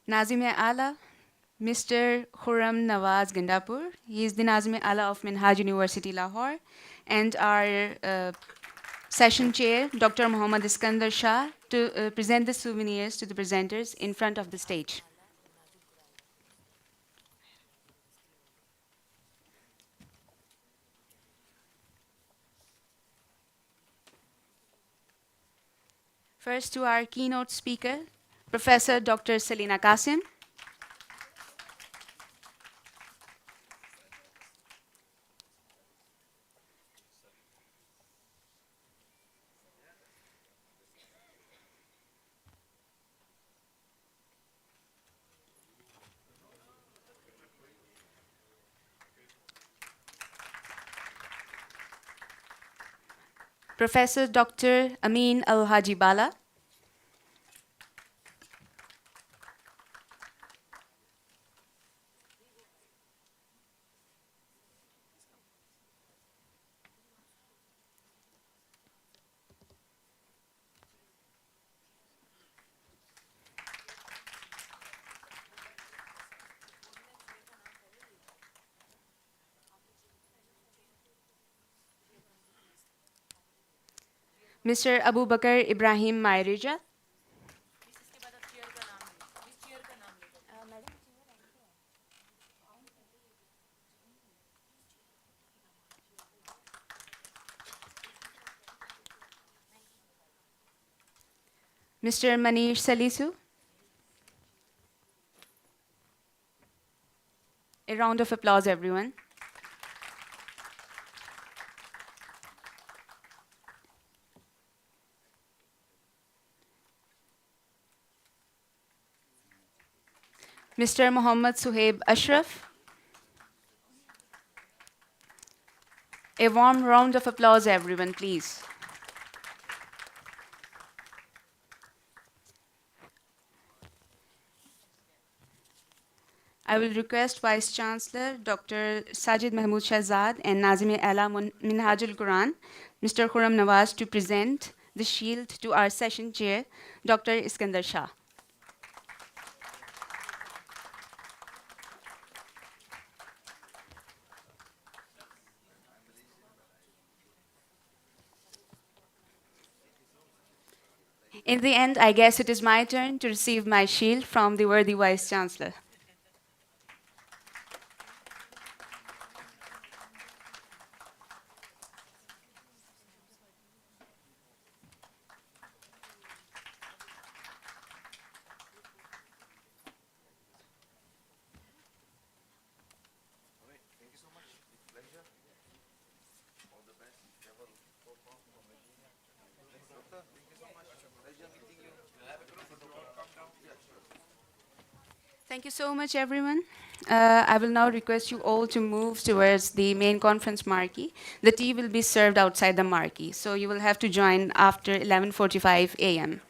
Nazim-e-Ala, Mr. Khurram Nawaz Gandapur. He is the Nazim-e-Ala of Minhaj University, Lahore. And our session chair, Dr. Muhammad Iskandar Shah, to present the souvenirs to the presenters in front of the stage. First to our keynote speaker, Professor Dr. Selina Qasim. Professor Dr. Amin Al-Haji Bala. Mr. Abu Bakr Ibrahim Mairija. Mr. Manish Salisu. A round of applause, everyone. Mr. Muhammad Suhaib Ashraf. A warm round of applause, everyone, please. I will request Vice Chancellor Dr. Sajid Mahmood Shahzad and Nazim-e-Ala Minhajul Quran, Mr. Khurram Nawaz, to present the shield to our session chair, Dr. Iskandar Shah. In the end, I guess it is my turn to receive my shield from the worthy Vice Chancellor. Thank you so much, everyone. I will now request you all to move towards the main conference marquee. The tea will be served outside the marquee, so you will have to join after 11:45 a.m.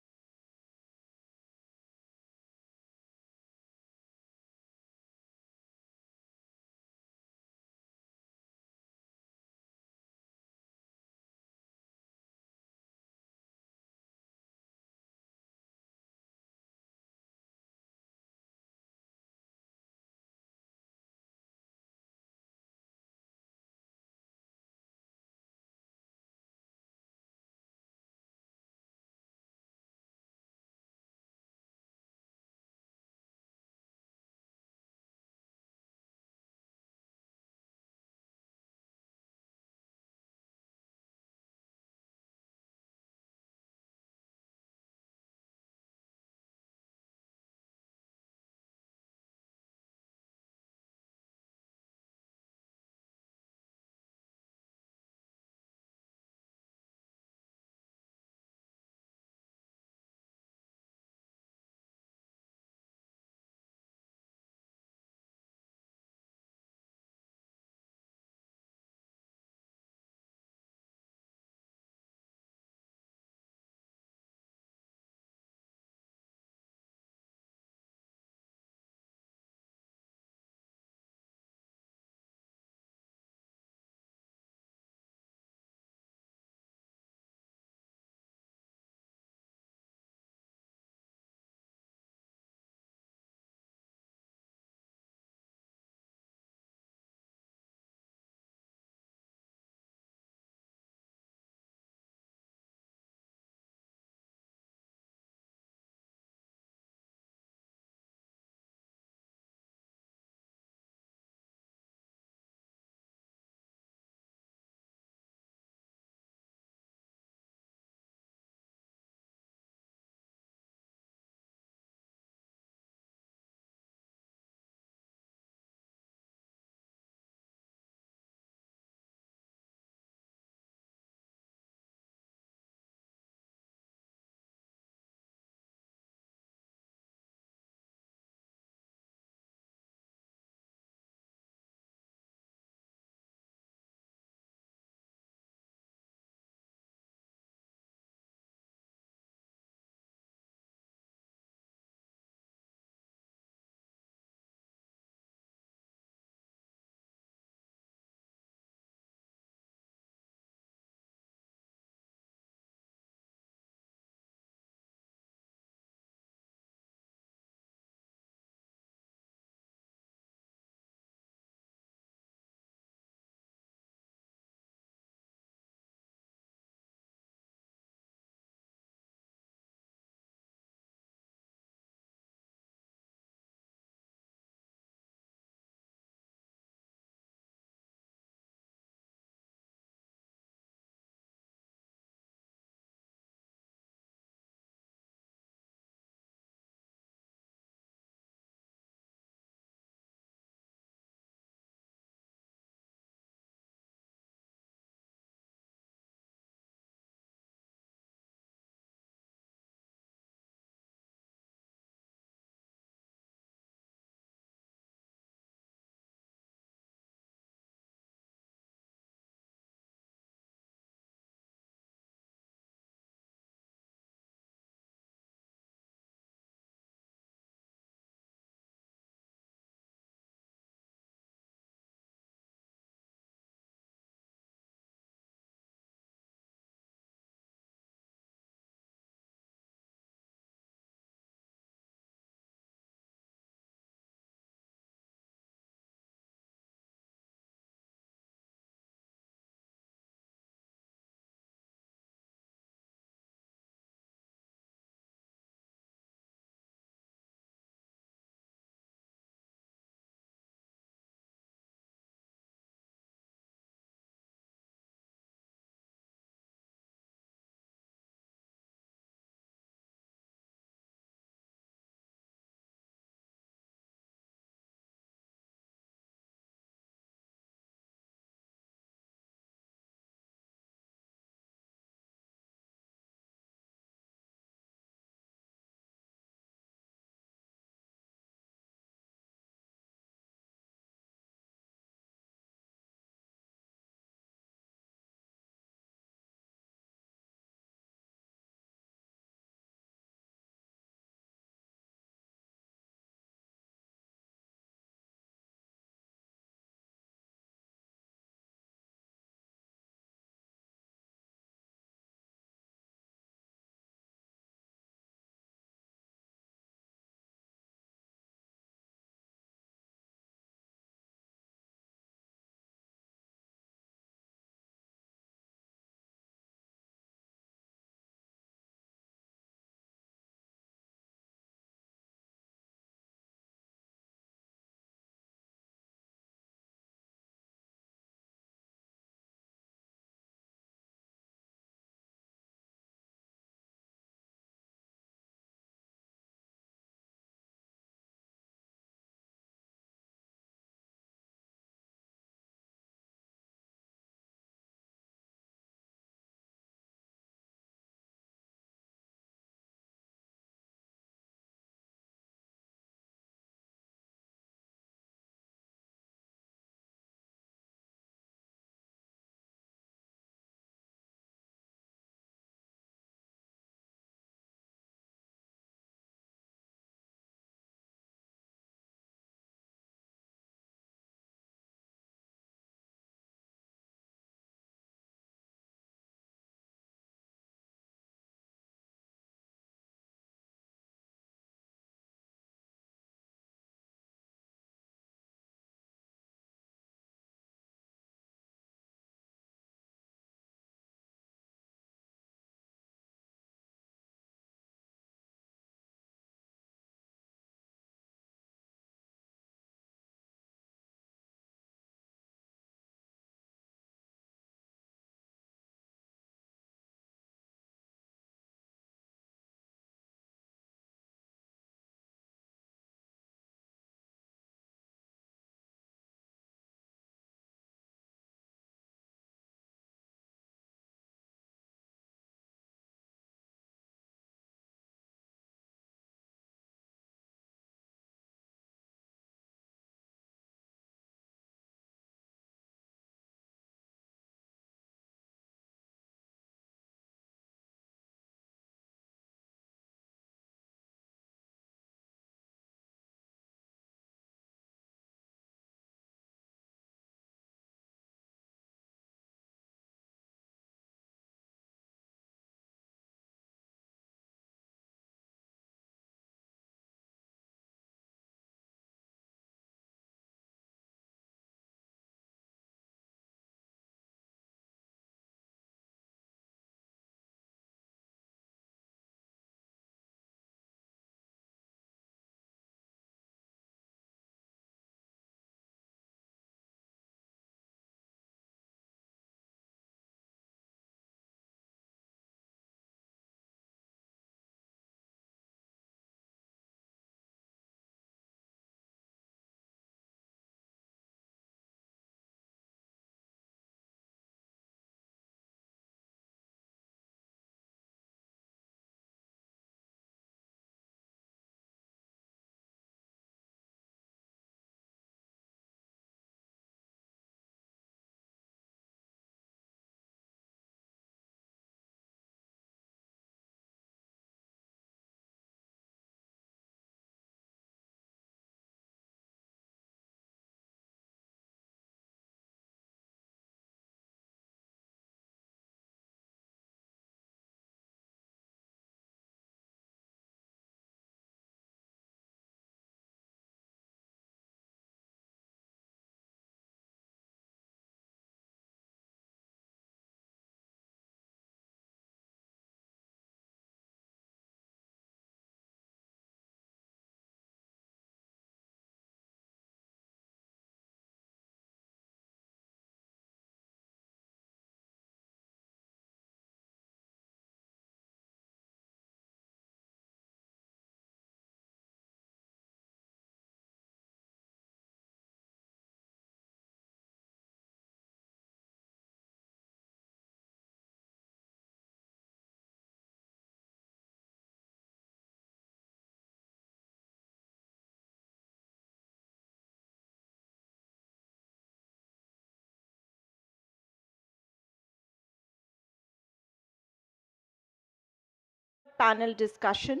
panel discussion.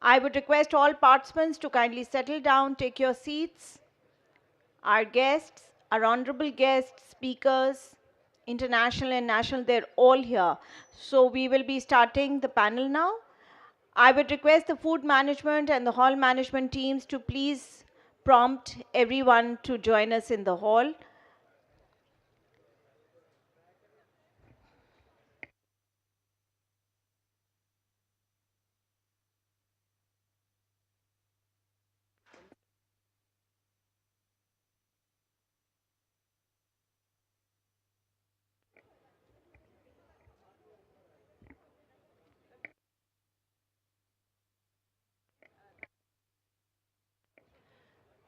I would request all participants to kindly settle down, take your seats. Our guests, our honorable guests, speakers, international and national, they're all here. So we will be starting the panel now. I would request the food management and the hall management teams to please prompt everyone to join us in the hall.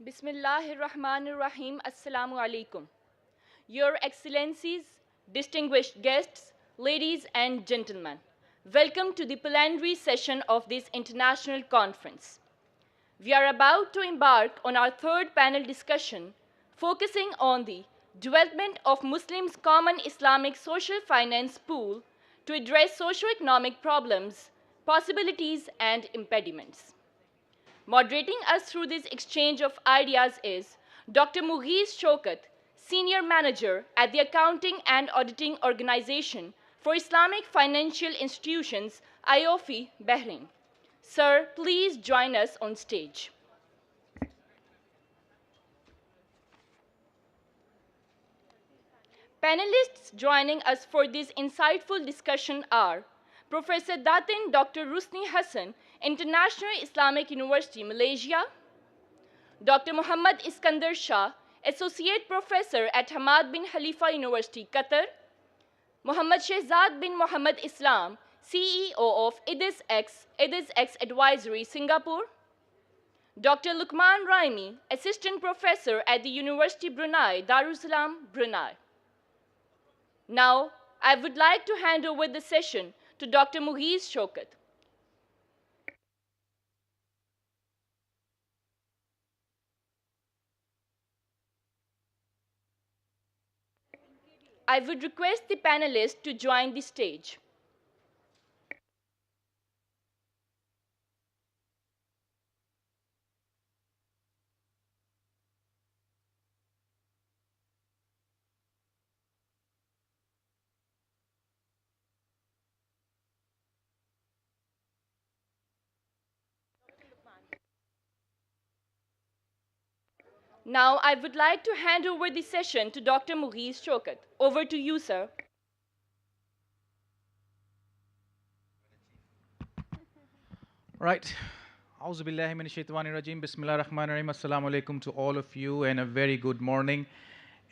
Bismillahirrahmanirrahim. Assalamu alaikum. Your Excellencies, distinguished guests, ladies and gentlemen, welcome to the plenary session of this international conference. We are about to embark on our third panel discussion, focusing on the development of Muslims' common Islamic social finance pool to address socio-economic problems, possibilities, and impediments. Moderating us through this exchange of ideas is Dr. Mughis Shokat, Senior Manager at the Accounting and Auditing Organization for Islamic Financial Institutions, IOFI, Bahrain. Sir, please join us on stage. Panelists joining us for this insightful discussion are Professor Datin Dr. Rusni Hassan, International Islamic University, Malaysia; Dr. Muhammad Iskandar Shah, Associate Professor at Hamad bin Khalifa University, Qatar; Muhammad Shehzad bin Muhammad Islam, CEO of IDIS-X Advisory, Singapore; Dr. Lukman Raimi, Assistant Professor at the University Brunei, Darussalam, Brunei. Now, I would like to hand over the session to Dr. Mughis Shokat. I would request the panelists to join the stage. Now, I would like to hand over the session to Dr. Mughis Shokat. Over to you, sir. Right. Auzu billahi minash shaitani rajim. Bismillah rahman rahim. Assalamu alaikum to all of you and a very good morning.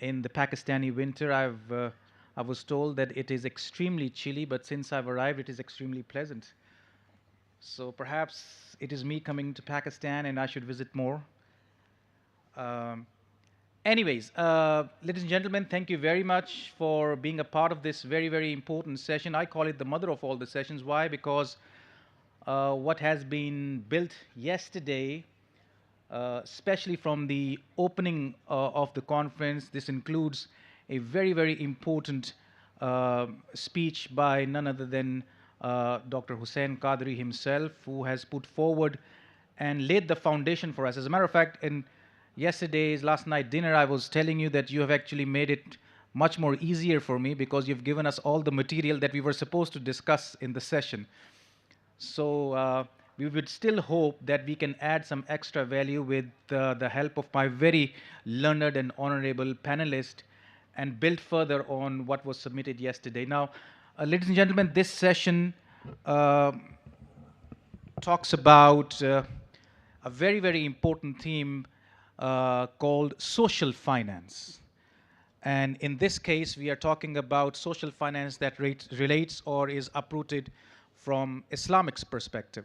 In the Pakistani winter, I was told that it is extremely chilly, but since I've arrived, it is extremely pleasant. So perhaps it is me coming to Pakistan and I should visit more. Um, Anyways, ladies and gentlemen, thank you very much for being a part of this very, very important session. I call it the mother of all the sessions. Why? Because what has been built yesterday, especially from the opening of the conference, this includes a very, very important speech by none other than Dr. Hussein Qadri himself, who has put forward and laid the foundation for us. As a matter of fact, in last night dinner, I was telling you that you have actually made it much more easier for me because you've given us all the material that we were supposed to discuss in the session. So we would still hope that we can add some extra value with the help of my very learned and honorable panelist and build further on what was submitted yesterday. Now, ladies and gentlemen, this session talks about a very, very important theme called social finance. And in this case, we are talking about social finance that relates or is uprooted from Islamic's perspective.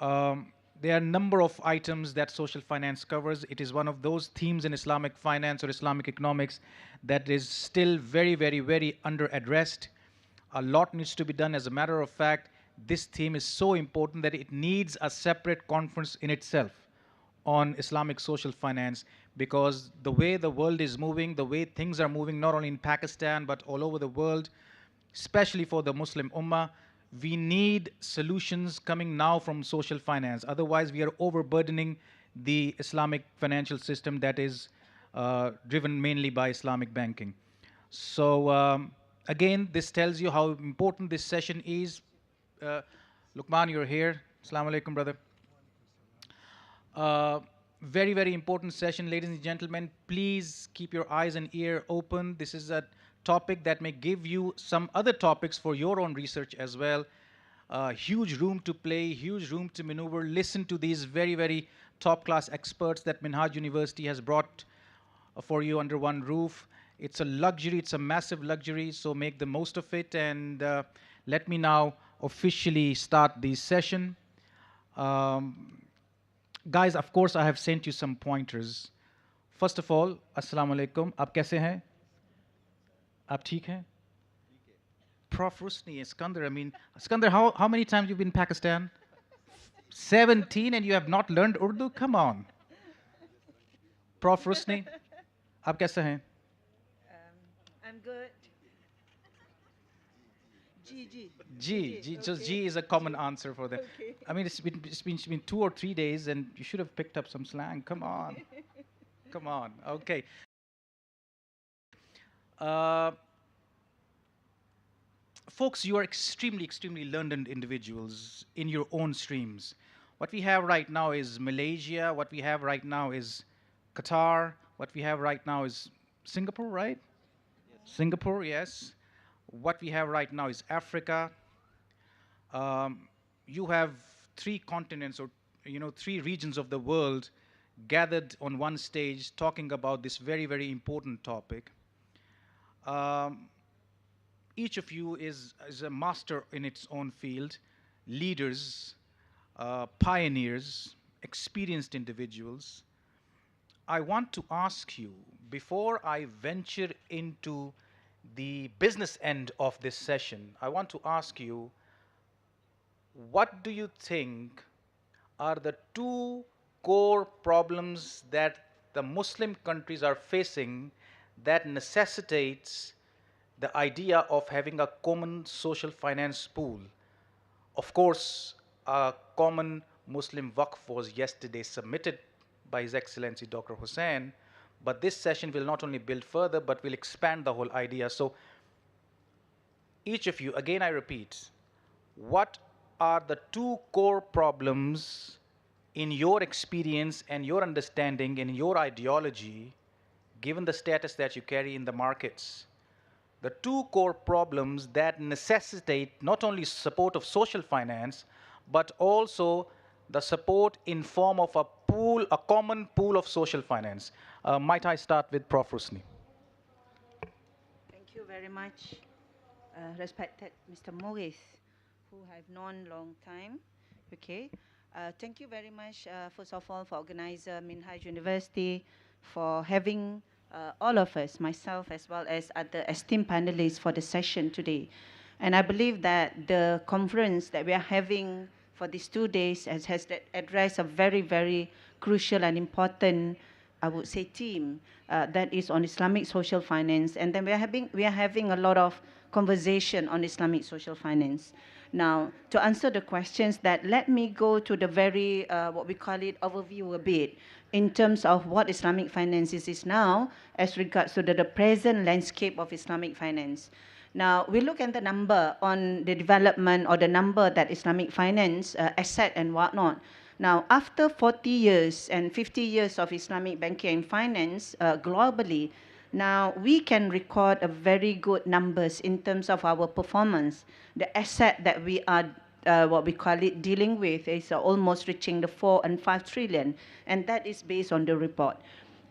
There are a number of items that social finance covers. It is one of those themes in Islamic finance or Islamic economics that is still very, very, very under-addressed. A lot needs to be done. As a matter of fact, this theme is so important that it needs a separate conference in itself on Islamic social finance, because the way the world is moving, the way things are moving, not only in Pakistan but all over the world, especially for the Muslim Ummah. We need solutions coming now from social finance. Otherwise, we are overburdening the Islamic financial system that is driven mainly by Islamic banking. So, again, this tells you how important this session is. Uh, Lukman, you're here. Assalamu alaikum, brother. Very, very important session, ladies and gentlemen. Please keep your eyes and ear open. This is a topic that may give you some other topics for your own research as well. Huge room to play, huge room to maneuver. Listen to these very, very top class experts that Minhaj University has brought for you under one roof. It's a luxury, it's a massive luxury, so make the most of it. And let me now officially start the session. Um, Guys, of course, I have sent you some pointers. First of all, Assalamu alaikum. आप कैसे हैं? आप ठीक हैं? Prof. Rusni, Iskander, I mean, Iskander, how many times you've been in Pakistan? 17 and you have not learned Urdu? Come on. Prof. Rusni, आप कैसे हैं? I'm good. G. So G is a common answer for them. Okay. I mean, it's been 2 or 3 days, and you should have picked up some slang. Come on, come on. Okay. Folks, you are extremely, extremely learned individuals in your own streams. What we have right now is Malaysia. What we have right now is Qatar. What we have right now is Singapore, right? Yes. Singapore, yes. What we have right now is Africa. You have 3 continents, or 3 regions of the world gathered on one stage talking about this very, very important topic. Each of you is a master in its own field, leaders, pioneers, experienced individuals. I want to ask you, before I venture into the business end of this session, I want to ask you, what do you think are the 2 core problems that the Muslim countries are facing that necessitates the idea of having a common social finance pool? Of course, a common Muslim Waqf was yesterday submitted by His Excellency Dr. Hussain, but this session will not only build further, but will expand the whole idea. So each of you, again I repeat, what are the 2 core problems in your experience and your understanding and your ideology, given the status that you carry in the markets? The 2 core problems that necessitate not only support of social finance, but also the support in form of a pool, a common pool of social finance. Might I start with Prof. Rusni? Thank you very much, respected Mr. Morris, who I've known long time. Okay. Thank you very much, first of all, for organizer Minhaj University for having all of us, myself as well as other esteemed panelists for the session today. And I believe that the conference that we are having for these 2 days has addressed a very, very crucial and important, I would say, theme that is on Islamic social finance. And then we are having a lot of conversation on Islamic social finance. Now, to answer the questions, that let me go to the very, what we call it, overview a bit in terms of what Islamic finance is now as regards to the present landscape of Islamic finance. Now, we look at the number on the development or the number that Islamic finance asset and whatnot. Now, after 40 years and 50 years of Islamic banking and finance globally, now we can record a very good numbers in terms of our performance. The asset that we are, what we call it, dealing with is almost reaching the 4 and 5 trillion, and that is based on the report.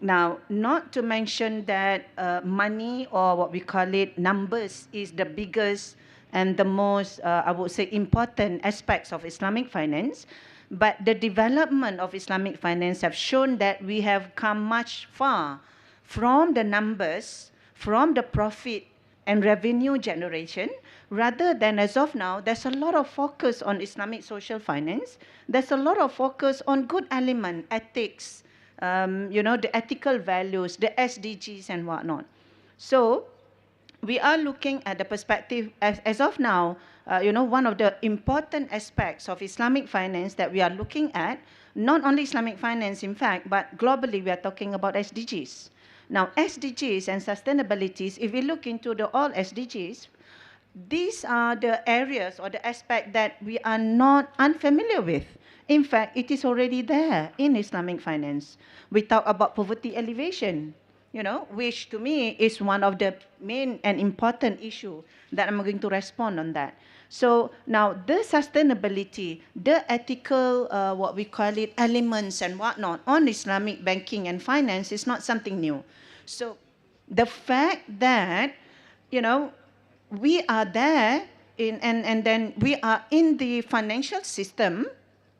Now, not to mention that money, or what we call it, numbers, is the biggest and the most, I would say, important aspects of Islamic finance. But the development of Islamic finance have shown that we have come much far from the numbers, from the profit and revenue generation, rather than as of now, there's a lot of focus on Islamic social finance. There's a lot of focus on good element, ethics, the ethical values, the SDGs and whatnot. So we are looking at the perspective as of now, one of the important aspects of Islamic finance that we are looking at, not only Islamic finance, in fact, but globally, we are talking about SDGs. Now, SDGs and sustainabilities, if we look into the all SDGs, these are the areas or the aspect that we are not unfamiliar with. In fact, it is already there in Islamic finance. We talk about poverty alleviation, which to me is one of the main and important issue that I'm going to respond on that. So now the sustainability, the ethical, what we call it, elements and whatnot on Islamic banking and finance is not something new. So the fact that, we are there and then we are in the financial system,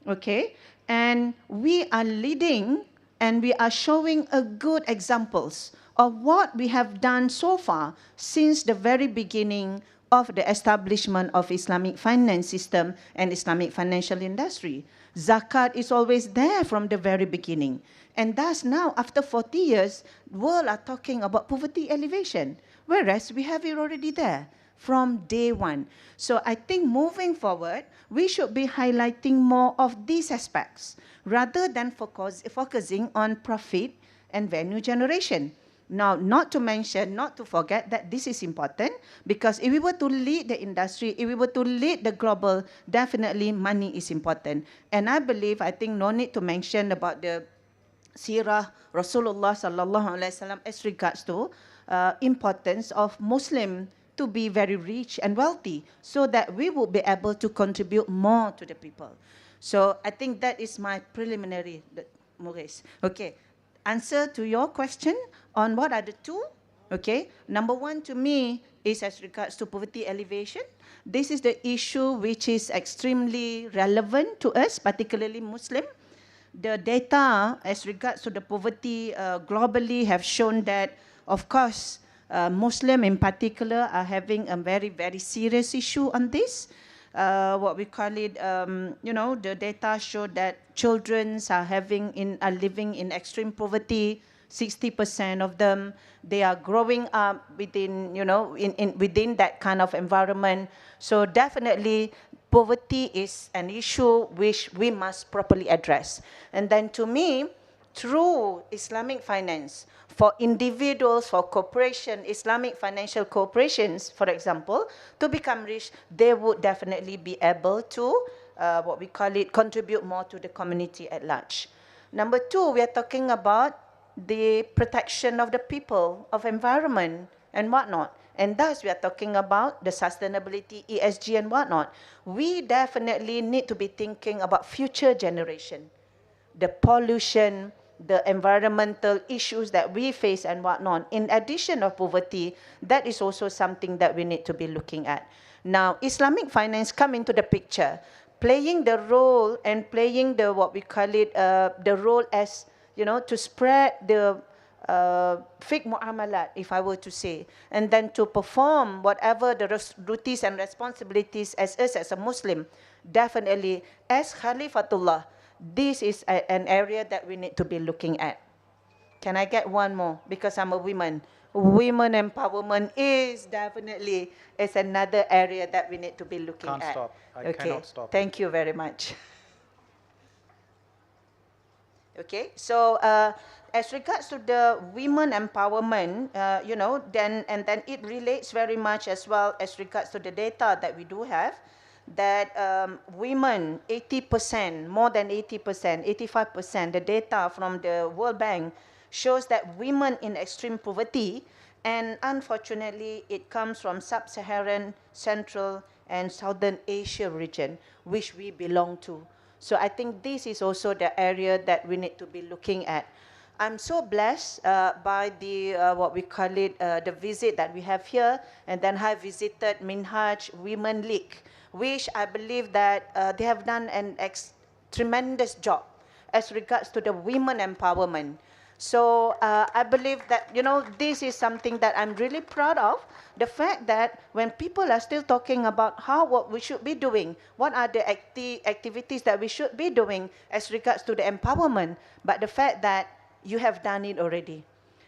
okay, and we are leading and we are showing a good examples of what we have done so far since the very beginning of the establishment of Islamic finance system and Islamic financial industry. Zakat is always there from the very beginning. And thus now, after 40 years, world are talking about poverty alleviation, whereas we have it already there from day one. So I think moving forward, we should be highlighting more of these aspects rather than focusing on profit and value generation. Now, not to forget that this is important, because if we were to lead the industry, if we were to lead the global, definitely money is important. And I think no need to mention about the Sirah Rasulullah sallallahu alaihi wasallam as regards to importance of Muslim to be very rich and wealthy, so that we will be able to contribute more to the people. So I think that is my preliminary, Maurice. Okay, answer to your question on what are the two. Okay, number one to me is as regards to poverty alleviation. This is the issue which is extremely relevant to us, particularly Muslim. The data as regards to the poverty globally have shown that, of course, Muslim in particular are having a very, very serious issue on this. What we call it, the data show that children are living in extreme poverty. 60% of them, they are growing up within, within that kind of environment. So definitely, poverty is an issue which we must properly address. And then to me, through Islamic finance, for individuals, for corporation, Islamic financial corporations, for example, to become rich, they would definitely be able to, contribute more to the community at large. Number two, we are talking about the protection of the people, of environment and whatnot. And thus, we are talking about the sustainability, ESG and whatnot. We definitely need to be thinking about future generation, the pollution, the environmental issues that we face and whatnot. In addition of poverty, that is also something that we need to be looking at. Now, Islamic finance come into the picture, playing the role and playing the, the role as, to spread the fake mu'amalat, if I were to say, and then to perform whatever the duties and responsibilities as us as a Muslim. Definitely, as Khalifatullah, this is an area that we need to be looking at. Can I get one more? Because I'm a woman. Women empowerment is definitely another area that we need to be looking Can't at. stop. I cannot stop. Thank you very much. Okay, so as regards to the women empowerment, then it relates very much as well as regards to the data that we do have, that women, 80%, more than 80%, 85%, the data from the World Bank shows that women in extreme poverty, and unfortunately it comes from Sub-Saharan, Central and Southern Asia region, which we belong to. So I think this is also the area that we need to be looking at. I'm so blessed by the, the visit that we have here, and then I visited Minhaj Women League, which I believe that they have done an tremendous job as regards to the women empowerment. So I believe that, this is something that I'm really proud of. The fact that when people are still talking about what we should be doing, what are the activities that we should be doing as regards to the empowerment, but the fact that you have done it already.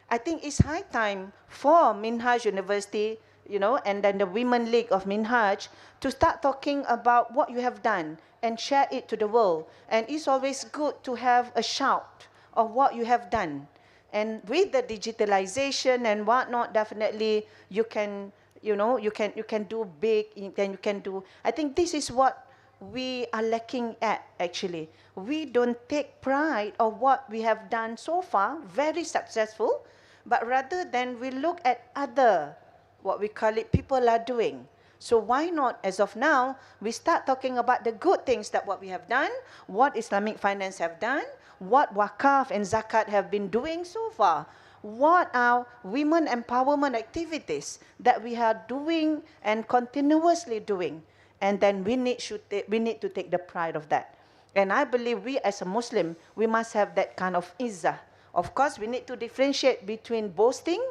I think it's high time for Minhaj University and then the Women League of Minhaj, to start talking about what you have done and share it to the world. And it's always good to have a shout of what you have done. And with the digitalization and whatnot, definitely you can, you can do big, then you can do, I think this is what we are lacking at actually. We don't take pride of what we have done so far, very successful, but rather than we look at other, what we call it, people are doing. So why not, as of now, we start talking about the good things that what we have done, what Islamic finance have done, what Wakaf and Zakat have been doing so far, what are women empowerment activities that we are doing and continuously doing. And then we need to take the pride of that. And I believe we as a Muslim, we must have that kind of izzah. Of course, we need to differentiate between boasting,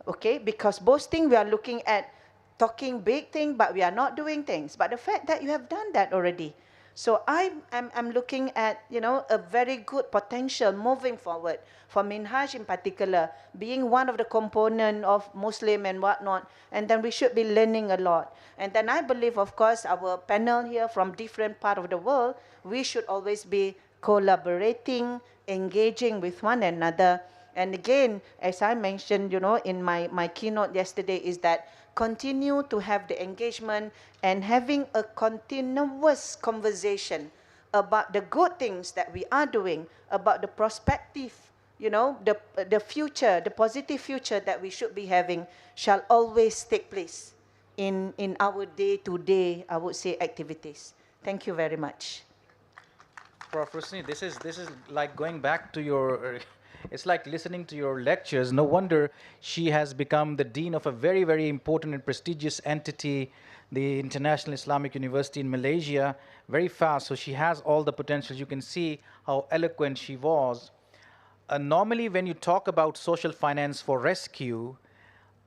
okay, because boasting, we are looking at talking big thing, but we are not doing things. But the fact that you have done that already. So I'm looking at, a very good potential moving forward for Minhaj in particular, being one of the component of Muslim and whatnot. And then we should be learning a lot. And then I believe, of course, our panel here from different part of the world, we should always be collaborating, engaging with one another. And again, as I mentioned, in my keynote yesterday, is that continue to have the engagement and having a continuous conversation about the good things that we are doing, about the prospective, the future, the positive future that we should be having shall always take place in our day-to-day, I would say, activities. Thank you very much. Prof. Rusni, this is like going back to your, it's like listening to your lectures. No wonder she has become the dean of a very, very important and prestigious entity, the International Islamic University in Malaysia, very fast. So she has all the potential. You can see how eloquent she was. Normally, when you talk about social finance for rescue,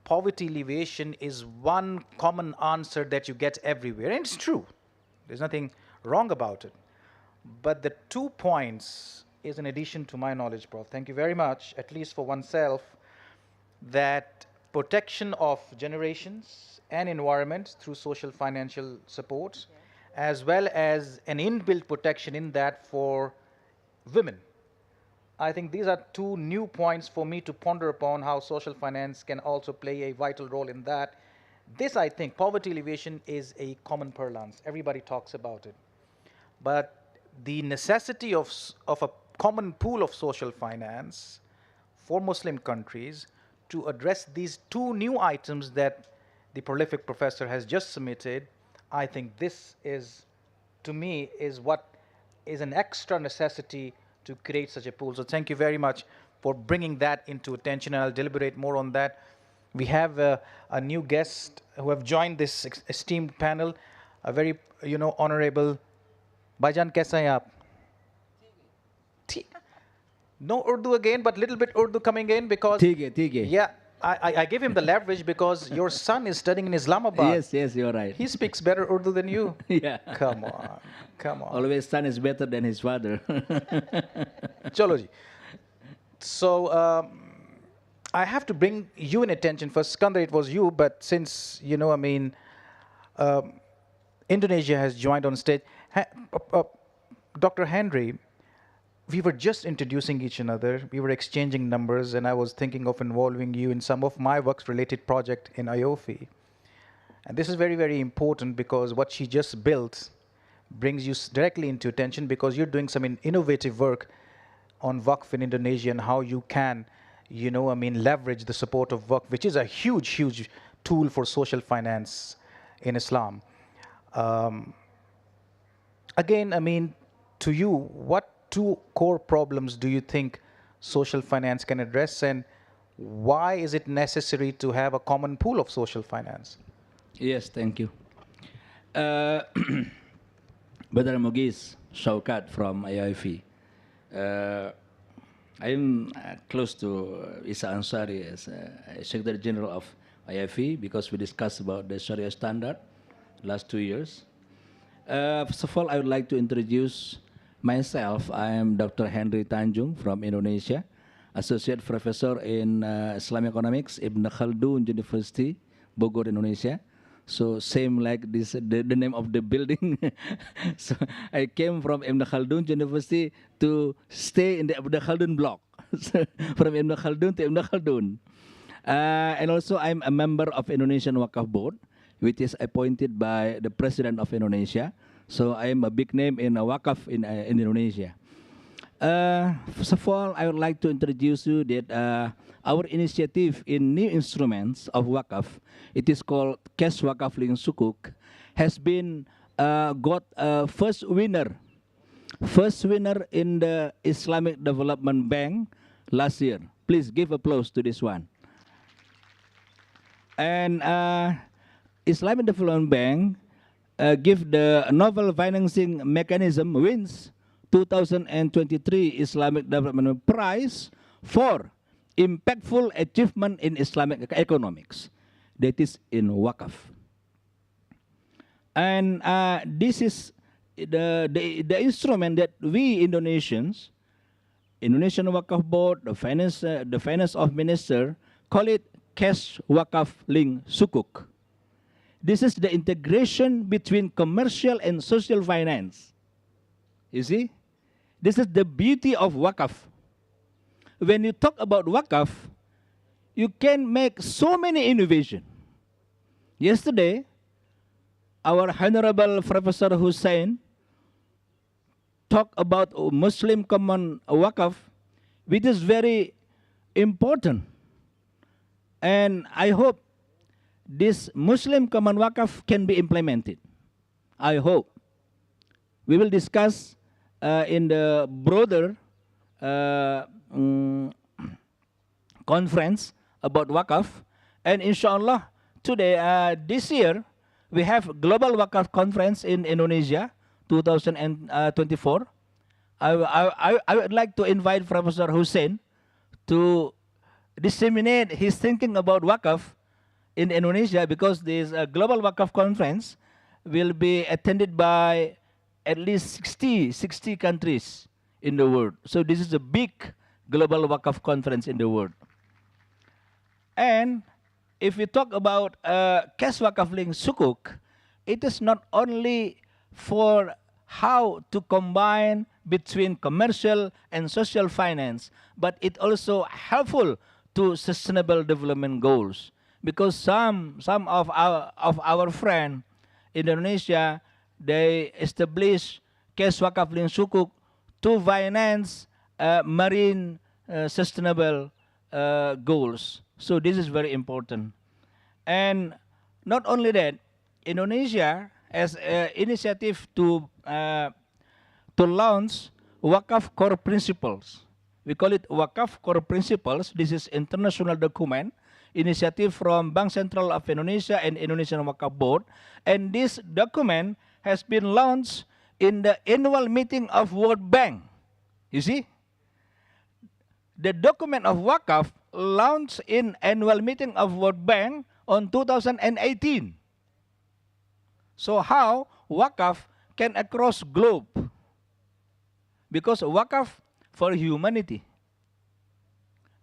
poverty alleviation is one common answer that you get everywhere. And it's true. There's nothing wrong about it. But the 2 points is an addition to my knowledge, Prof. Thank you very much, at least for oneself, that protection of generations and environment through social financial support, as well as an inbuilt protection in that for women. I think these are 2 new points for me to ponder upon how social finance can also play a vital role in that. This, I think, poverty alleviation is a common parlance. Everybody talks about it. But the necessity of a common pool of social finance for Muslim countries to address these 2 new items that the prolific professor has just submitted, I think this is, to me, is what is an extra necessity to create such a pool. So thank you very much for bringing that into attention, and I'll deliberate more on that. We have a new guest who have joined this esteemed panel, a very, honorable Baijan, kaisa hai aap? No Urdu again, but little bit Urdu coming in because... ठीक है. Yeah, I gave him the leverage because your son is studying in Islamabad. Yes, you're right. He speaks better Urdu than you. Yeah. Come on. Always son is better than his father. Chalo ji. So, I have to bring you in attention. First, Skandar, it was you, but since, Indonesia has joined on stage. Dr. Henry, we were just introducing each other. We were exchanging numbers, and I was thinking of involving you in some of my works-related project in IOFI. And this is very, very important because what she just built brings you directly into attention because you're doing some innovative work on Waqf in Indonesia and how you can, leverage the support of Waqf, which is a huge, huge tool for social finance in Islam. Again, to you, what 2 core problems do you think social finance can address, and why is it necessary to have a common pool of social finance? Yes, thank you. Badar Mugis Shaukat from IIF. I'm close to Isa Ansari as Secretary General of IIF because we discussed about the Sharia standard last 2 years. First of all, I would like to introduce myself. I am Dr. Henry Tanjung from Indonesia, Associate Professor in Islamic Economics, Ibn Khaldun University, Bogor, Indonesia. So same like this, the name of the building. So I came from Ibn Khaldun University to stay in the Ibn Khaldun block. So from Ibn Khaldun to Ibn Khaldun. And also I'm a member of Indonesian Wakaf Board, which is appointed by the President of Indonesia. So I am a big name in Wakaf in Indonesia. First of all, I would like to introduce you that our initiative in new instruments of Wakaf, it is called Cash Wakaf Link Sukuk, has been got first winner in the Islamic Development Bank last year. Please give applause to this one. And Islamic Development Bank give the novel financing mechanism wins 2023 Islamic Development Prize for impactful achievement in Islamic economics. That is in Wakaf. And this is the instrument that we Indonesians, Indonesian Wakaf Board, the finance of minister, call it Cash Wakaf Link Sukuk. This is the integration between commercial and social finance. You see? This is the beauty of Wakaf. When you talk about Wakaf, you can make so many innovation. Yesterday, our Honorable Professor Hussein talked about Muslim Common Wakaf, which is very important. And I hope this Muslim Common Wakaf can be implemented. I hope. We will discuss in the broader conference about Wakaf. And inshallah, today, this year, we have Global Wakaf Conference in Indonesia, 2024. I would like to invite Professor Hussein to disseminate his thinking about Wakaf in Indonesia, because this Global Wakaf Conference will be attended by at least 60 countries in the world. So this is a big Global Wakaf Conference in the world. And if we talk about Cash Wakaf Link Sukuk, it is not only for how to combine between commercial and social finance, but it also helpful to sustainable development goals. Because some of our friends in Indonesia, they establish Cash Wakaf Link Sukuk to finance marine sustainable goals. So this is very important. And not only that, Indonesia has an initiative to launch Wakaf Core Principles. We call it Wakaf Core Principles. This is international document, initiative from Bank Sentral of Indonesia and Indonesian Wakaf Board. And this document has been launched in the annual meeting of World Bank. You see? The document of Wakaf launched in annual meeting of World Bank on 2018. So how Wakaf can across globe? Because Wakaf for humanity.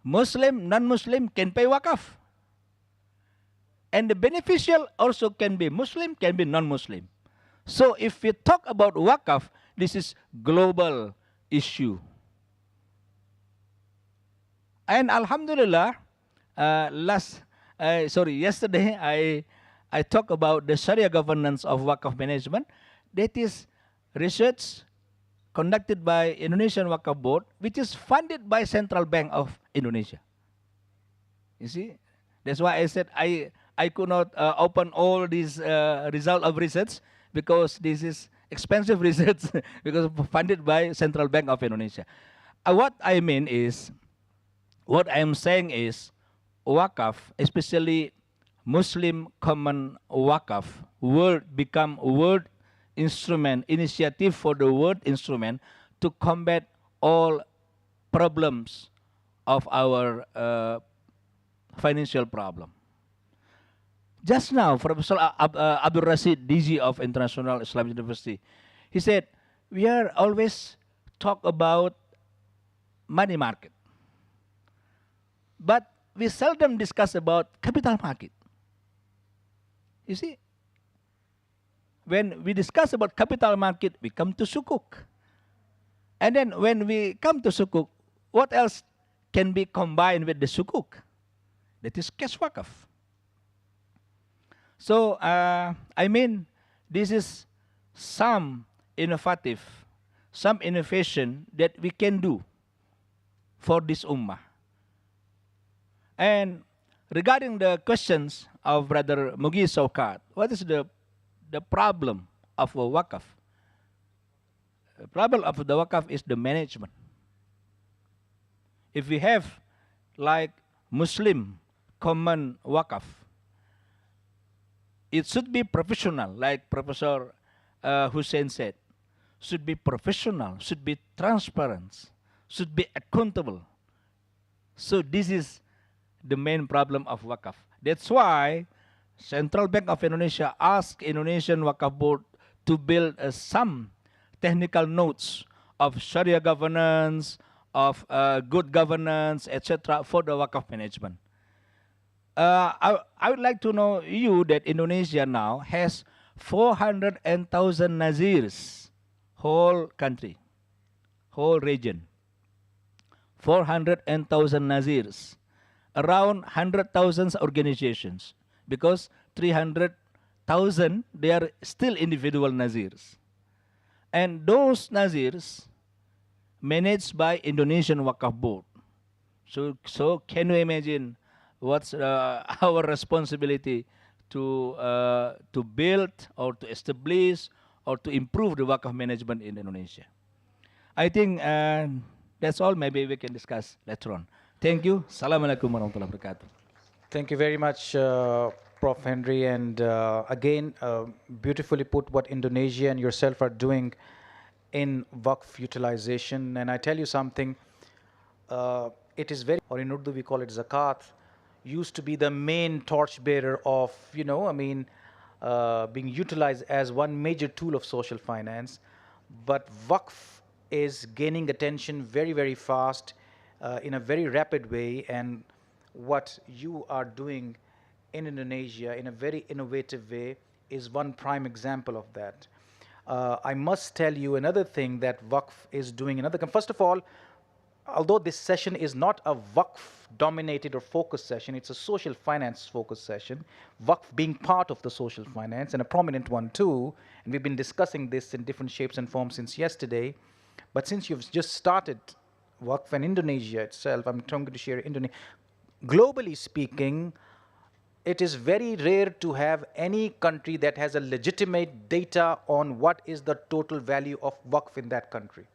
Muslim, non-Muslim can pay Wakaf. And the beneficial also can be Muslim, can be non-Muslim. So if we talk about Wakaf, this is global issue. And Alhamdulillah, yesterday I talked about the Sharia governance of Wakaf management. That is research conducted by Indonesian Wakaf Board, which is funded by Central Bank of Indonesia. You see, that's why I said I could not open all these result of research, because this is expensive research because funded by Central Bank of Indonesia. What I mean is, what I am saying is, Wakaf, especially Muslim Common Wakaf, will become world initiative for the world instrument to combat all problems of our financial problem. Just now, Professor Abdul Rashid, DG of International Islamic University, he said, we are always talk about money market, but we seldom discuss about capital market. You see, when we discuss about capital market, we come to sukuk. And then when we come to sukuk, what else can be combined with the sukuk? That is cash wakaf. So, I mean, this is some innovative, some innovation that we can do for this ummah. And regarding the questions of Brother Mugi Saukat, what is the problem of a wakaf? The problem of the wakaf is the management. If we have like Muslim common wakaf, it should be professional, like Professor Hussein said. Should be professional, should be transparent, should be accountable. So this is the main problem of wakaf. That's why Central Bank of Indonesia asked Indonesian Wakaf Board to build some technical notes of Sharia governance, of good governance, etc. for the wakaf management. I would like to know you that Indonesia now has 400,000 Nazirs, whole country, whole region. 400,000 Nazirs, around 100,000 organizations, because 300,000 they are still individual Nazirs. And those Nazirs managed by Indonesian Wakaf Board. So can you imagine what's our responsibility to build or to establish or to improve the wakaf management in Indonesia? I think that's all. Maybe we can discuss later on. Thank you. Assalamualaikum warahmatullahi wabarakatuh. Thank you very much, Prof. Henry. And again, beautifully put what Indonesia and yourself are doing in Waqf utilization. And I tell you something, it is very, or in Urdu we call it zakat, used to be the main torchbearer of, being utilized as one major tool of social finance. But Waqf is gaining attention very, very fast, in a very rapid way. And what you are doing in Indonesia in a very innovative way is one prime example of that. I must tell you another thing that Waqf is doing. First of all, although this session is not a Waqf dominated or focused session, it's a social finance focused session, Waqf being part of the social finance and a prominent one too, and we've been discussing this in different shapes and forms since yesterday. But since you've just started Waqf and Indonesia itself, I'm trying to share Indonesia. Globally speaking, it is very rare to have any country that has a legitimate data on what is the total value of Waqf in that country.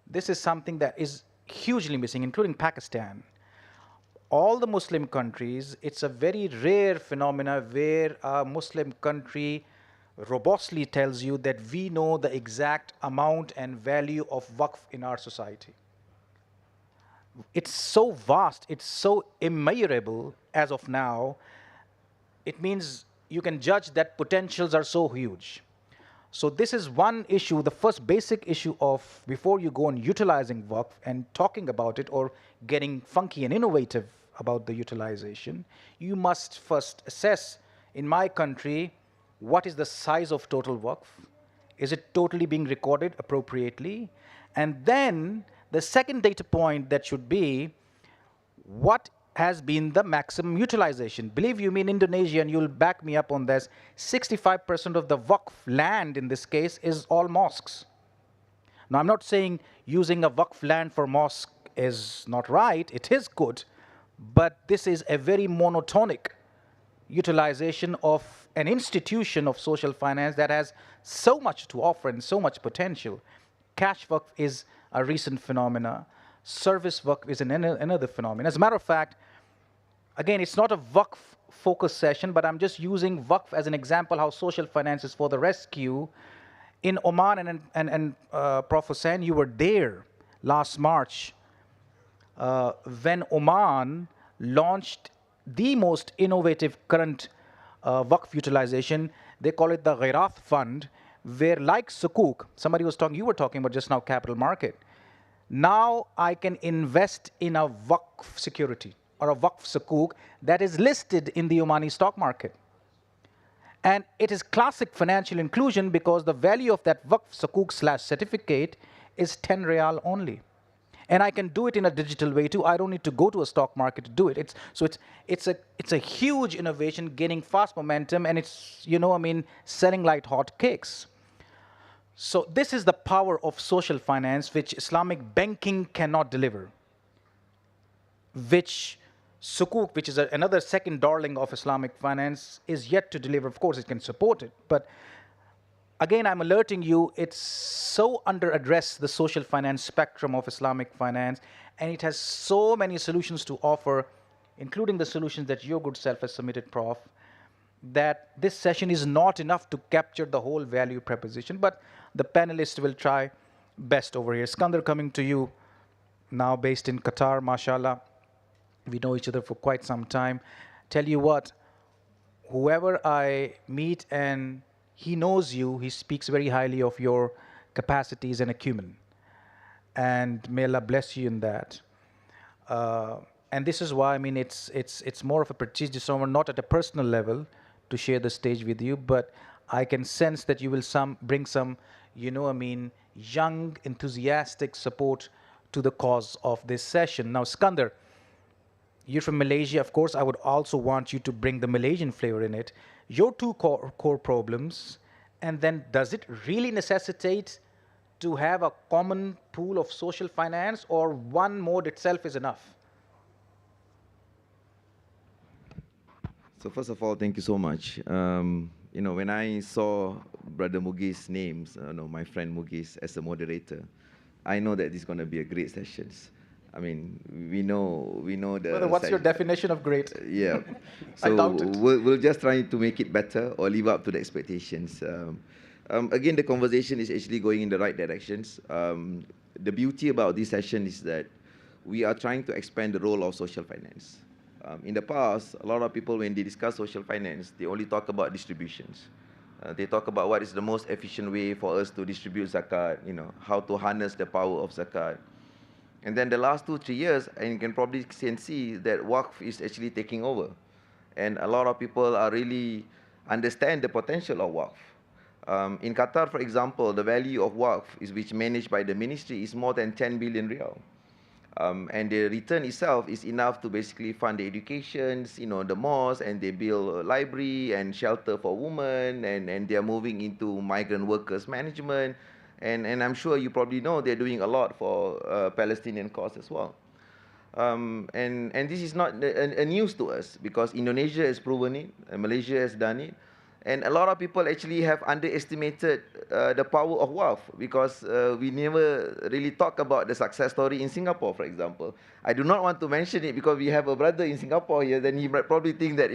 This is something that is hugely missing, including Pakistan. All the Muslim countries, it's a very rare phenomena where a Muslim country robustly tells you that we know the exact amount and value of Waqf in our society. It's so vast, it's so immeasurable as of now. It means you can judge that potentials are so huge. So this is one issue, the first basic issue of, before you go on utilizing Waqf and talking about it or getting funky and innovative about the utilization, you must first assess, in my country, what is the size of total Waqf? Is it totally being recorded appropriately? And then the second data point that should be, what has been the maximum utilization? Believe you me, in Indonesia, and you'll back me up on this, 65% of the Waqf land in this case is all mosques. Now, I'm not saying using a Waqf land for mosque is not right, it is good, but this is a very monotonic utilization of an institution of social finance that has so much to offer and so much potential. Cash Waqf is a recent phenomena. Service Waqf is another phenomenon. As a matter of fact, again, it's not a Waqf focus session, but I'm just using Waqf as an example how social finance is for the rescue. In Oman, and Prof. Hussain, you were there last March when Oman launched the most innovative current Waqf utilization. They call it the Ghairat Fund, where like Sukuk, you were talking about just now capital market. Now I can invest in a Waqf security or a Waqf Sukuk that is listed in the Omani stock market. And it is classic financial inclusion because the value of that Waqf Sukuk / certificate is 10 Riyal only. And I can do it in a digital way too. I don't need to go to a stock market to do it. It's a huge innovation gaining fast momentum, and it's, selling like hot cakes. So this is the power of social finance, which Islamic banking cannot deliver, which Sukuk, which is another second darling of Islamic finance, is yet to deliver. Of course, it can support it, but again, I'm alerting you, it's so under-addressed, the social finance spectrum of Islamic finance, and it has so many solutions to offer, including the solutions that your good self has submitted, Prof, that this session is not enough to capture the whole value proposition, but the panelists will try best over here. Skandar, coming to you, now based in Qatar, mashallah. We know each other for quite some time. Tell you what, whoever I meet and he knows you, he speaks very highly of your capacities and acumen. And may Allah bless you in that. And this is why, it's more of a prestigious honor, not at a personal level, to share the stage with you, but I can sense that you will bring some, young, enthusiastic support to the cause of this session. Now, Skandar, you're from Malaysia. Of course, I would also want you to bring the Malaysian flavor in it. Your two core problems, and then does it really necessitate to have a common pool of social finance, or one mode itself is enough? So first of all, thank you so much. When I saw Brother Mugi's names, my friend Mugis as a moderator, I know that this is going to be a great session. We know the. Brother, what's your definition of great? Yeah. I So doubt it. we'll just try to make it better or live up to the expectations. Again, the conversation is actually going in the right directions. The beauty about this session is that we are trying to expand the role of social finance. In the past, a lot of people, when they discuss social finance, they only talk about distributions. They talk about what is the most efficient way for us to distribute zakat, how to harness the power of zakat. And then the last 2-3 years, and you can probably see that Waqf is actually taking over. And a lot of people are really understand the potential of Waqf. In Qatar, for example, the value of Waqf, which managed by the ministry, is more than 10 billion riyal. And the return itself is enough to basically fund the educations, the mosques, and they build a library and shelter for women, and they are moving into migrant workers management. And I'm sure you probably know they're doing a lot for Palestinian cause as well. And this is not a news to us, because Indonesia has proven it, and Malaysia has done it. And a lot of people actually have underestimated the power of Waqf, because we never really talk about the success story in Singapore, for example. I do not want to mention it because we have a brother in Singapore here, then he might probably think that,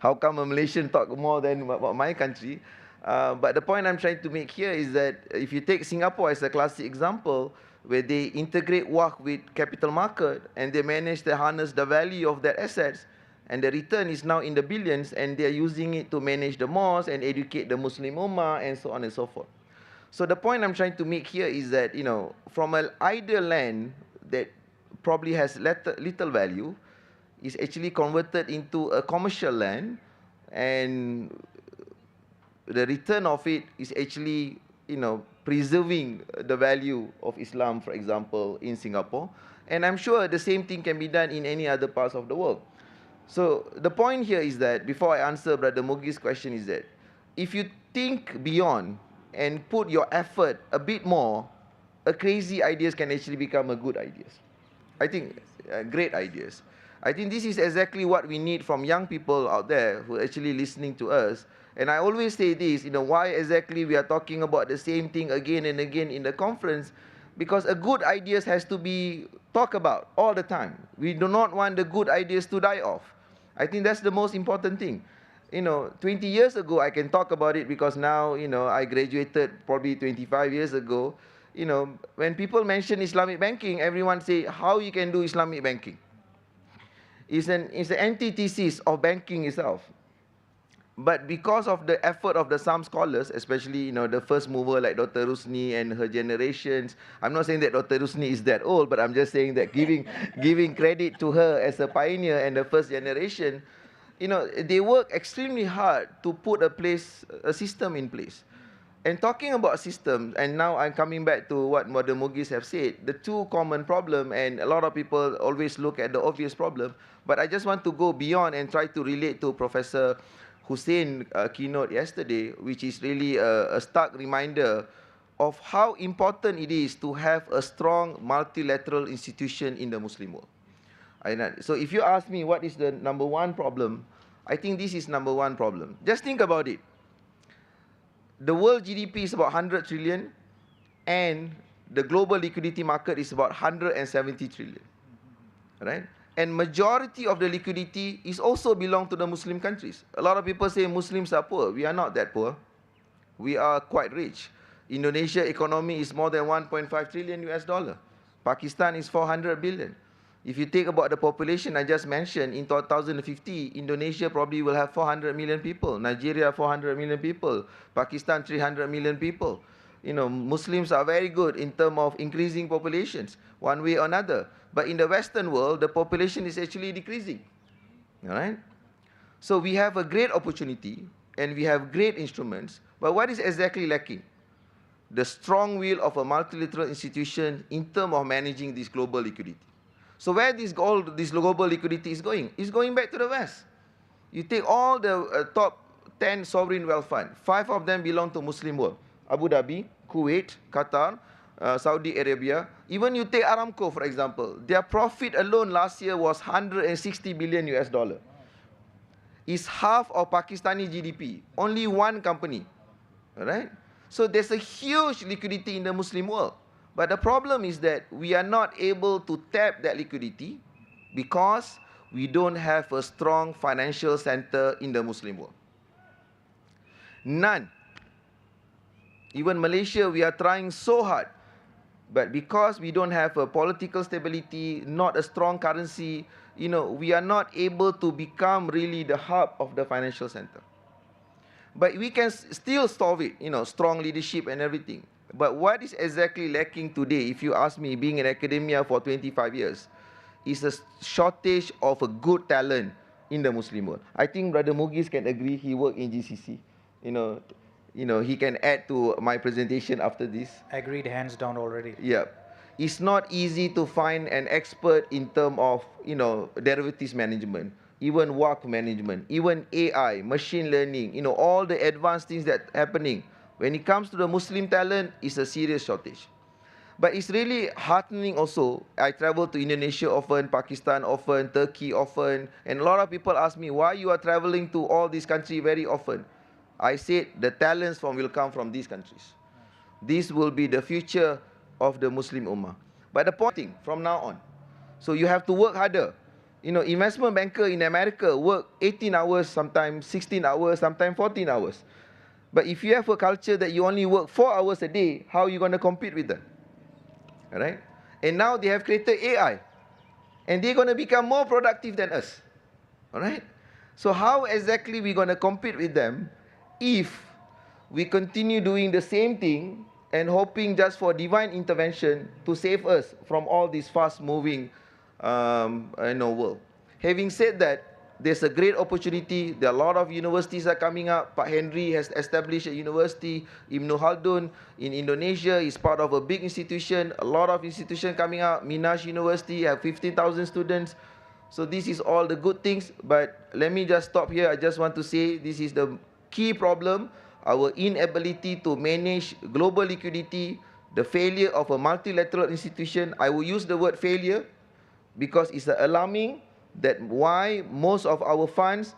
how come a Malaysian talk more than about my country? But the point I'm trying to make here is that if you take Singapore as a classic example, where they integrate Waqf with capital market and they manage to harness the value of their assets, and the return is now in the billions, and they're using it to manage the mosques and educate the Muslim Ummah and so on and so forth. So the point I'm trying to make here is that, from an ideal land that probably has little value, is actually converted into a commercial land, and the return of it is actually, preserving the value of Islam, for example, in Singapore. And I'm sure the same thing can be done in any other parts of the world. So the point here is that, before I answer Brother Mugi's question, is that if you think beyond and put your effort a bit more, a crazy ideas can actually become a good ideas. I think great ideas. I think this is exactly what we need from young people out there who are actually listening to us. And I always say this, why exactly we are talking about the same thing again and again in the conference? Because a good ideas has to be talked about all the time. We do not want the good ideas to die off. I think that's the most important thing. 20 years ago, I can talk about it because now, I graduated probably 25 years ago. When people mention Islamic banking, everyone say, how you can do Islamic banking? It's an antithesis of banking itself. But because of the effort of some scholars, especially the first mover like Dr. Rusni and her generations, I'm not saying that Dr. Rusni is that old, but I'm just saying that giving credit to her as a pioneer and the first generation, they work extremely hard to put a system in place. And talking about systems, and now I'm coming back to what Brother Mugis have said, the two common problem, and a lot of people always look at the obvious problem, but I just want to go beyond and try to relate to Professor Hussein keynote yesterday, which is really a stark reminder of how important it is to have a strong multilateral institution in the Muslim world. So if you ask me what is the number one problem, I think this is number one problem. Just think about it. The world GDP is about 100 trillion, and the global liquidity market is about 170 trillion, right? And majority of the liquidity is also belong to the Muslim countries. A lot of people say Muslims are poor. We are not that poor. We are quite rich. Indonesia economy is more than 1.5 trillion US dollar. Pakistan is 400 billion. If you take about the population I just mentioned, in 2050, Indonesia probably will have 400 million people. Nigeria, 400 million people. Pakistan, 300 million people. Muslims are very good in terms of increasing populations, one way or another. But in the Western world, the population is actually decreasing. All right? So we have a great opportunity, and we have great instruments. But what is exactly lacking? The strong will of a multilateral institution in terms of managing this global liquidity. So where this global liquidity is going? It's going back to the West. You take all the top 10 sovereign wealth funds. 5 of them belong to Muslim world. Abu Dhabi, Kuwait, Qatar, Saudi Arabia. Even you take Aramco, for example. Their profit alone last year was 160 billion US dollar. It's half of Pakistani GDP. Only one company. All right? So there's a huge liquidity in the Muslim world. But the problem is that we are not able to tap that liquidity because we don't have a strong financial center in the Muslim world. None. Even Malaysia, we are trying so hard. But because we don't have a political stability, not a strong currency, we are not able to become really the hub of the financial center. But we can still solve it, strong leadership and everything. But what is exactly lacking today, if you ask me, being in academia for 25 years, is a shortage of a good talent in the Muslim world. I think Brother Mugis can agree. He worked in GCC. He can add to my presentation after this. Agreed, hands down already. Yeah. It's not easy to find an expert in terms of, derivatives management, even WACC management, even AI, machine learning, all the advanced things that are happening. When it comes to the Muslim talent, it's a serious shortage. But it's really heartening also. I travel to Indonesia often, Pakistan often, Turkey often, and a lot of people ask me, why you are traveling to all these countries very often? I said the talents will come from these countries. This will be the future of the Muslim Ummah. But the point from now on, so you have to work harder. Investment banker in America work 18 hours, sometimes 16 hours, sometimes 14 hours. But if you have a culture that you only work 4 hours a day, how are you going to compete with them? All right? And now they have created AI. And they're going to become more productive than us. All right? So how exactly are we going to compete with them if we continue doing the same thing and hoping just for divine intervention to save us from all this fast-moving world? Having said that, there's a great opportunity. There are a lot of universities are coming up. Pak Henry has established a university. Ibn Khaldun in Indonesia is part of a big institution. A lot of institutions coming up. Minash University have 15,000 students. So this is all the good things. But let me just stop here. I just want to say this is the key problem. Our inability to manage global liquidity, the failure of a multilateral institution. I will use the word failure because it's alarming that why most of our funds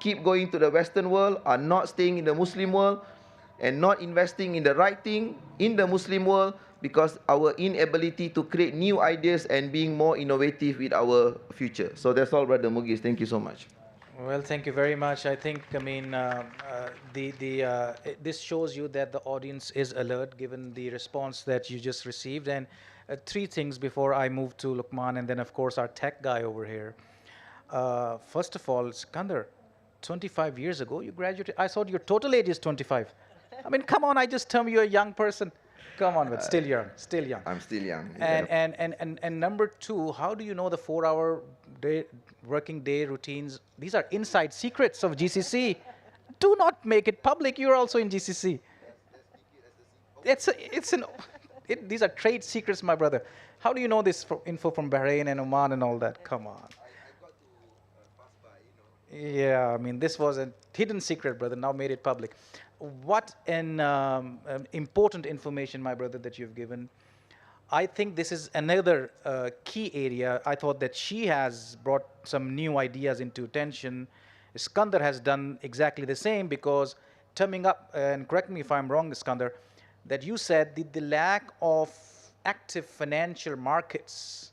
keep going to the Western world, are not staying in the Muslim world, and not investing in the right thing in the Muslim world because our inability to create new ideas and being more innovative with our future. So that's all, Brother Mugis. Thank you so much. Well, thank you very much. I think, this shows you that the audience is alert given the response that you just received. And 3 things before I move to Luqman and then, of course, our tech guy over here. First of all, Sikandar, 25 years ago, you graduated. I thought your total age is 25. I mean, come on, I just termed you a young person. Come on, but still young, still young. I'm still young. And number two, how do you know the 4-hour working day routines? These are inside secrets of GCC. Do not make it public. You're also in GCC. These are trade secrets, my brother. How do you know this info from Bahrain and Oman and all that? Come on. Yeah, I mean, this was a hidden secret, brother. Now made it public. What an important information, my brother, that you've given. I think this is another key area. I thought that she has brought some new ideas into attention. Iskandar has done exactly the same, because terming up, and correct me if I'm wrong, Iskandar, that you said the lack of active financial markets,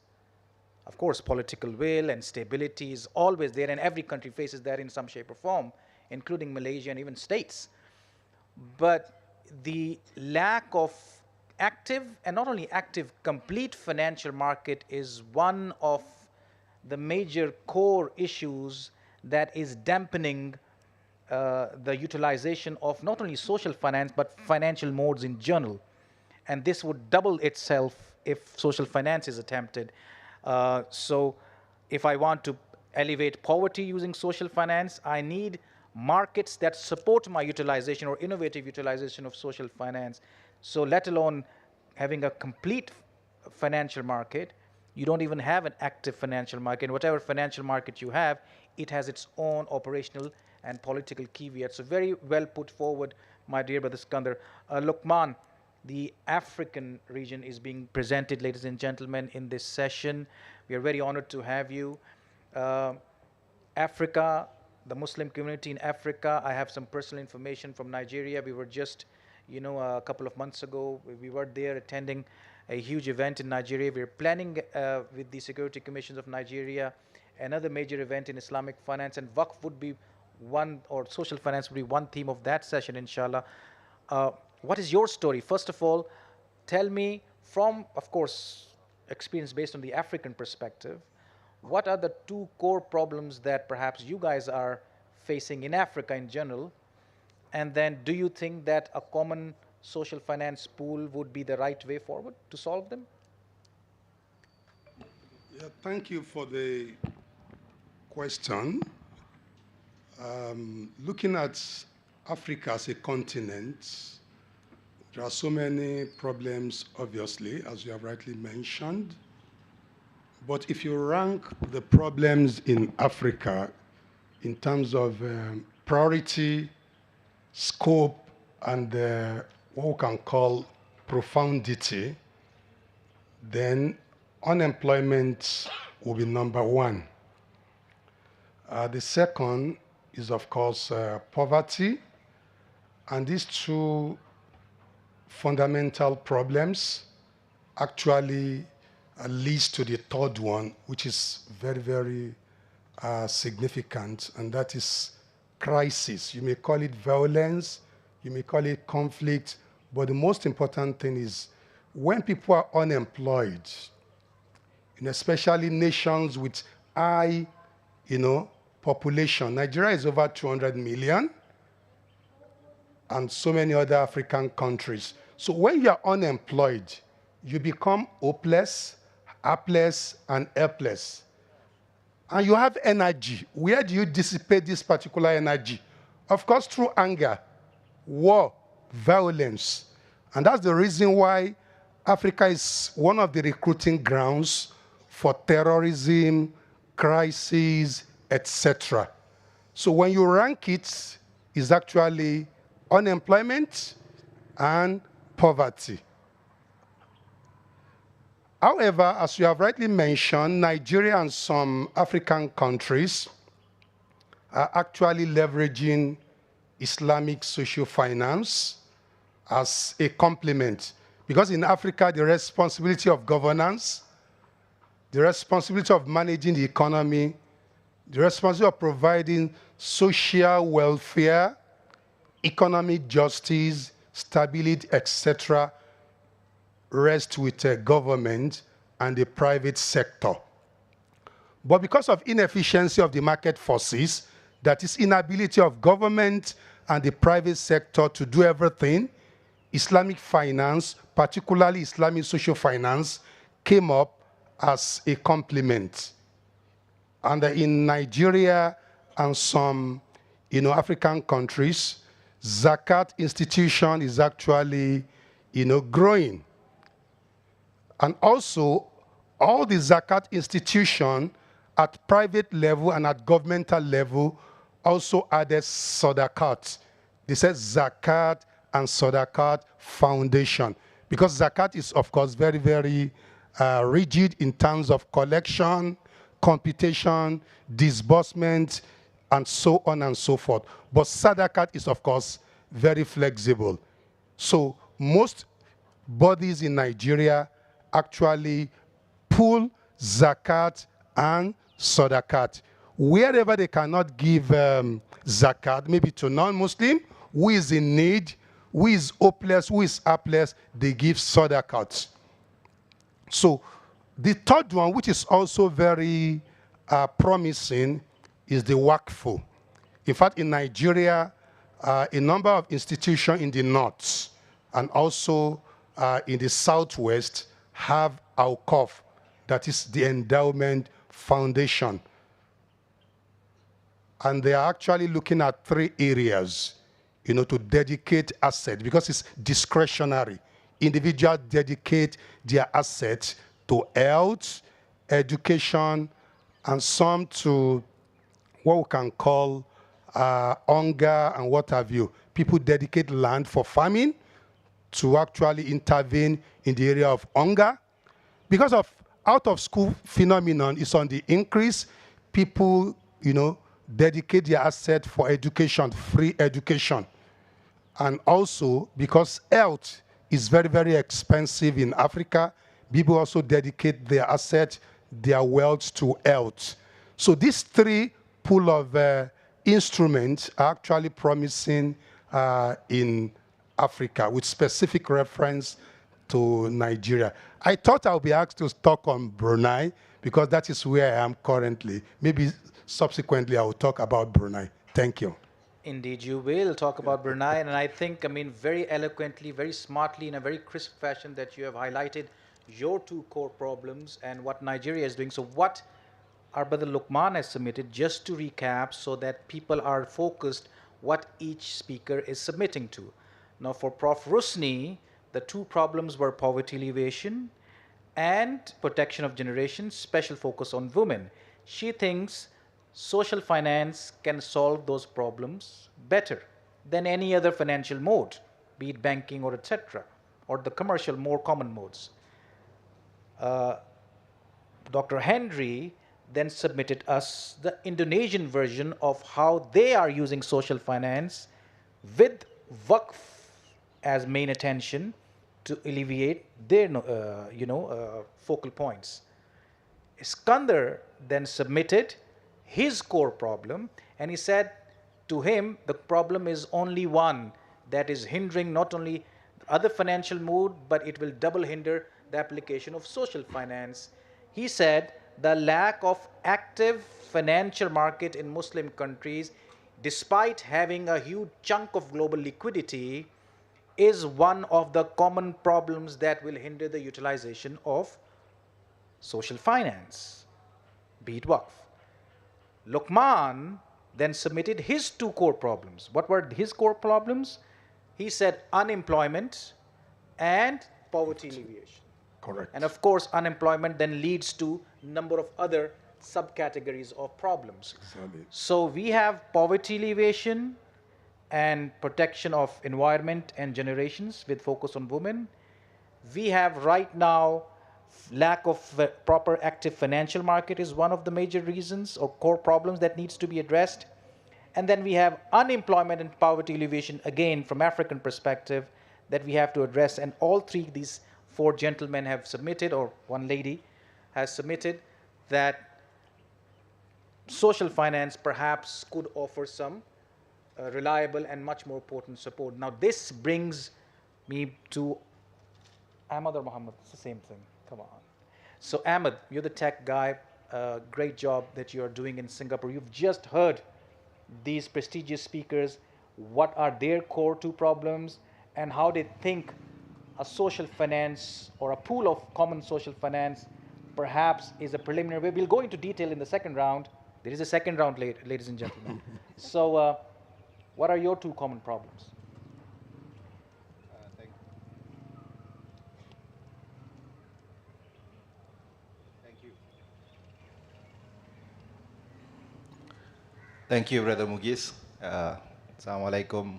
of course, political will and stability is always there, and every country faces that in some shape or form, including Malaysia and even states. But the lack of active, and not only active, complete financial market is one of the major core issues that is dampening the utilization of not only social finance, but financial modes in general. And this would double itself if social finance is attempted. So if I want to elevate poverty using social finance, I need markets that support my utilization or innovative utilization of social finance. So let alone having a complete financial market, you don't even have an active financial market. And whatever financial market you have, it has its own operational and political caveats. So very well put forward, my dear brother Skandar. Luqman, the African region is being presented, ladies and gentlemen, in this session. We are very honored to have you. Africa, the Muslim community in Africa, I have some personal information from Nigeria. We were just, a couple of months ago, we were there attending a huge event in Nigeria. We're planning with the Security Commissions of Nigeria another major event in Islamic finance, and Waqf would be one, or social finance would be one theme of that session, inshallah. What is your story? First of all, tell me from, of course, experience based on the African perspective, what are the two core problems that perhaps you guys are facing in Africa in general? And then do you think that a common social finance pool would be the right way forward to solve them? Yeah, thank you for the question. Looking at Africa as a continent, there are so many problems, obviously, as you have rightly mentioned. But if you rank the problems in Africa in terms of priority, scope, and what we can call profundity, then unemployment will be number one. The second is, of course, poverty. And these two fundamental problems actually leads to the third one, which is very, very significant, and that is crisis. You may call it violence, you may call it conflict, but the most important thing is when people are unemployed, and especially nations with high, population. Nigeria is over 200 million, and so many other African countries. So when you are unemployed, you become hopeless, helpless, and helpless. And you have energy. Where do you dissipate this particular energy? Of course, through anger, war, violence. And that's the reason why Africa is one of the recruiting grounds for terrorism, crises, etc. So when you rank it, it's actually unemployment and poverty. However, as you have rightly mentioned, Nigeria and some African countries are actually leveraging Islamic social finance as a complement. Because in Africa, the responsibility of governance, the responsibility of managing the economy, the responsibility of providing social welfare, economic justice, stability, etc., rests with the government and the private sector. But because of inefficiency of the market forces, that is inability of government and the private sector to do everything, Islamic finance, particularly Islamic social finance, came up as a complement. And in Nigeria and some African countries, Zakat institution is actually growing. And also, all the Zakat institution at private level and at governmental level also added Sadaqat. They said Zakat and Sadaqat Foundation. Because Zakat is, of course, very, very rigid in terms of collection, computation, disbursement, and so on and so forth. But Sadaqat is, of course, very flexible. So most bodies in Nigeria actually pull zakat and sadaqat. Wherever they cannot give zakat, maybe to non-Muslim, who is in need, who is hopeless, who is helpless, they give sadaqat. So the third one, which is also very promising, is the Waqf. In fact, in Nigeria, a number of institutions in the north and also in the southwest have Awqaf, that is the endowment foundation. And they are actually looking at 3 areas, to dedicate assets, because it's discretionary. Individuals dedicate their assets to health, education, and some to what we can call hunger and what have you. People dedicate land for farming to actually intervene in the area of hunger. Because of out-of-school phenomenon is on the increase, people, dedicate their asset for education, free education. And also, because health is very, very expensive in Africa, people also dedicate their asset, their wealth to health. So these 3 pool of instruments are actually promising in Africa with specific reference to Nigeria. I thought I would be asked to talk on Brunei because that is where I am currently. Maybe subsequently I will talk about Brunei. Thank you. Indeed, you will talk about Brunei, and I think, very eloquently, very smartly, in a very crisp fashion that you have highlighted your 2 core problems and what Nigeria is doing. So what our brother Luqman has submitted, just to recap so that people are focused what each speaker is submitting to. Now for Prof. Rusni, the 2 problems were poverty alleviation and protection of generations, special focus on women. She thinks social finance can solve those problems better than any other financial mode, be it banking or etc., or the commercial, more common modes. Dr. Henry then submitted us the Indonesian version of how they are using social finance with Waqf as main attention to alleviate their focal points. Iskander then submitted his core problem, and he said to him the problem is only one that is hindering not only other financial mode, but it will double hinder the application of social finance. He said the lack of active financial market in Muslim countries, despite having a huge chunk of global liquidity, is one of the common problems that will hinder the utilization of social finance, be it Waqf. Luqman then submitted his 2 core problems. What were his core problems? He said unemployment and poverty alleviation. Correct. And of course, unemployment then leads to a number of other subcategories of problems. Exactly. So we have poverty alleviation and protection of environment and generations with focus on women. We have right now lack of proper active financial market is one of the major reasons or core problems that needs to be addressed. And then we have unemployment and poverty alleviation, again from African perspective, that we have to address. And all 3 these 4 gentlemen have submitted, or one lady has submitted, that social finance perhaps could offer some reliable and much more potent support. Now this brings me to Ahmad or Muhammad. It's the same thing. Come on. So Ahmad, you're the tech guy. Great job that you're doing in Singapore. You've just heard these prestigious speakers, what are their core 2 problems, and how they think a social finance or a pool of common social finance perhaps is a preliminary. We'll go into detail in the second round. There is a second round, ladies and gentlemen. So what are your two common problems? Thank you, Brother Mugis. Assalamualaikum,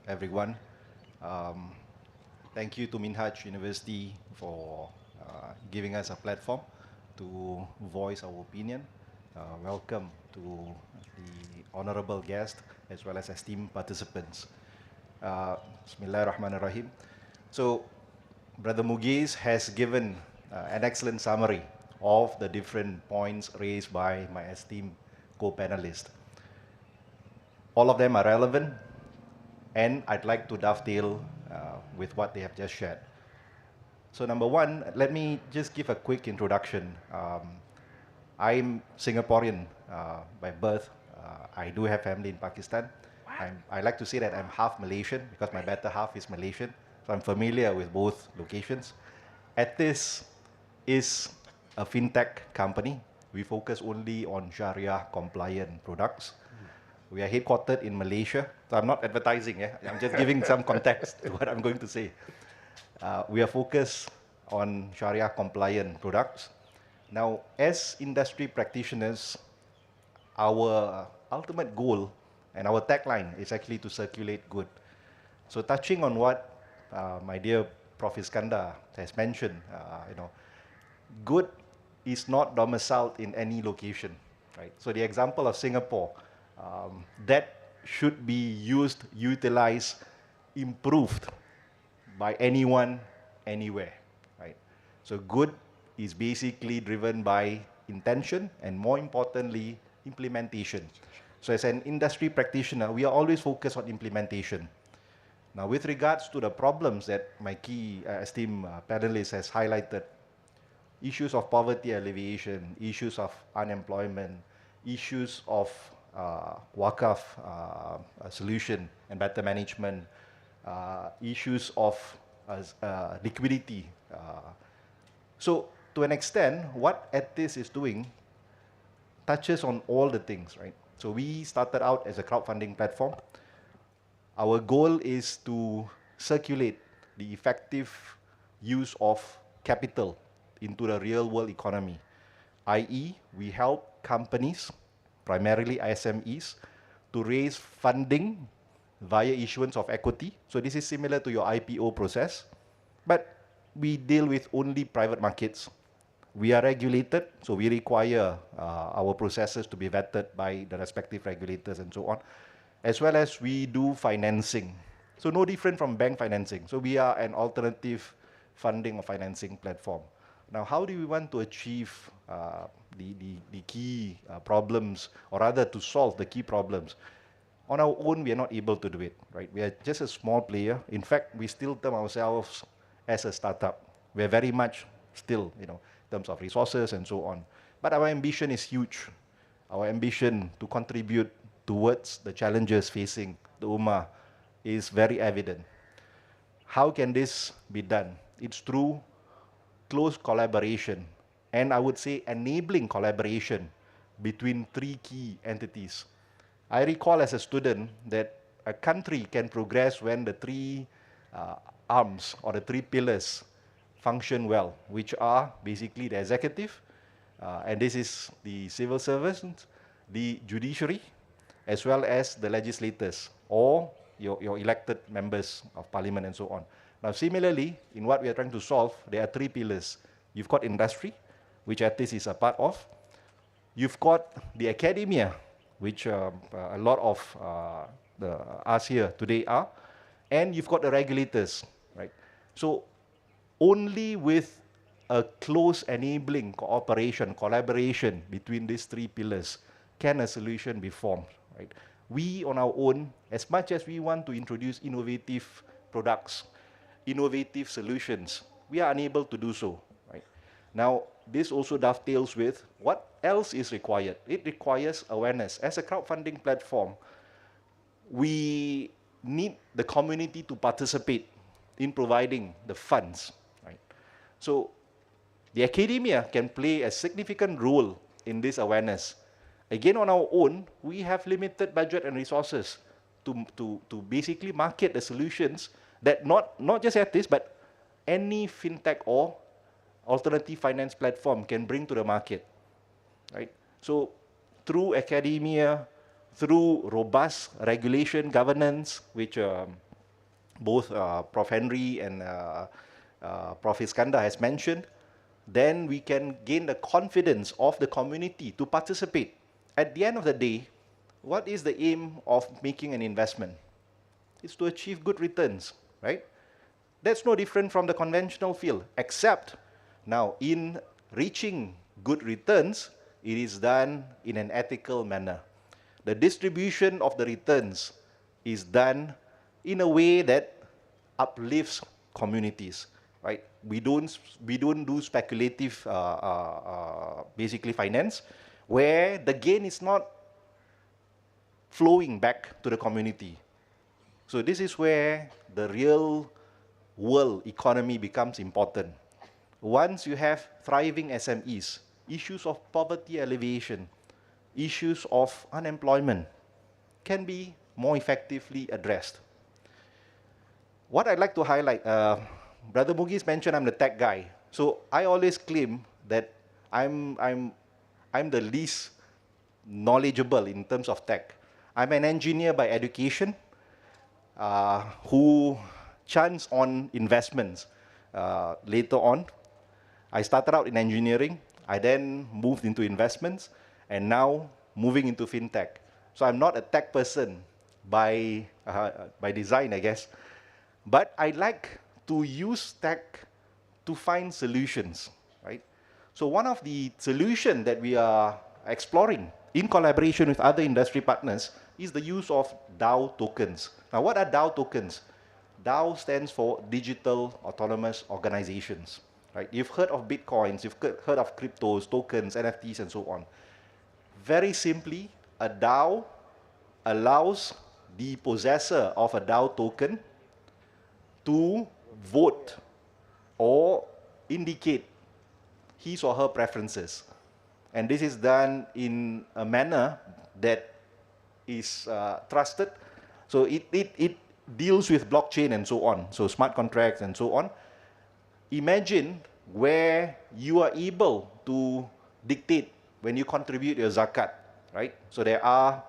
everyone. Thank you to Minhaj University for giving us a platform to voice our opinion. Welcome to the honorable guest as well as esteemed participants. Bismillahirrahmanirrahim. So, Brother Mugis has given an excellent summary of the different points raised by my esteemed co-panelist. All of them are relevant, and I'd like to dovetail with what they have just shared. So number one, let me just give a quick introduction. I'm Singaporean by birth. I do have family in Pakistan. I like to say that I'm half Malaysian because my better half is Malaysian. So I'm familiar with both locations. Atis is a fintech company. We focus only on Sharia compliant products. We are headquartered in Malaysia. So I'm not advertising, I'm just giving some context to what I'm going to say. We are focused on Sharia compliant products. Now, as industry practitioners, our ultimate goal and our tagline is actually to circulate good. So touching on what my dear Prof. Iskandar has mentioned, good is not domiciled in any location, right? So the example of Singapore, that should be used, utilized, improved by anyone, anywhere, right? So good is basically driven by intention and, more importantly, implementation. So as an industry practitioner, we are always focused on implementation. Now, with regards to the problems that my key esteemed panelist has highlighted, issues of poverty alleviation, issues of unemployment, issues of Wakaf solution and better management, issues of liquidity. So to an extent, what Atis is doing touches on all the things, right? So we started out as a crowdfunding platform. Our goal is to circulate the effective use of capital into the real world economy, i.e. we help companies, primarily SMEs, to raise funding via issuance of equity. So this is similar to your IPO process, but we deal with only private markets. We are regulated, so we require our processes to be vetted by the respective regulators and so on, as well as we do financing. So no different from bank financing. So we are an alternative funding or financing platform. Now, how do we want to achieve the key problems, or rather to solve the key problems? On our own, we are not able to do it, right? We are just a small player. In fact, we still term ourselves as a startup. We are very much still, in terms of resources and so on. But our ambition is huge. Our ambition to contribute towards the challenges facing the Ummah is very evident. How can this be done? It's through close collaboration, and I would say enabling collaboration between three key entities. I recall as a student that a country can progress when the three arms or the three pillars function well, which are basically the executive, and this is the civil servants, the judiciary, as well as the legislators, or your elected members of parliament and so on. Now, similarly, in what we are trying to solve, there are three pillars. You've got industry, which Atis is a part of. You've got the academia, which a lot of us here today are. And you've got the regulators, right? So only with a close enabling cooperation, collaboration between these three pillars can a solution be formed, right? We on our own, as much as we want to introduce innovative products, innovative solutions, we are unable to do so, right? Now, this also dovetails with what else is required. It requires awareness. As a crowdfunding platform, we need the community to participate in providing the funds, right? So the academia can play a significant role in this awareness. Again, on our own, we have limited budget and resources to basically market the solutions that not just at this, but any fintech or alternative finance platform can bring to the market, right? So through academia, through robust regulation governance, which both Prof. Henry and Prof. Iskandar has mentioned, then we can gain the confidence of the community to participate. At the end of the day, what is the aim of making an investment? It's to achieve good returns, right? That's no different from the conventional field, except now in reaching good returns, it is done in an ethical manner. The distribution of the returns is done in a way that uplifts communities, right? We don't do speculative, basically finance, where the gain is not flowing back to the community. So this is where the real world economy becomes important. Once you have thriving SMEs, issues of poverty alleviation, issues of unemployment can be more effectively addressed. What I'd like to highlight, Brother Mugis mentioned I'm the tech guy. So I always claim that I'm the least knowledgeable in terms of tech. I'm an engineer by education who chanced on investments later on. I started out in engineering, I then moved into investments, and now moving into fintech. So I'm not a tech person by design, I guess. But I like to use tech to find solutions, right? So one of the solutions that we are exploring in collaboration with other industry partners is the use of DAO tokens. Now, what are DAO tokens? DAO stands for Digital Autonomous Organizations, right? You've heard of Bitcoins, you've heard of cryptos, tokens, NFTs, and so on. Very simply, a DAO allows the possessor of a DAO token to vote or indicate his or her preferences. And this is done in a manner that is trusted. So it deals with blockchain and so on, so smart contracts and so on. Imagine where you are able to dictate when you contribute your zakat, right? So there are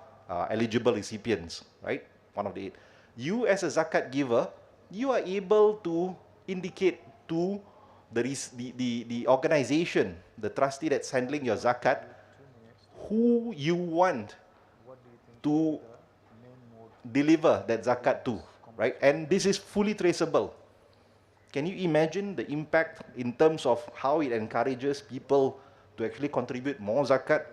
eligible recipients, right? One of the 8. You as a zakat giver, you are able to indicate to the organization, the trustee that's handling your zakat, who you want to deliver that zakat to, right? And this is fully traceable. Can you imagine the impact in terms of how it encourages people to actually contribute more zakat?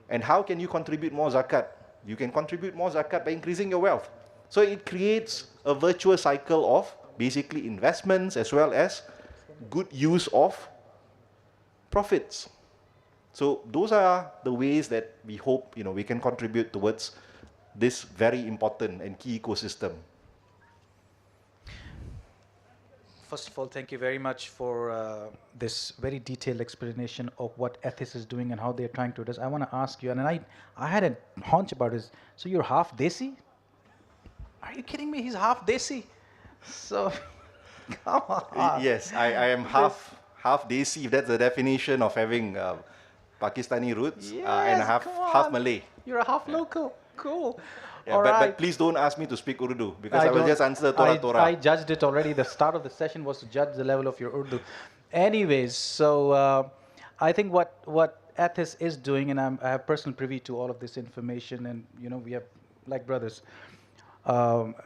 And how can you contribute more zakat? You can contribute more zakat by increasing your wealth. So it creates a virtuous cycle of basically investments as well as good use of profits. So those are the ways that we hope we can contribute towards this very important and key ecosystem. First of all, thank you very much for this very detailed explanation of what Ethis is doing and how they're trying to do this. I want to ask you, and I had a hunch about this. So you're half Desi? Are you kidding me? He's half Desi. So, come on. Yes, I am half Desi, if that's the definition of having Pakistani roots, and half Malay. You're a half local. Cool. Yeah, All but right. please don't ask me to speak Urdu, because I will just answer Torah. I judged it already. The start of the session was to judge the level of your Urdu. Anyways, so I think what Ethis is doing, and I have personal privy to all of this information, and we have like brothers.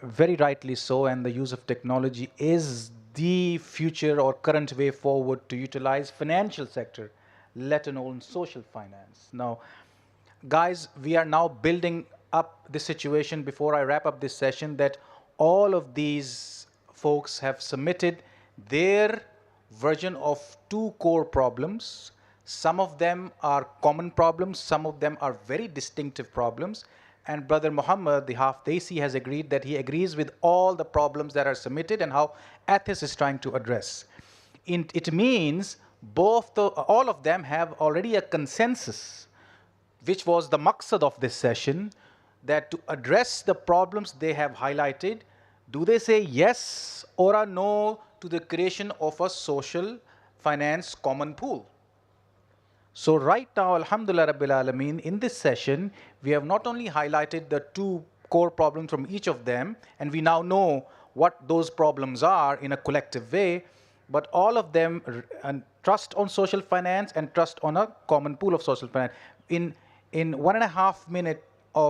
Very rightly so, and the use of technology is the future or current way forward to utilize financial sector, let alone social finance. Now, guys, we are now building up the situation before I wrap up this session that all of these folks have submitted their version of 2 core problems. Some of them are common problems, some of them are very distinctive problems, and Brother Muhammad, the half Desi, has agreed that he agrees with all the problems that are submitted and how Athis is trying to address. It means all of them have already a consensus, which was the maqsad of this session, that to address the problems they have highlighted, do they say yes or a no to the creation of a social finance common pool? So right now, Alhamdulillah Rabbil Alameen, in this session, we have not only highlighted the two core problems from each of them, and we now know what those problems are in a collective way, but all of them trust on social finance and trust on a common pool of social finance. In 1.5 minutes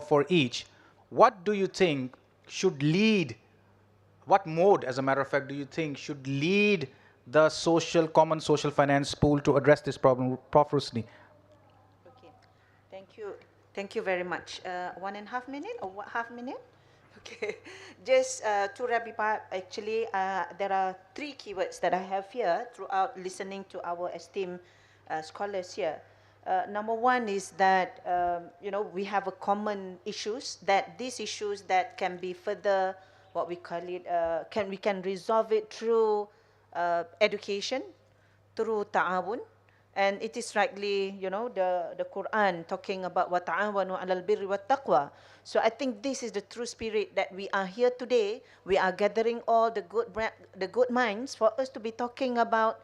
for each, what do you think should lead, what mode, as a matter of fact, do you think should lead the common social finance pool to address this problem? Prof. Rusni. Okay, thank you very much. 1.5 minutes or what, half minute? Okay, just to wrap it up, actually, there are 3 keywords that I have here throughout listening to our esteemed scholars here. Number 1 is that, we have a common issues, that these issues that can be further, what we call it, we can resolve it through education, through ta'awun. And it is rightly, the Quran talking about وَتَعَاوَنُوا عَلَى الْبِرِّ وَالتَّقْوَى. So I think this is the true spirit that we are here today. We are gathering all the good minds for us to be talking about,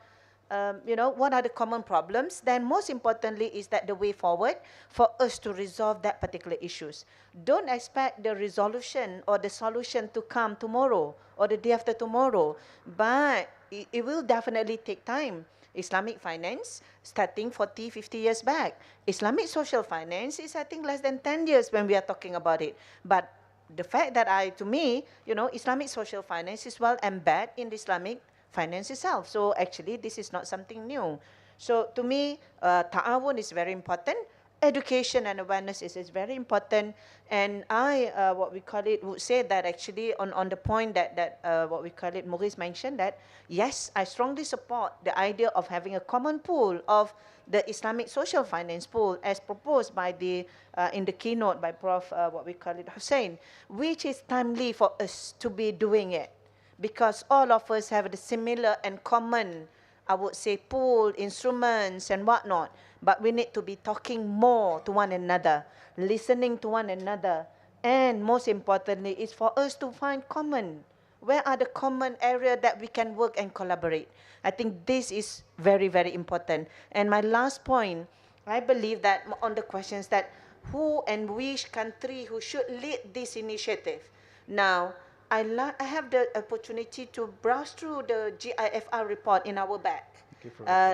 what are the common problems. Then most importantly is that the way forward for us to resolve that particular issues. Don't expect the resolution or the solution to come tomorrow or the day after tomorrow, but it will definitely take time. Islamic finance starting 40, 50 years back. Islamic social finance is, I think, less than 10 years when we are talking about it. But the fact that to me, Islamic social finance is well embedded in the Islamic finance itself. So actually, this is not something new. So to me, ta'awun is very important. Education and awareness is very important. And I, would say that actually on the point that Maurice mentioned, that yes, I strongly support the idea of having a common pool of the Islamic social finance pool as proposed by in the keynote by Prof. Hussein, which is timely for us to be doing it, because all of us have the similar and common, I would say, pool, instruments and whatnot. But we need to be talking more to one another, listening to one another. And most importantly, is for us to find common. Where are the common area that we can work and collaborate? I think this is very, very important. And my last point, I believe that on the questions that who and which country who should lead this initiative. Now, I have the opportunity to browse through the GIFR report in our bag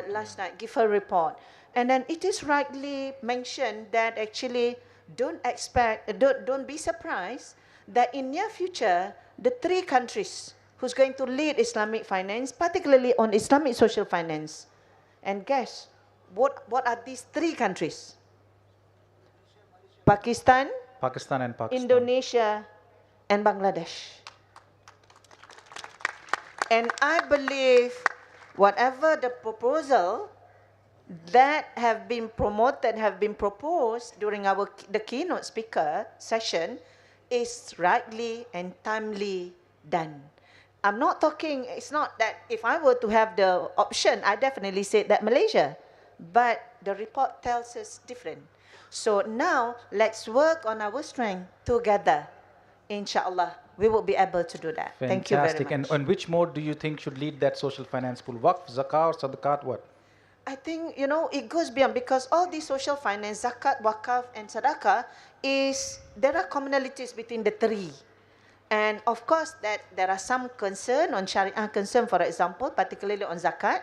last night, GIFR report. And then it is rightly mentioned that actually don't be surprised that in near future, the 3 countries who's going to lead Islamic finance, particularly on Islamic social finance. And guess, what are these 3 countries? Pakistan, and Pakistan, Indonesia, and Bangladesh. And I believe whatever the proposal that have been promoted, have been proposed during the keynote speaker session is rightly and timely done. I'm not talking, it's not that if I were to have the option, I definitely say that Malaysia. But the report tells us different. So now, let's work on our strength together. Inshallah, we will be able to do that. Fantastic. Thank you very much. And which mode do you think should lead that social finance pool? Waqf, zakah, or sadaqat, what? I think, it goes beyond, because all these social finance, zakat, wakaf, and sadaqah, there are commonalities between the 3. And of course, that there are some concern on Sharia concern, for example, particularly on zakat,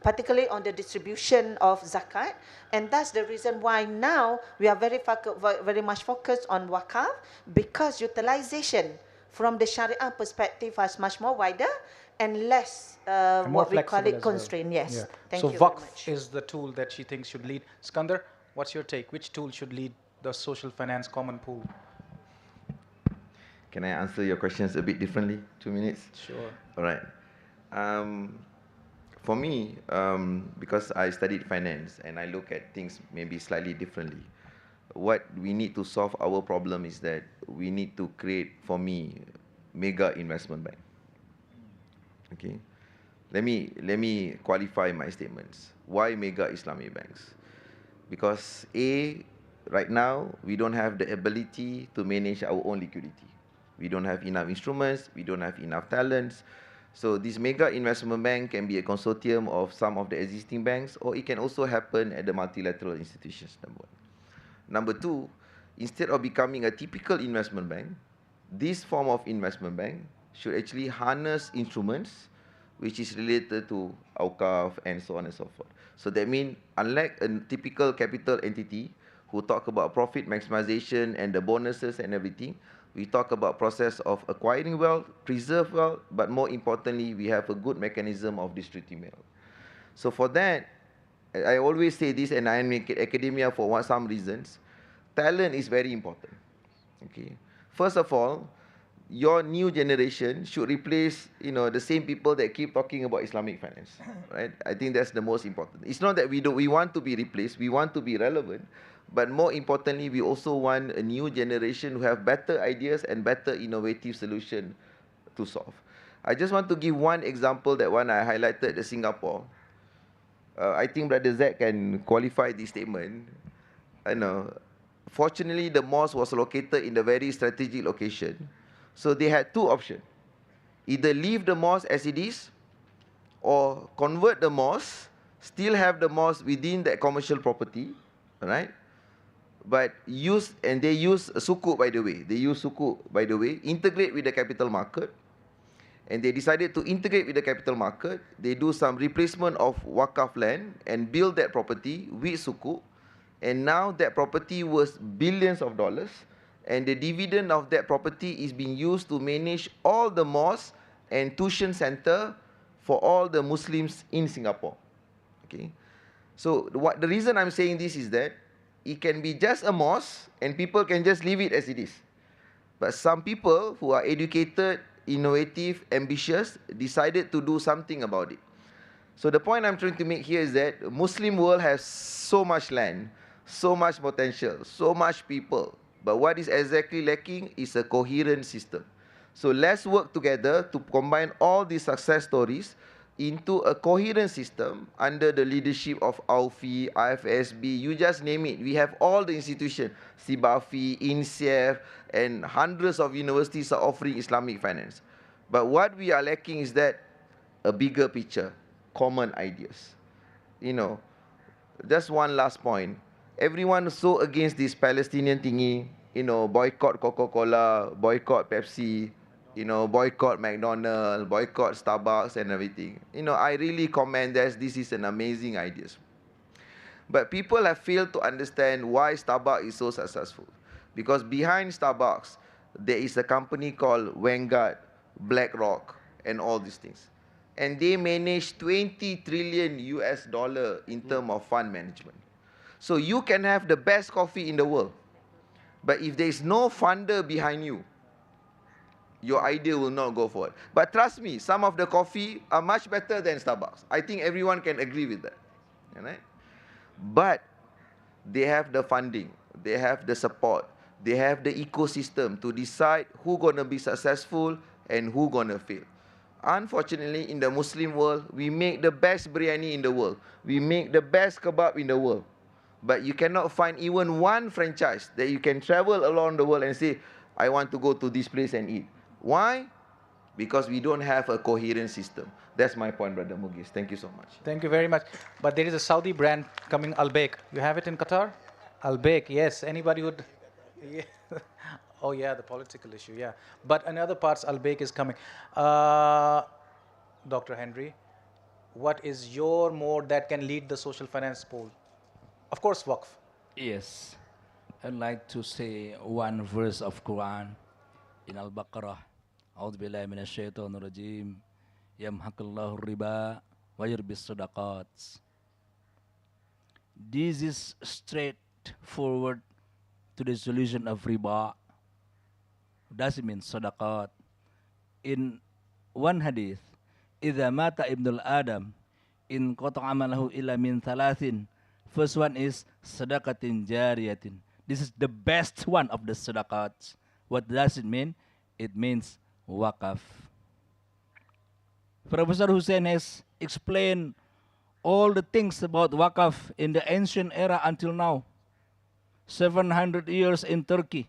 particularly on the distribution of zakat. And that's the reason why now we are very much focused on wakaf, because utilization from the Sharia perspective is much more wider and less, what we call it, constrained. Well. Yes. Yeah. Thank you very much. much. So Waqf is the tool that she thinks should lead. Skandar, what's your take? Which tool should lead the social finance common pool? Can I answer your questions a bit differently? 2 minutes? Sure. All right. For me, because I studied finance and I look at things maybe slightly differently, what we need to solve our problem is that we need to create, for me, mega investment bank. Okay, let me qualify my statements. Why mega Islamic banks? Because right now we don't have the ability to manage our own liquidity. We don't have enough instruments. We don't have enough talents. So this mega investment bank can be a consortium of some of the existing banks, or it can also happen at the multilateral institutions. Number one. Number two, instead of becoming a typical investment bank, this form of investment bank should actually harness instruments which is related to awqaf and so on and so forth. So that means, unlike a typical capital entity who talk about profit maximization and the bonuses and everything, we talk about process of acquiring wealth, preserve wealth, but more importantly, we have a good mechanism of distributing wealth. So for that, I always say this, and I am in academia for some reasons, talent is very important. Okay. First of all, your new generation should replace, the same people that keep talking about Islamic finance, right? I think that's the most important. It's not that we want to be replaced, we want to be relevant, but more importantly, we also want a new generation who have better ideas and better innovative solution to solve. I just want to give one example, that one I highlighted, the Singapore. I think Brother Zach can qualify this statement. Fortunately, the mosque was located in a very strategic location. So they had two options. Either leave the mosque as it is, or convert the mosque, still have the mosque within that commercial property, right? But they use sukuk, by the way. They use sukuk, by the way, integrate with the capital market. And they decided to integrate with the capital market. They do some replacement of wakaf land and build that property with sukuk. And now that property was billions of dollars. And the dividend of that property is being used to manage all the mosques and tuition center for all the Muslims in Singapore. Okay, so the reason I'm saying this is that it can be just a mosque and people can just leave it as it is. But some people who are educated, innovative, ambitious, decided to do something about it. So the point I'm trying to make here is that the Muslim world has so much land, so much potential, so much people. But what is exactly lacking is a coherent system. So let's work together to combine all these success stories into a coherent system under the leadership of AUFI, IFSB, you just name it. We have all the institutions, SIBAFI, INSEF, and hundreds of universities are offering Islamic finance. But what we are lacking is that a bigger picture, common ideas. Just one last point. Everyone is so against this Palestinian thingy, boycott Coca-Cola, boycott Pepsi, boycott McDonald's, boycott Starbucks and everything. I really commend that this is an amazing idea. But people have failed to understand why Starbucks is so successful. Because behind Starbucks, there is a company called Vanguard, BlackRock, and all these things. And they manage 20 trillion US dollar in terms of fund management. So you can have the best coffee in the world, but if there is no funder behind you, your idea will not go forward. But trust me, some of the coffee are much better than Starbucks. I think everyone can agree with that. Right? But they have the funding, they have the support, they have the ecosystem to decide who's going to be successful and who's going to fail. Unfortunately, in the Muslim world, we make the best biryani in the world. We make the best kebab in the world. But you cannot find even one franchise that you can travel around the world and say, I want to go to this place and eat. Why? Because we don't have a coherent system. That's my point, Brother Mugis. Thank you so much. Thank you very much. But there is a Saudi brand coming, Al-Baik. You have it in Qatar? Al-Baik, yes. Anybody would... Yeah. Oh, yeah, the political issue, yeah. But in other parts, Al-Baik is coming. Dr. Henry, what is your mode that can lead the social finance pool? Of course, Waqf. Yes. I'd like to say one verse of Quran in Al-Baqarah. أعوذ بالله من الشيطان الرجيم يمحق الله الربا ويربي الصدقات. This is straightforward to the solution of riba. Does it mean sadaqat? In one hadith, إذا مات ابن الآدم إن قطع عمله إلا من ثلاث. First one is sadaqatin jariyatin. This is the best one of the sadaqats. What does it mean? It means waqaf. Professor Hussein has explained all the things about waqaf in the ancient era until now. 700 years in Turkey.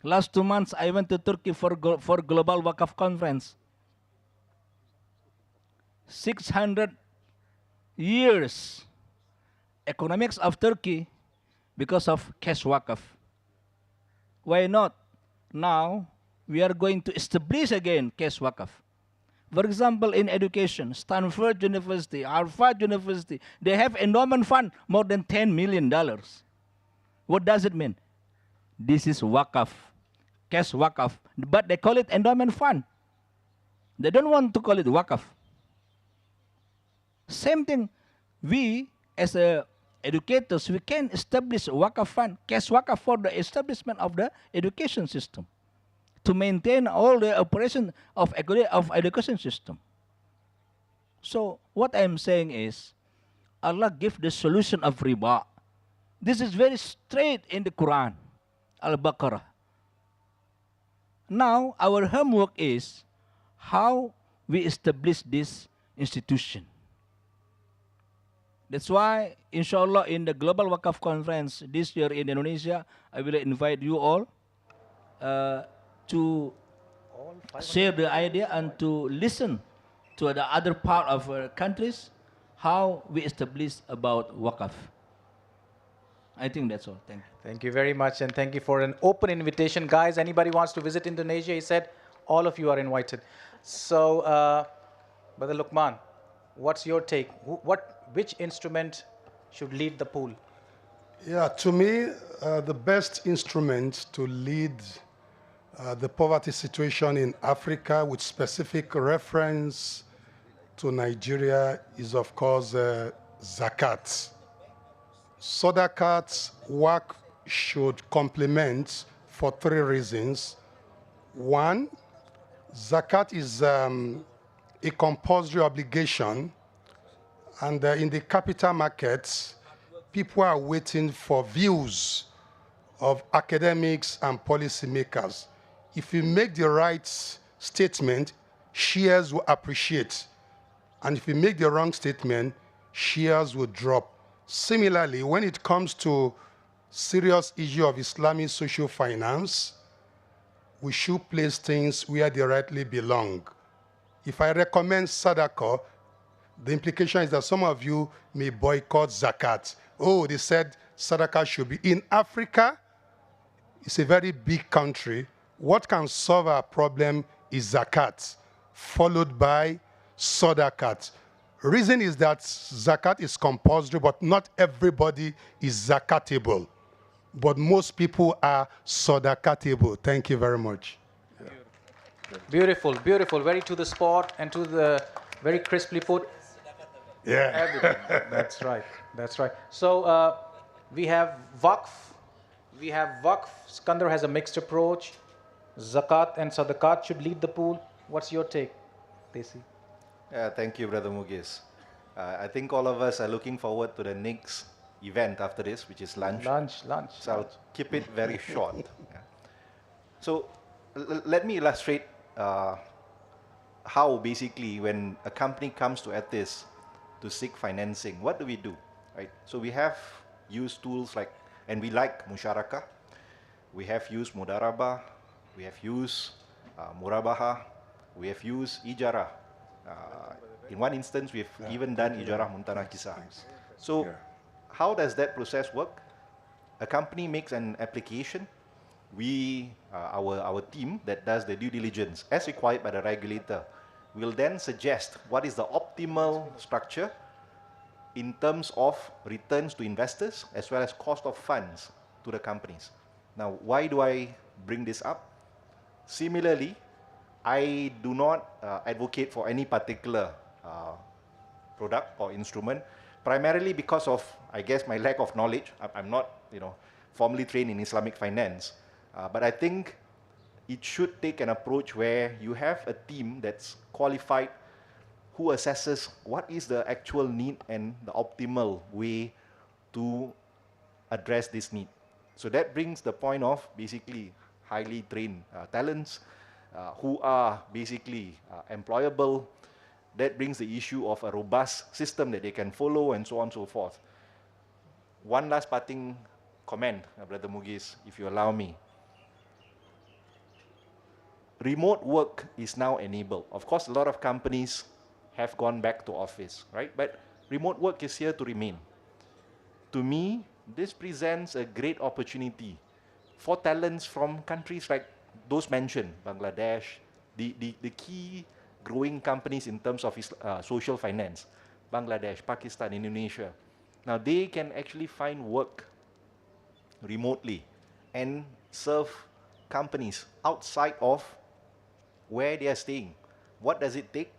Last 2 months, I went to Turkey for Global Waqaf Conference. 600 years economics of Turkey because of cash waqaf. Why not? Now, we are going to establish again cash waqaf. For example, in education, Stanford University, Harvard University, they have endowment fund more than $10 million. What does it mean? This is waqaf, cash waqaf, but they call it endowment fund. They don't want to call it waqaf. Same thing, we as educators, we can establish waqaf fund, cash waqaf for the establishment of the education system, to maintain all the operation of education system. So what I'm saying is, Allah give the solution of riba. This is very straight in the Quran, Al-Baqarah. Now our homework is how we establish this institution. That's why, inshallah, in the Global Waqaf Conference this year in Indonesia, I will invite you all to share the idea and to listen to the other part of our countries, how we establish about Waqaf. I think that's all. Thank you. Thank you very much, and thank you for an open invitation. Guys, anybody wants to visit Indonesia, he said, all of you are invited. So, Brother Luqman, what's your take? Which instrument should lead the pool? Yeah, to me, the best instrument to lead the poverty situation in Africa with specific reference to Nigeria is, of course, zakat. Sadaqat work should complement for 3 reasons. One, zakat is a compulsory obligation, and in the capital markets, people are waiting for views of academics and policymakers. If you make the right statement, shares will appreciate. And if you make the wrong statement, shares will drop. Similarly, when it comes to serious issue of Islamic social finance, we should place things where they rightly belong. If I recommend sadaqah, the implication is that some of you may boycott zakat. Oh, they said sadaqah should be. In Africa, it's a very big country. What can solve our problem is zakat, followed by sadaqat. Reason is that zakat is compulsory, but not everybody is zakatable. But most people are sadaqatable. Thank you very much. Beautiful, beautiful, very to the spot and to the very crisply put. Yeah. Everything. That's right. That's right. So we have waqf. We have waqf. Skandar has a mixed approach. Zakat and sadaqat should lead the pool. What's your take, Desi? Thank you, Brother Mugiz. I think all of us are looking forward to the next event after this, which is lunch. Lunch. So I'll keep it very short. Yeah. So let me illustrate how basically when a company comes to Athis to seek financing, what do we do, right? So we have used tools like, and we like Musyarakah, we have used Mudarabah, we have used Murabaha, we have used Ijarah. In one instance, we've even done Ijarah Muntanakisah. So how does that process work? A company makes an application. We, our team that does the due diligence, as required by the regulator, will then suggest what is the optimal structure in terms of returns to investors as well as cost of funds to the companies. Now, why do I bring this up? Similarly, I do not advocate for any particular product or instrument, primarily because of, I guess, my lack of knowledge. I'm not, formally trained in Islamic finance, but I think it should take an approach where you have a team that's qualified, who assesses what is the actual need and the optimal way to address this need. So that brings the point of basically highly trained talents who are basically employable. That brings the issue of a robust system that they can follow and so on and so forth. One last parting comment, Brother Mugis, if you allow me. Remote work is now enabled. Of course, a lot of companies have gone back to office, right? But remote work is here to remain. To me, this presents a great opportunity for talents from countries like those mentioned, Bangladesh, the key growing companies in terms of social finance, Bangladesh, Pakistan, Indonesia. Now they can actually find work remotely and serve companies outside of where they are staying. What does it take?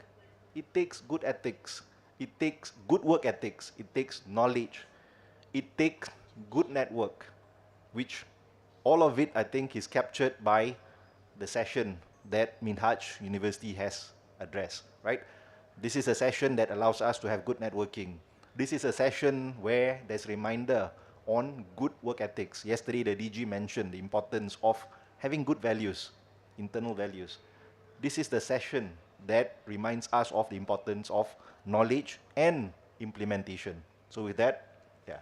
It takes good ethics. It takes good work ethics. It takes knowledge. It takes good network, which all of it, I think, is captured by the session that Minhaj University has addressed, right? This is a session that allows us to have good networking. This is a session where there's a reminder on good work ethics. Yesterday, the DG mentioned the importance of having good values, internal values. This is the session that reminds us of the importance of knowledge and implementation. So with that, yeah,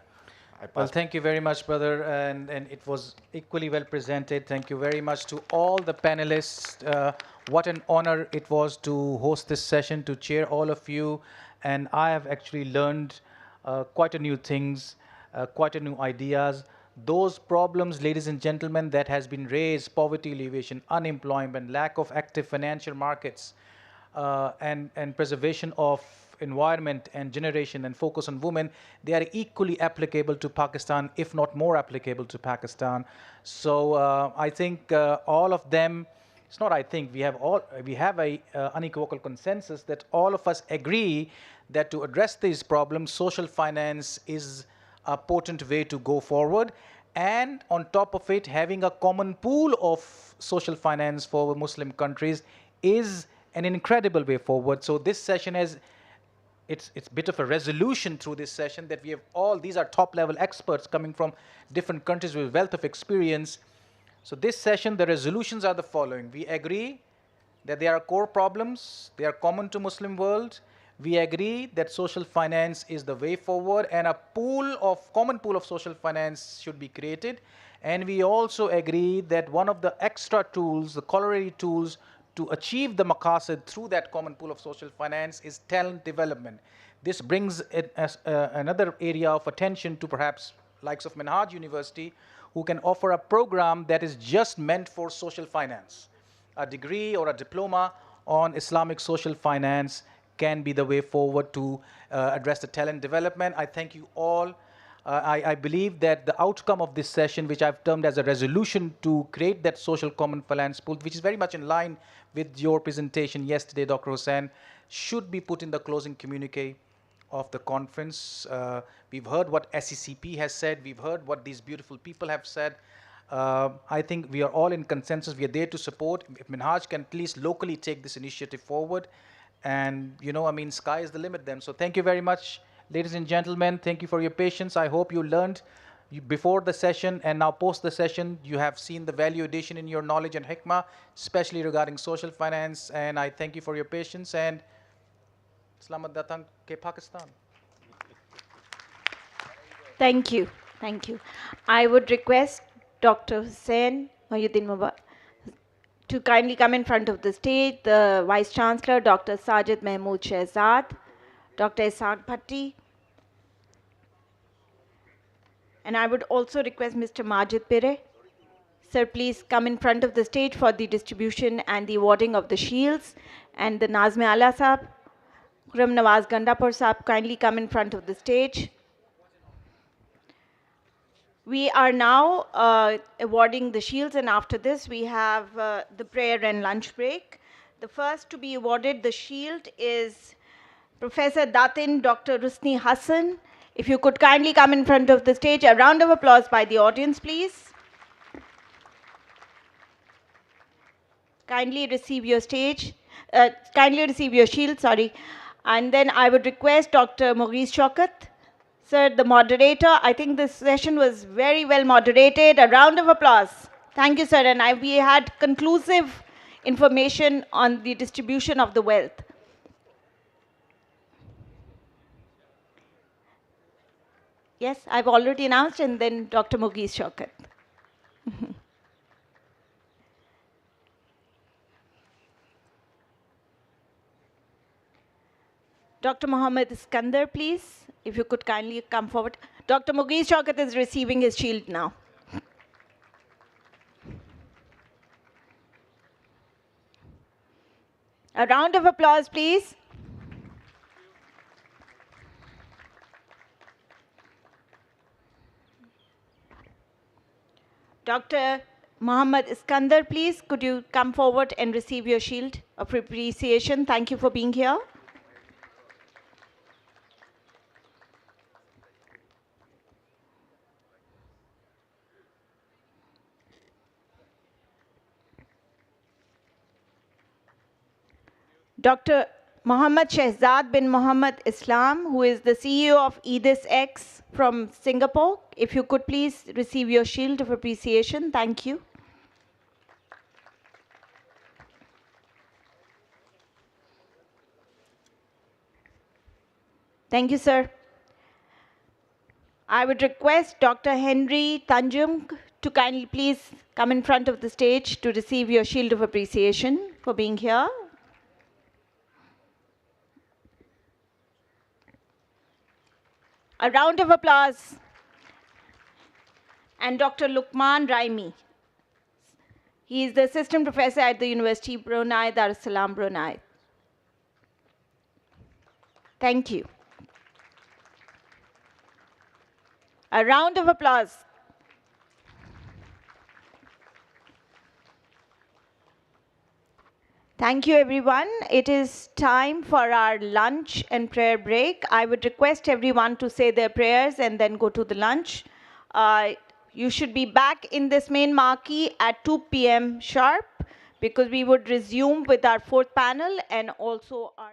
I pass. Well, thank you very much, brother, and it was equally well presented. Thank you very much to all the panelists. What an honor it was to host this session, to chair all of you, and I have actually learned quite a new things, quite a new ideas. Those problems, ladies and gentlemen, that has been raised, poverty alleviation, unemployment, lack of active financial markets, and preservation of environment and generation and focus on women, they are equally applicable to Pakistan, if not more applicable to Pakistan. So I think all of them, it's not I think, we have a unequivocal consensus that all of us agree that to address these problems, social finance is a potent way to go forward. And on top of it, having a common pool of social finance for Muslim countries is an incredible way forward. So this session has, it's a bit of a resolution through this session that we have all, these are top level experts coming from different countries with wealth of experience. So this session, the resolutions are the following. We agree that there are core problems, they are common to Muslim world. We agree that social finance is the way forward and a common pool of social finance should be created. And we also agree that one of the extra tools, the corollary tools to achieve the maqasid through that common pool of social finance is talent development. This brings it as another area of attention to perhaps likes of Minhaj University, who can offer a program that is just meant for social finance. A degree or a diploma on Islamic social finance can be the way forward to address the talent development. I thank you all. I believe that the outcome of this session, which I've termed as a resolution to create that social common finance pool, which is very much in line with your presentation yesterday, Dr. Hussain, should be put in the closing communique of the conference. We've heard what SECP has said. We've heard what these beautiful people have said. I think we are all in consensus. We are there to support. If Minhaj can at least locally take this initiative forward, and sky is the limit then. So thank you very much, ladies and gentlemen. Thank you for your patience. I hope you learned before the session and now post the session, you have seen the value addition in your knowledge and hikmah, especially regarding social finance. And I thank you for your patience, and Salamat Datang ke Pakistan. Thank you. Thank you. I would request Dr. Hussain Mohyuddin Mubarak to kindly come in front of the stage, the Vice Chancellor, Dr. Sajid Mahmood Shehzad, Dr. Ishaq Bhatti, and I would also request Mr. Majid Pire. Sir, please come in front of the stage for the distribution and the awarding of the shields. And the Nazme Ala Saab, Khurram Nawaz Gandapur Saab, kindly come in front of the stage. We are now awarding the shields, and after this we have the prayer and lunch break. The first to be awarded the shield is Professor Datin Dr. Rusni Hassan. If you could kindly come in front of the stage. A round of applause by the audience, please. Kindly receive your shield, sorry. And then I would request Dr. Maurice Shaukat. Sir, the moderator, I think this session was very well moderated. A round of applause. Thank you, sir. And we had conclusive information on the distribution of the wealth. Yes, I've already announced, and then Dr. Mughis Shaukat. Dr. Mohammed Iskandar, please, if you could kindly come forward. Dr. Mughis Shaukat is receiving his shield now. A round of applause, please. Dr. Mohammed Iskandar, please, could you come forward and receive your shield of appreciation? Thank you for being here. Dr. Mohammed Shehzad bin Mohammed Islam, who is the CEO of EDIS-X from Singapore. If you could please receive your shield of appreciation. Thank you. Thank you, sir. I would request Dr. Henry Tanjung to kindly please come in front of the stage to receive your shield of appreciation for being here. A round of applause. And Dr. Lukman Raimi. He is the assistant professor at the University of Brunei, Dar es Salaam, Brunei. Thank you. A round of applause. Thank you, everyone. It is time for our lunch and prayer break. I would request everyone to say their prayers and then go to the lunch. You should be back in this main marquee at 2 p.m. sharp, because we would resume with our fourth panel and also our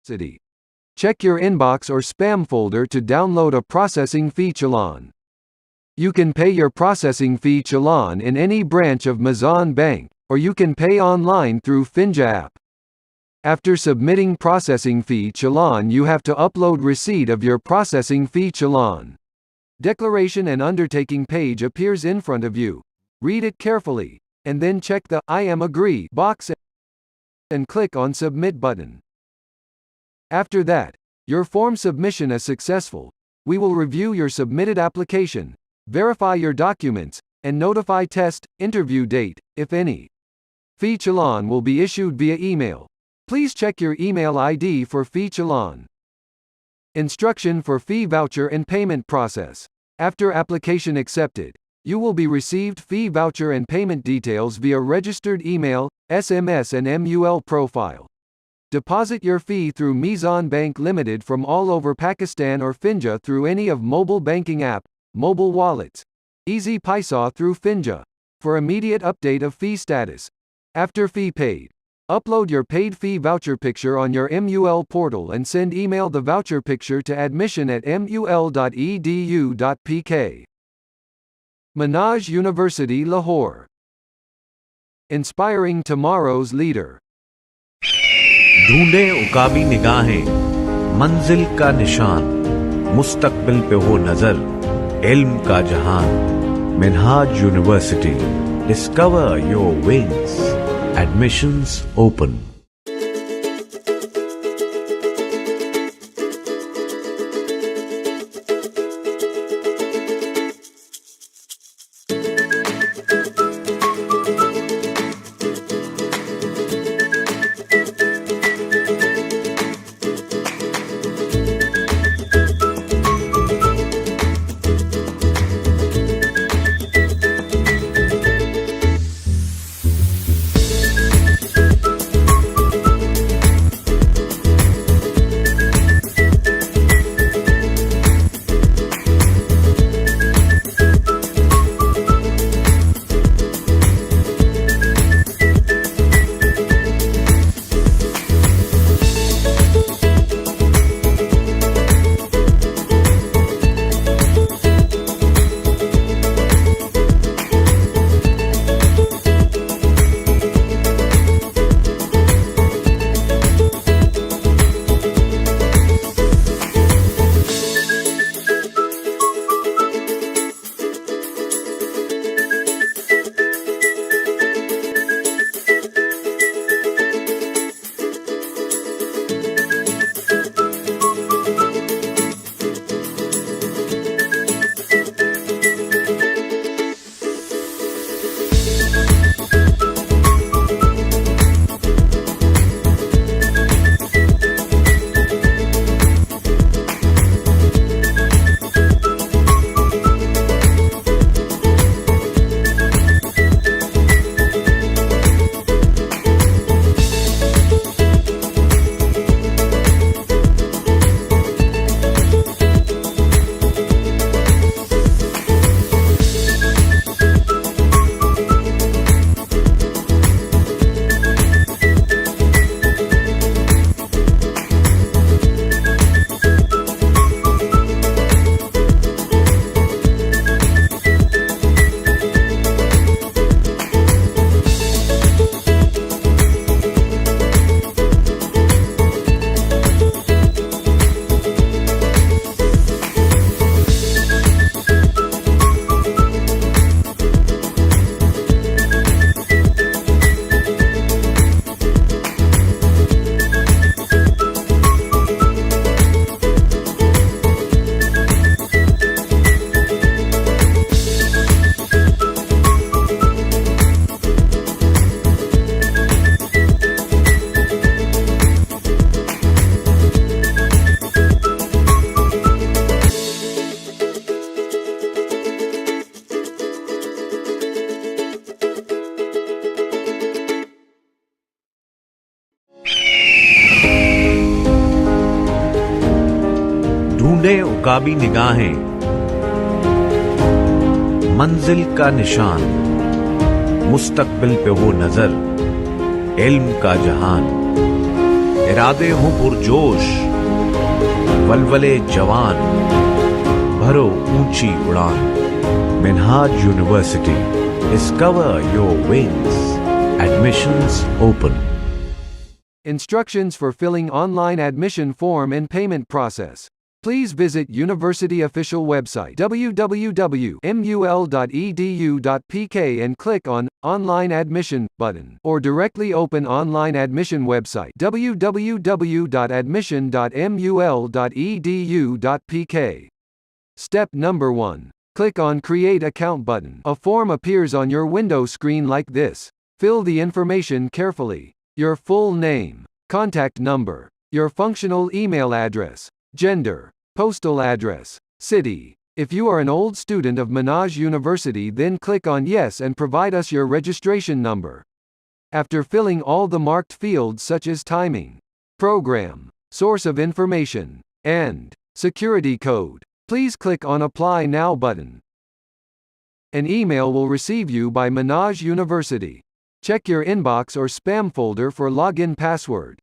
University. Check your inbox or spam folder to download a processing fee challan. You can pay your processing fee challan in any branch of Mizan Bank, or you can pay online through Finja app. After submitting processing fee challan, you have to upload receipt of your processing fee challan. Declaration and undertaking page appears in front of you. Read it carefully, and then check the I am agree box and click on Submit button. After that, your form submission is successful. We will review your submitted application, verify your documents, and notify test, interview date, if any. Fee challan will be issued via email. Please check your email ID for fee challan. Instruction for fee voucher and payment process. After application accepted, you will be received fee voucher and payment details via registered email, SMS and MUL profile. Deposit your fee through Mizan Bank Limited from all over Pakistan or Finja through any of mobile banking app, mobile wallets. Easy Paisa through Finja. For immediate update of fee status. After fee paid, upload your paid fee voucher picture on your MUL portal and send email the voucher picture to admission@mul.edu.pk. Minhaj University, Lahore. Inspiring tomorrow's leader. ढूंढे उकाबी निगाहें मंजिल का निशान मुस्तकबिल पे हो नजर इल्म का जहान Minhaj university discover your wings admissions open ढूंढे उकाबी निगाहें मंजिल का निशान मुस्तकबिल पे हो नजर इल्म का जहान इरादे हों पुरजोश, वलवले जवान, भरो ऊंची उड़ान। Minhaj university, discover your wings. Admissions open. Instructions for filling online admission form and payment process. Please visit University official website www.mul.edu.pk and click on Online Admission button, or directly open online admission website www.admission.mul.edu.pk. Step number 1. Click on Create Account button. A form appears on your window screen like this. Fill the information carefully. Your full name, contact number, your functional email address, gender, postal address, city. If you are an old student of Minhaj University, then click on Yes and provide us your registration number. After filling all the marked fields such as timing, program, source of information, and security code, please click on Apply Now button. An email will receive you by Minhaj University. Check your inbox or spam folder for login password.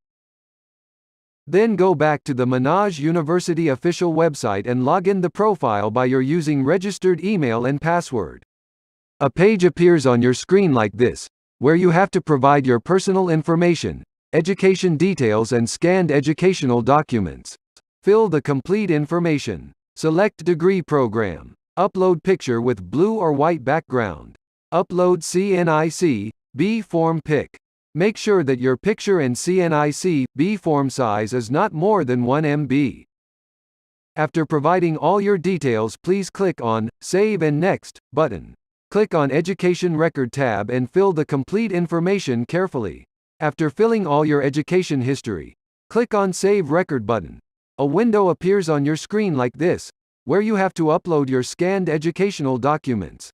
Then go back to the Minhaj University official website and log in the profile by your using registered email and password. A page appears on your screen like this, where you have to provide your personal information, education details and scanned educational documents. Fill the complete information. Select degree program. Upload picture with blue or white background. Upload CNIC, B form pic. Make sure that your picture and CNIC, B form size is not more than 1 MB. After providing all your details, please click on Save and Next button. Click on Education Record tab and fill the complete information carefully. After filling all your education history, click on Save Record button. A window appears on your screen like this, where you have to upload your scanned educational documents.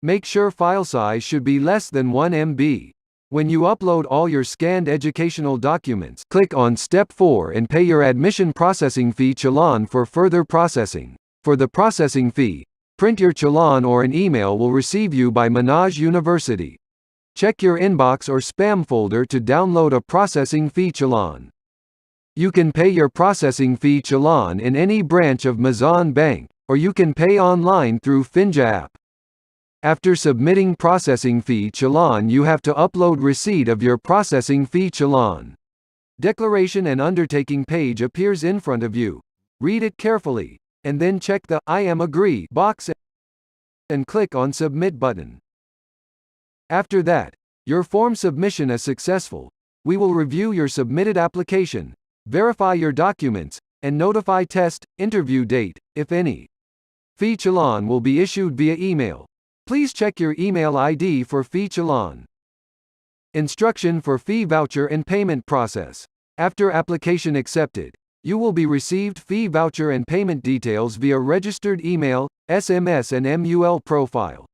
Make sure file size should be less than 1 MB. When you upload all your scanned educational documents, click on Step 4 and pay your admission processing fee challan for further processing. For the processing fee, print your challan or an email will receive you by Minhaj University. Check your inbox or spam folder to download a processing fee challan. You can pay your processing fee challan in any branch of Mizan Bank, or you can pay online through Finja app. After submitting processing fee challan, you have to upload receipt of your processing fee challan. Declaration and undertaking page appears in front of you. Read it carefully, and then check the I am agree box and click on Submit button. After that, your form submission is successful. We will review your submitted application, verify your documents, and notify test, interview date, if any. Fee challan will be issued via email. Please check your email ID for fee challan. Instruction for fee voucher and payment process. After application accepted, you will be received fee voucher and payment details via registered email, SMS and MUL profile.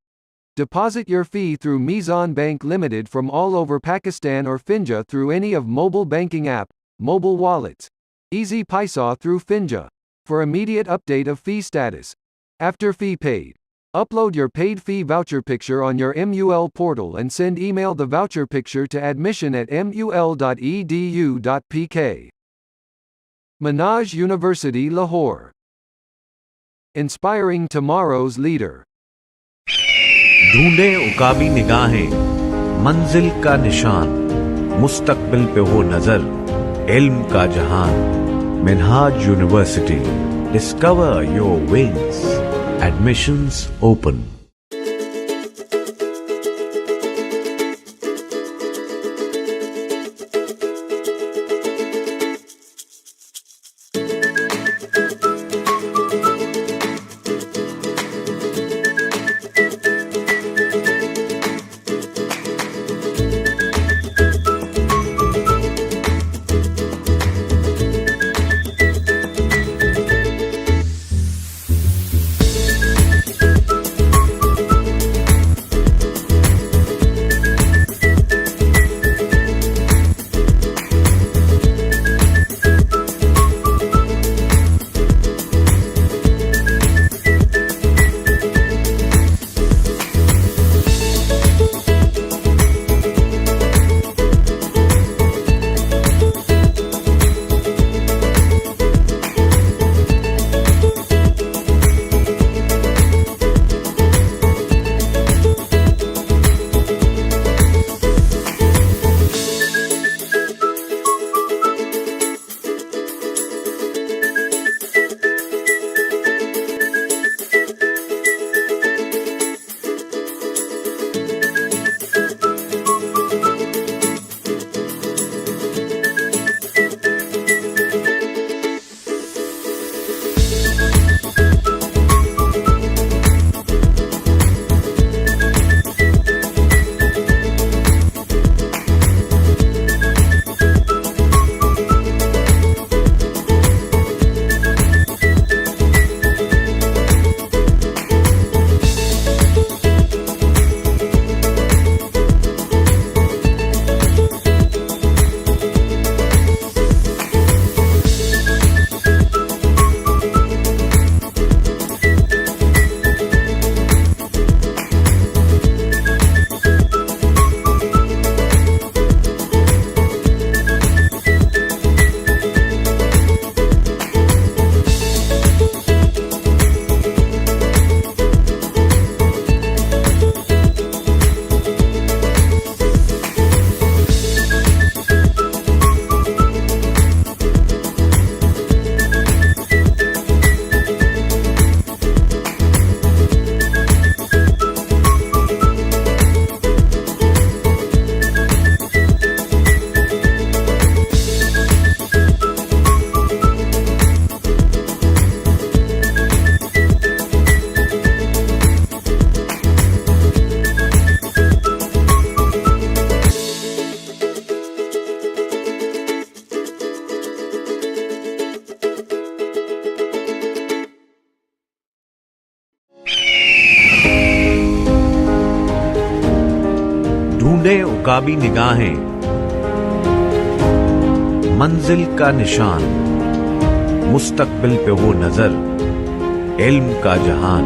Deposit your fee through Mizan Bank Limited from all over Pakistan or Finja through any of mobile banking app, mobile wallets. Easy Paisa through Finja. For immediate update of fee status. After fee paid, upload your paid fee voucher picture on your MUL portal and send email the voucher picture to admission@mul.edu.pk. Minhaj University, Lahore. Inspiring tomorrow's leader. ढूंढे उकाबी निगाहें, मंजिल का निशान, मुस्तकबिल पे हो नजर, इल्म का जहान. Minhaj university, discover your wings. Admissions open. ढूंढे उकाबी निगाहें, मंजिल का निशान, मुस्तकबिल पे हो नजर, इल्म का जहान,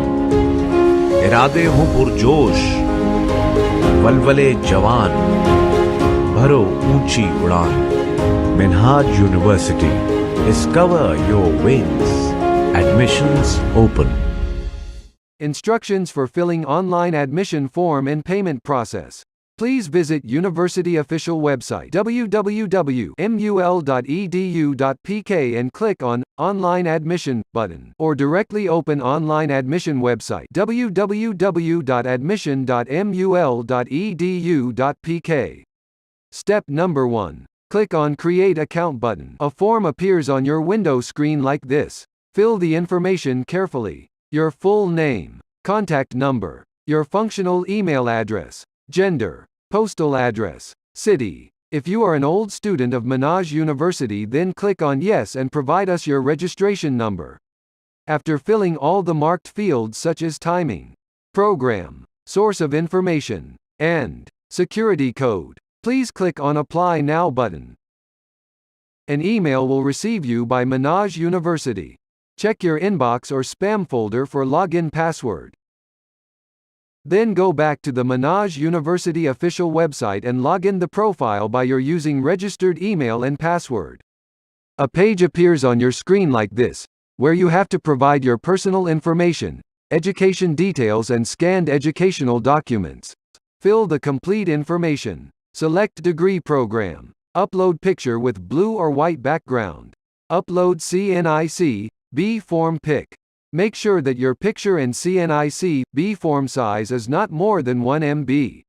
इरादे हो पुरजोश, वलवले जवान, भरो ऊंची उड़ान, Minhaj university, discover your wings, admissions open. Instructions for filling online admission form and payment process. Please visit University official website www.mul.edu.pk and click on Online Admission button, or directly open online admission website www.admission.mul.edu.pk. Step number 1. Click on Create Account button. A form appears on your window screen like this. Fill the information carefully. Your full name, contact number, your functional email address, gender, postal address, city. If you are an old student of Minhaj University, then click on Yes and provide us your registration number. After filling all the marked fields such as timing, program, source of information, and security code, please click on Apply Now button. An email will receive you by Minhaj University. Check your inbox or spam folder for login password. Then go back to the Minhaj University official website and log in the profile by your using registered email and password. A page appears on your screen like this, where you have to provide your personal information, education details and scanned educational documents. Fill the complete information. Select degree program. Upload picture with blue or white background. Upload CNIC, B form pic. Make sure that your picture and CNIC, B form size is not more than 1 MB.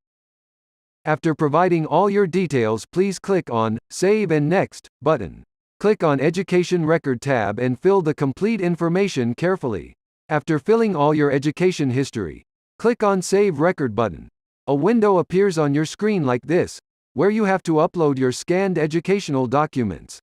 After providing all your details, please click on Save and Next button. Click on Education Record tab and fill the complete information carefully. After filling all your education history, click on Save Record button. A window appears on your screen like this, where you have to upload your scanned educational documents.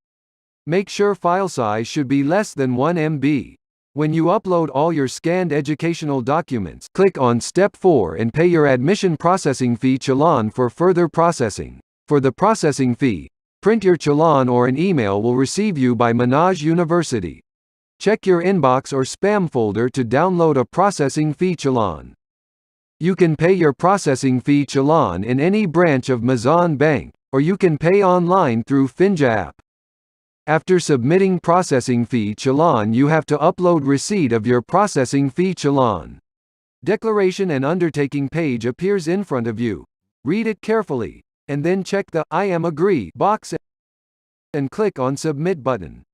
Make sure file size should be less than 1 MB. When you upload all your scanned educational documents, click on Step 4 and pay your admission processing fee challan for further processing. For the processing fee, print your challan or an email will receive you by Minhaj University. Check your inbox or spam folder to download a processing fee challan. You can pay your processing fee challan in any branch of Mizan Bank, or you can pay online through Finja app. After submitting processing fee challan, you have to upload receipt of your processing fee challan. Declaration and undertaking page appears in front of you. Read it carefully, and then check the I am agree box and click on Submit button.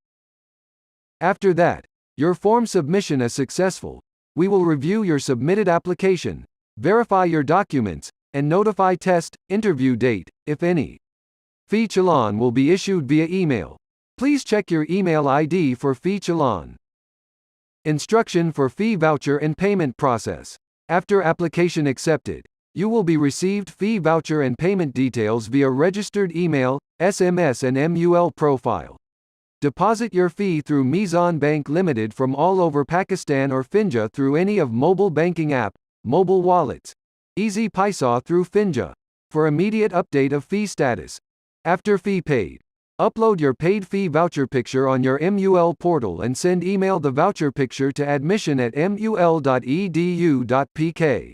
After that, your form submission is successful. We will review your submitted application, verify your documents, and notify test, interview date, if any. Fee challan will be issued via email. Please check your email ID for fee challan. Instruction for fee voucher and payment process. After application accepted, you will be received fee voucher and payment details via registered email, SMS and MUL profile. Deposit your fee through Mizan Bank Limited from all over Pakistan or Finja through any of mobile banking app, mobile wallets. Easy Paisa through Finja. For immediate update of fee status. After fee paid, upload your paid fee voucher picture on your MUL portal and send email the voucher picture to admission@mul.edu.pk.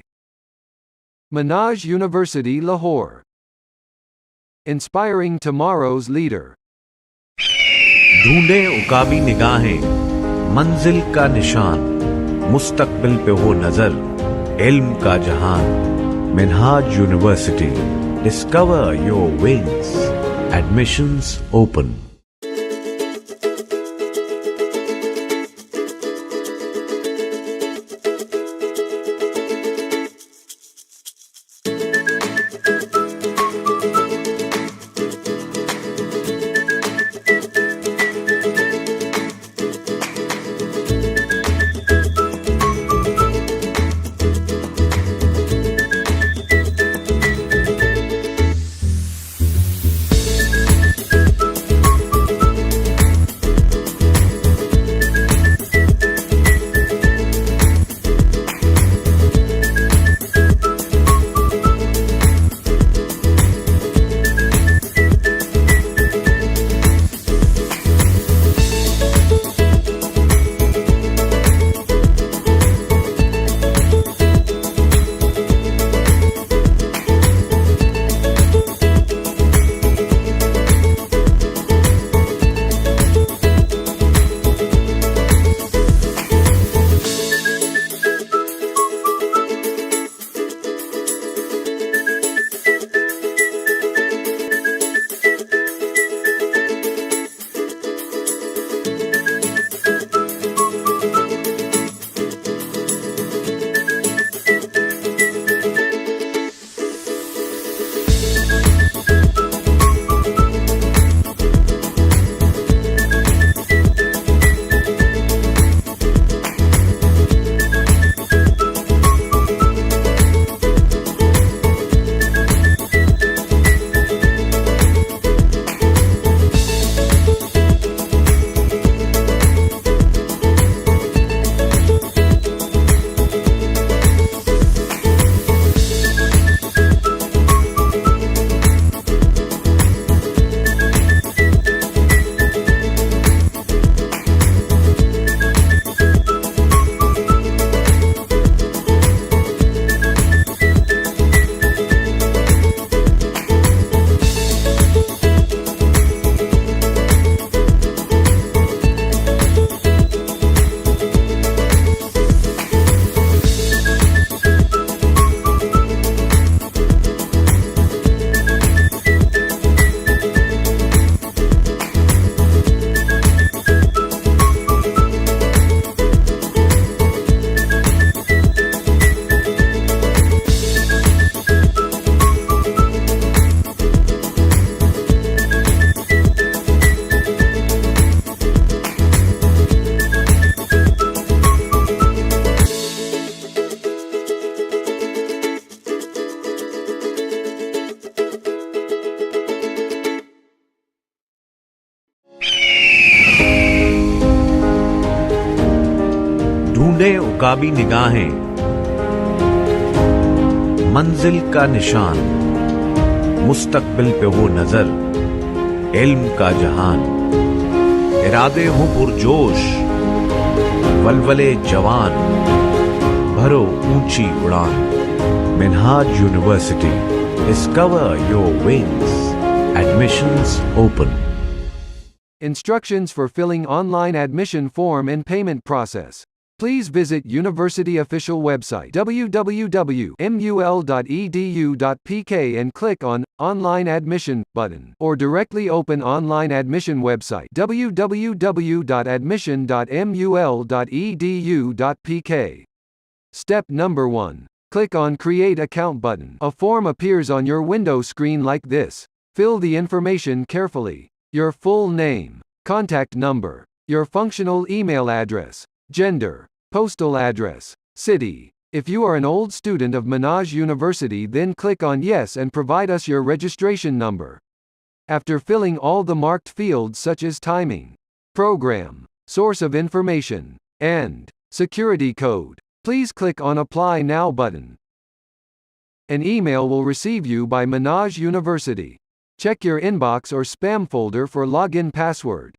Minhaj University, Lahore. Inspiring tomorrow's leader. ढूंढे उकाबी निगाहें, मंजिल का निशान, मुस्तकबिल पे हो नजर, इल्म का जहान, Minhaj university, discover your wings, admissions open. ढूंढे उकाबी निगाहें, मंजिल का निशान, मुस्तकबिल पे हो नजर, इल्म का जहान, इरादे हों पुरजोश, वलवले जवान, भरो ऊंची उड़ान। Minhaj university, discover your wings. Admissions open. Instructions for filling online admission form and payment process. Please visit university official website www.mul.edu.pk and click on Online Admission button, or directly open online admission website www.admission.mul.edu.pk. Step number 1. Click on Create Account button. A form appears on your window screen like this. Fill the information carefully. Your full name, contact number, your functional email address, gender, postal address, city. If you are an old student of Minhaj University, then click on Yes and provide us your registration number. After filling all the marked fields such as timing, program, source of information, and security code, please click on Apply Now button. An email will receive you by Minhaj University. Check your inbox or spam folder for login password.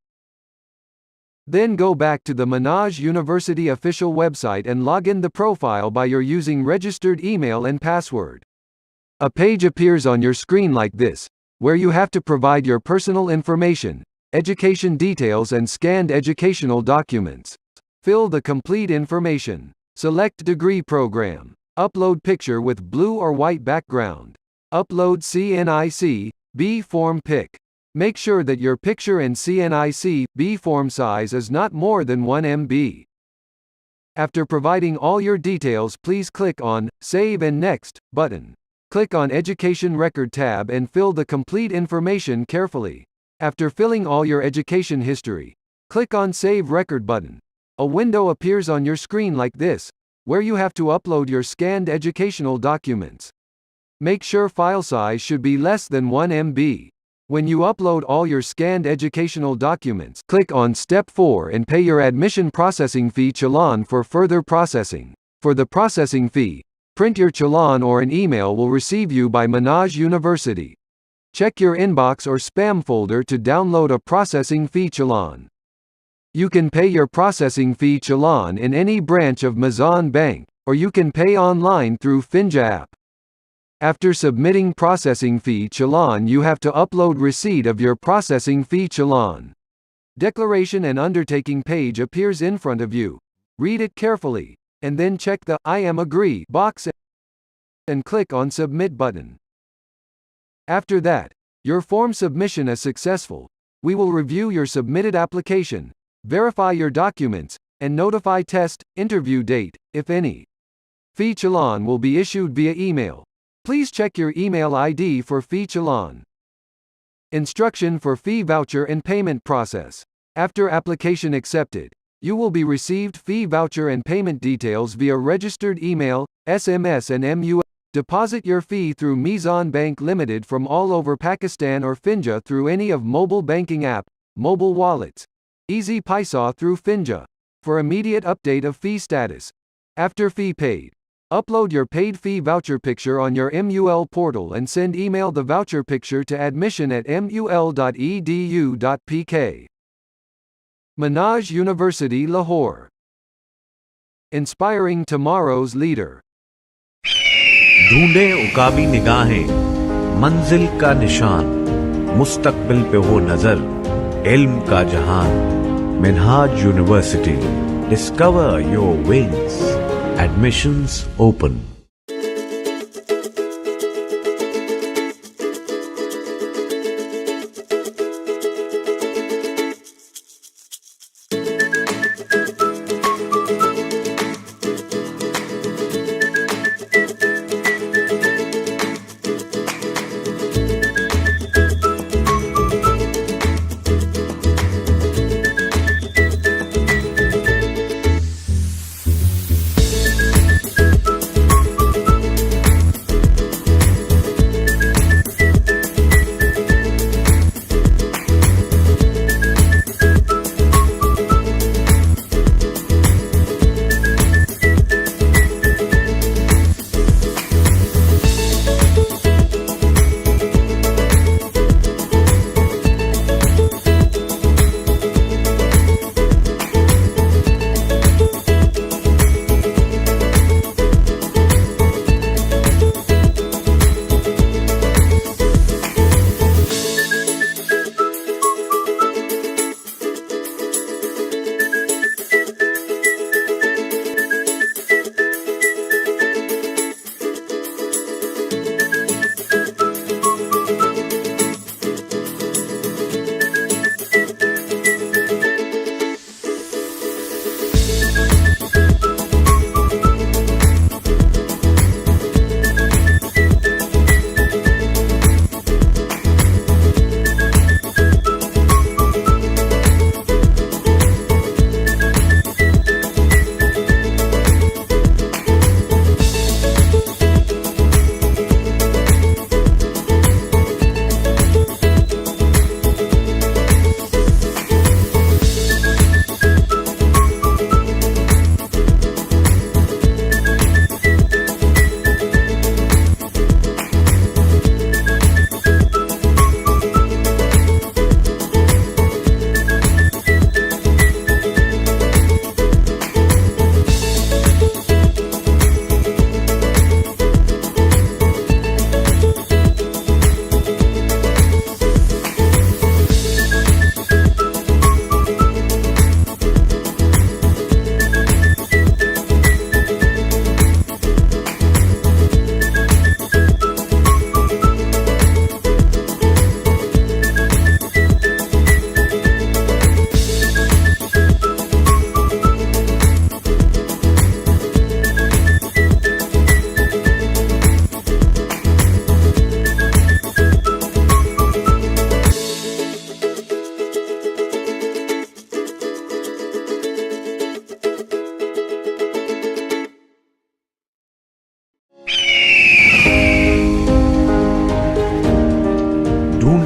Then go back to the Minhaj University official website and log in the profile by your using registered email and password. A page appears on your screen like this, where you have to provide your personal information, education details and scanned educational documents. Fill the complete information. Select degree program. Upload picture with blue or white background. Upload CNIC, B form pic. Make sure that your picture and CNIC, B form size is not more than 1 MB. After providing all your details, please click on Save and Next button. Click on Education Record tab and fill the complete information carefully. After filling all your education history, click on Save Record button. A window appears on your screen like this, where you have to upload your scanned educational documents. Make sure file size should be less than 1 MB. When you upload all your scanned educational documents, click on Step 4 and pay your admission processing fee challan for further processing. For the processing fee, print your challan or an email will receive you by Minhaj University. Check your inbox or spam folder to download a processing fee challan. You can pay your processing fee challan in any branch of Mizan Bank, or you can pay online through Finja app. After submitting processing fee challan, you have to upload receipt of your processing fee challan. Declaration and undertaking page appears in front of you. Read it carefully, and then check the I am agree box and click on Submit button. After that, your form submission is successful. We will review your submitted application, verify your documents, and notify test, interview date, if any. Fee challan will be issued via email. Please check your email ID for fee challan. Instruction for fee voucher and payment process. After application accepted, you will be received fee voucher and payment details via registered email, SMS and MUL. Deposit your fee through Mizan Bank Limited from all over Pakistan or Finja through any of mobile banking app, mobile wallets. Easy Paisa through Finja. For immediate update of fee status. After fee paid, upload your paid fee voucher picture on your MUL portal and send email the voucher picture to admission@mul.edu.pk. Minhaj University, Lahore. Inspiring tomorrow's leader. ढूंढे उकाबी निगाहें, मंजिल का निशान, मुस्तकबिल पे हो नजर, इल्म का जहान। Minhaj university, discover your wings. Admissions open.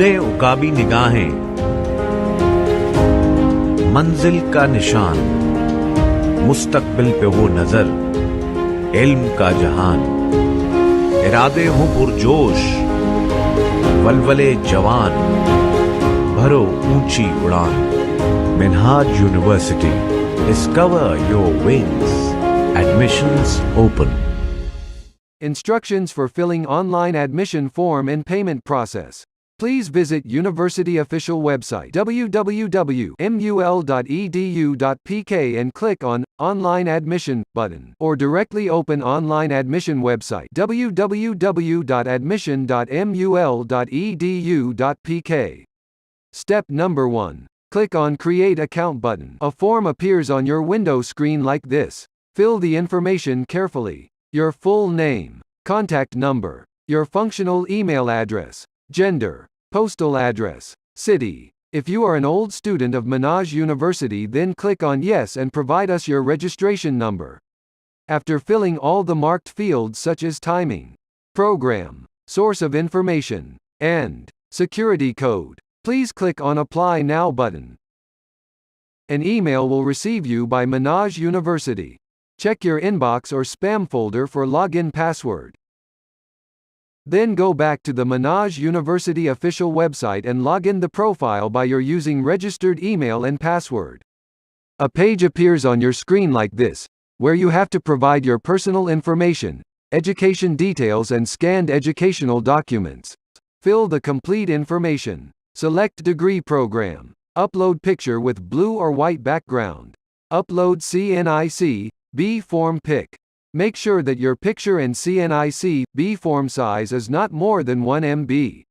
ढूंढे उकाबी निगाहें, मंजिल का निशान, मुस्तकबिल पे हो नजर, इल्म का जहान, इरादे हों पुरजोश, वलवले जवान, भरो ऊंची उड़ान, Minhaj university, discover your wings, admissions open. Instructions for filling online admission form and payment process. Please visit University official website www.mul.edu.pk and click on Online Admission button, or directly open online admission website www.admission.mul.edu.pk. Step number 1. Click on Create Account button. A form appears on your window screen like this. Fill the information carefully. Your full name, contact number, your functional email address, gender, postal address, city. If you are an old student of Minhaj University, then click on Yes and provide us your registration number. After filling all the marked fields such as timing, program, source of information, and security code, please click on Apply Now button. An email will receive you by Minhaj University. Check your inbox or spam folder for login password. Then go back to the Minhaj University official website and log in the profile by your using registered email and password. A page appears on your screen like this, where you have to provide your personal information, education details and scanned educational documents. Fill the complete information. Select degree program. Upload picture with blue or white background. Upload CNIC, B form pic. Make sure that your picture and CNIC, B form size is not more than 1 MB.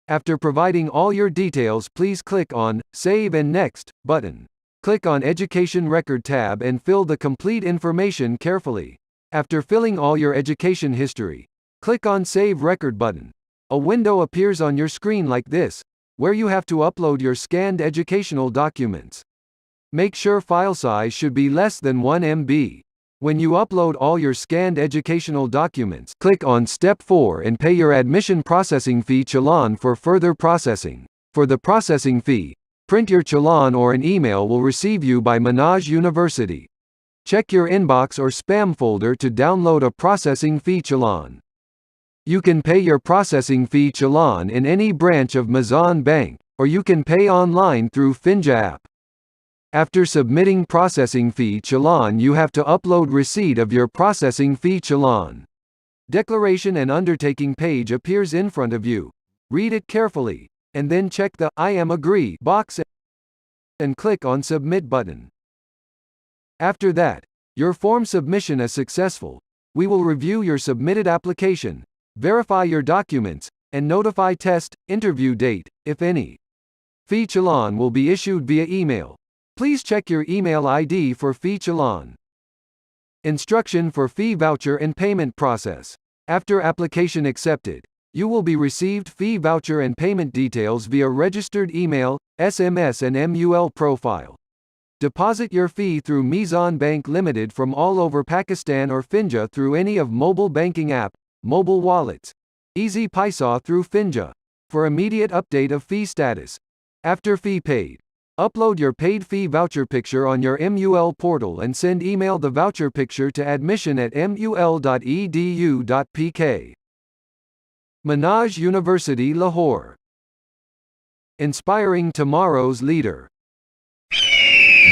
After providing all your details, please click on Save and Next button. Click on Education Record tab and fill the complete information carefully. After filling all your education history, click on Save Record button. A window appears on your screen like this, where you have to upload your scanned educational documents. Make sure file size should be less than 1 MB. When you upload all your scanned educational documents, click on Step 4 and pay your admission processing fee challan for further processing. For the processing fee, print your challan or an email will receive you by Minhaj University. Check your inbox or spam folder to download a processing fee challan. You can pay your processing fee challan in any branch of Mizan Bank, or you can pay online through Finja app. After submitting processing fee challan, you have to upload receipt of your processing fee challan. Declaration and undertaking page appears in front of you. Read it carefully, and then check the I am agree box and click on Submit button. After that, your form submission is successful. We will review your submitted application, verify your documents, and notify test, interview date, if any. Fee challan will be issued via email. Please check your email ID for fee challan. Instruction for fee voucher and payment process. After application accepted, you will be received fee voucher and payment details via registered email, SMS and MUL profile. Deposit your fee through Mizan Bank Limited from all over Pakistan or Finja through any of mobile banking app, mobile wallets. Easy Paisa through Finja. For immediate update of fee status. After fee paid, upload your paid fee voucher picture on your MUL portal and send email the voucher picture to admission@mul.edu.pk. Minhaj University, Lahore. Inspiring tomorrow's leader.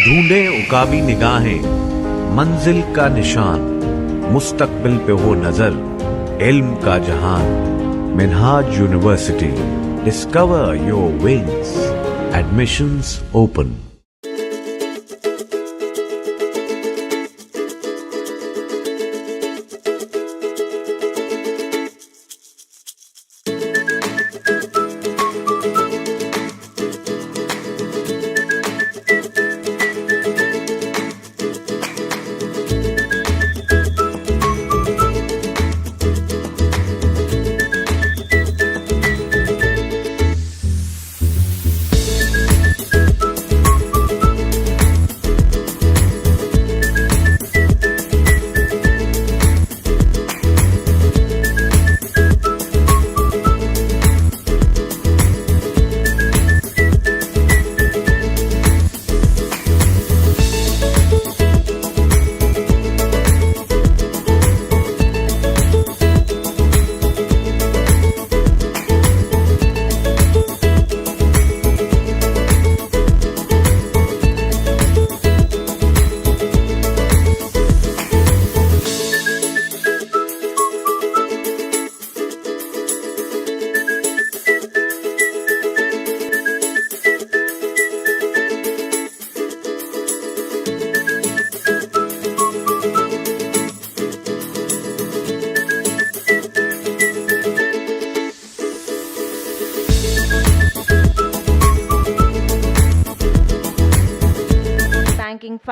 ढूंढे उकाबी निगाहें, मंजिल का निशान, मुस्तकबिल पे हो नजर, इल्म का जहान, Minhaj university, discover your wings, admissions open.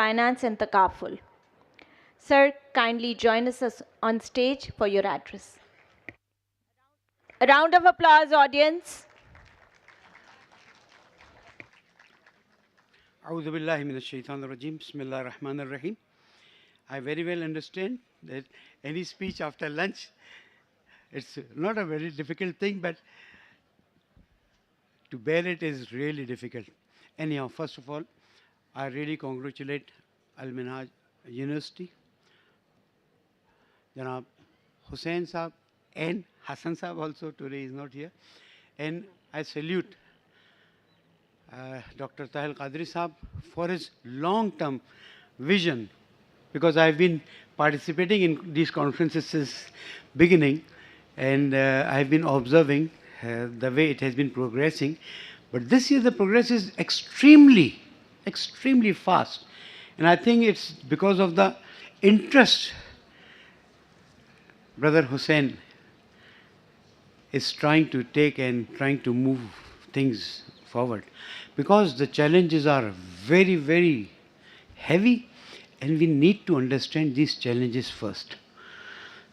Finance and Takaful. Sir, kindly join us on stage for your address. A round of applause, audience. A'udhu billahi minash shaitanir rajim. Bismillahir rahmanir rahim. I very well understand that any speech after lunch, it's not a very difficult thing, but to bear it is really difficult. Anyhow, first of all, I really congratulate Al-Minhaj University, Janab Hussain Saab and Hassan Saab also today is not here. And I salute Dr. Tahil Qadri Saab for his long-term vision, because I've been participating in these conferences since beginning, and I've been observing the way it has been progressing. But this year the progress is extremely fast. And I think it's because of the interest Brother Hussain is trying to take and trying to move things forward. Because the challenges are very, very heavy, and we need to understand these challenges first.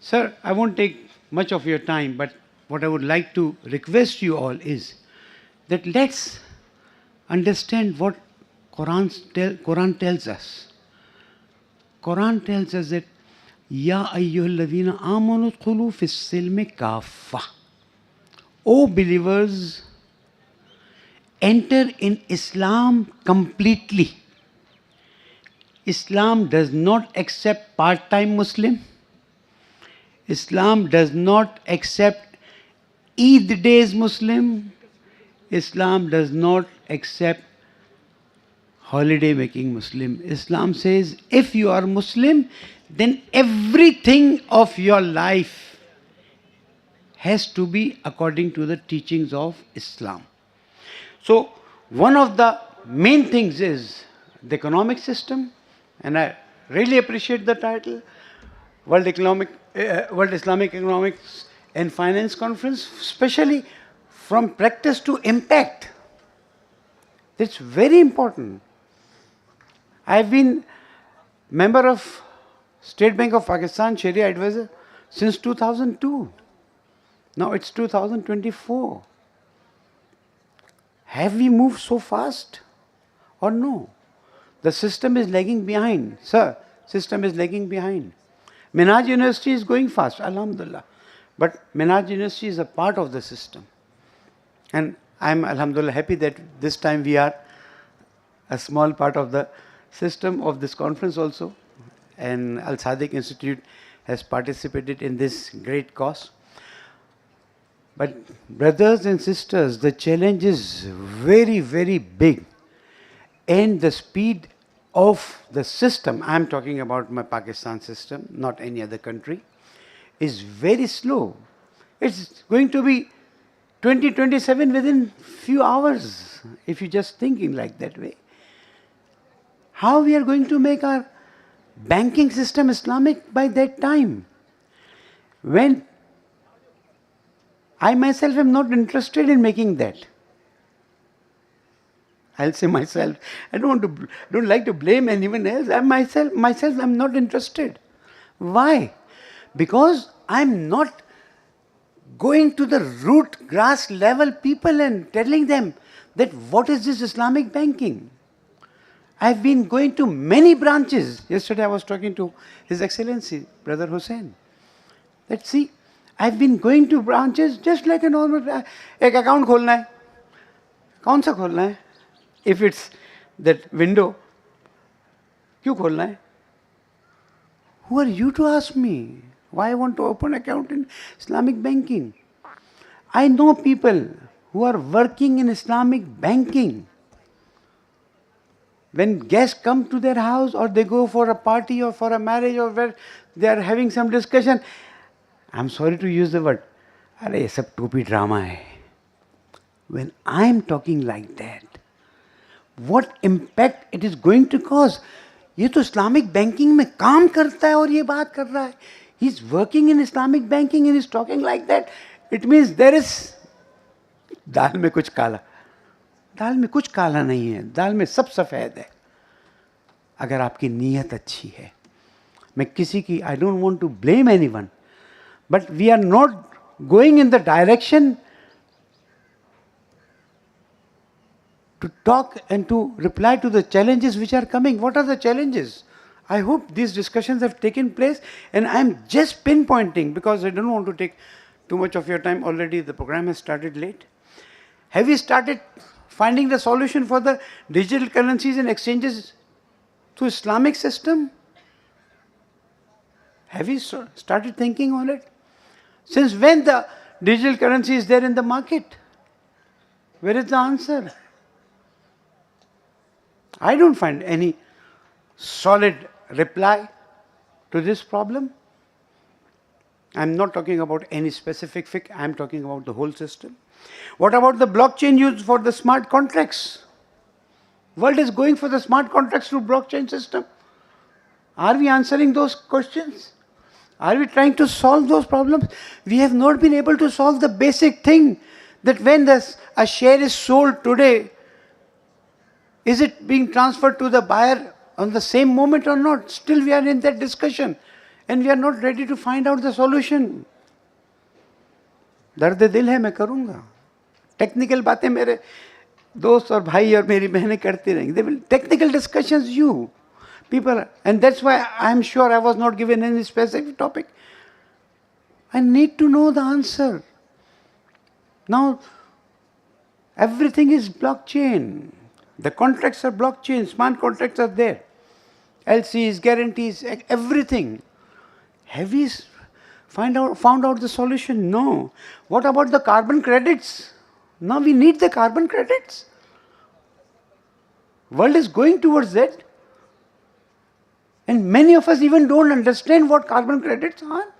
Sir, I won't take much of your time, but what I would like to request you all is that let's understand what Quran tells us. Quran tells us that Ya ayyuhalladhina amanu dkhulu fis silmi kaffa. O believers, enter in Islam completely. Islam does not accept part-time Muslim. Islam does not accept Eid days Muslim. Islam does not accept holiday making Muslim. Islam says if you are Muslim, then everything of your life has to be according to the teachings of Islam. So one of the main things is the economic system, and I really appreciate the title, World Islamic Economics and Finance Conference, especially from practice to impact. That's very important. I've been member of State Bank of Pakistan Sharia Advisor since 2002. Now it's 2024. Have we moved so fast or no? The system is lagging behind. Sir, system is lagging behind. Minhaj University is going fast, alhamdulillah. But Minhaj University is a part of the system. And I'm, alhamdulillah, happy that this time we are a small part of the system of this conference also. And Al Sadiq Institute has participated in this great cause. But brothers and sisters, the challenge is very, very big. And the speed of the system, I'm talking about my Pakistan system, not any other country, is very slow. It's going to be 2027 within few hours, if you're just thinking like that way. How we are going to make our banking system Islamic by that time? When I myself am not interested in making that. I'll say myself. I don't like to blame anyone else. I myself I'm not interested. Why? Because I'm not going to the root grass level people and telling them that what is this Islamic banking. I've been going to many branches. Yesterday I was talking to His Excellency, Brother Hussain. Let's see. I've been going to branches just like a normal. एक account खोलना है. कौन सा खोलना है? If it's that window, क्यों खोलना है? Who are you to ask me why I want to open account in Islamic banking? I know people who are working in Islamic banking. When guests come to their house or they go for a party or for a marriage or where they are having some discussion, I'm sorry to use the word, अरे ये सब टोपी drama है. When I'm talking like that, what impact it is going to cause? ये तो Islamic banking में काम करता है और ये बात कर रहा है. He's working in Islamic banking and he's talking like that. It means there is दाल में कुछ काला. दाल में कुछ काला नहीं है. दाल में सब सफेद है. अगर आपकी नीयत अच्छी है. मैं किसी की, I don't want to blame anyone, but we are not going in the direction to talk and to reply to the challenges which are coming. What are the challenges? I hope these discussions have taken place, and I'm just pinpointing because I don't want to take too much of your time. Already the program has started late. Have you started finding the solution for the digital currencies and exchanges through Islamic system? Have you started thinking on it? Since when the digital currency is there in the market? Where is the answer? I don't find any solid reply to this problem. I'm not talking about any specific fiqh, I'm talking about the whole system. What about the blockchain used for the smart contracts? World is going for the smart contracts through blockchain system. Are we answering those questions? Are we trying to solve those problems? We have not been able to solve the basic thing that when a share is sold today, is it being transferred to the buyer on the same moment or not? Still we are in that discussion and we are not ready to find out the solution. दर्द दिल है मैं करूँगा. Technical बातें मेरे दोस्त और भाई और मेरी बहनें करती रहेंगी. They will technical discussions you. People, and that's why I'm sure I was not given any specific topic. I need to know the answer. Now, everything is blockchain. The contracts are blockchain, smart contracts are there. LCs, guarantees, everything. Have we found out the solution? No. What about the carbon credits? Now we need the carbon credits. World is going towards that. And many of us even don't understand what carbon credits are.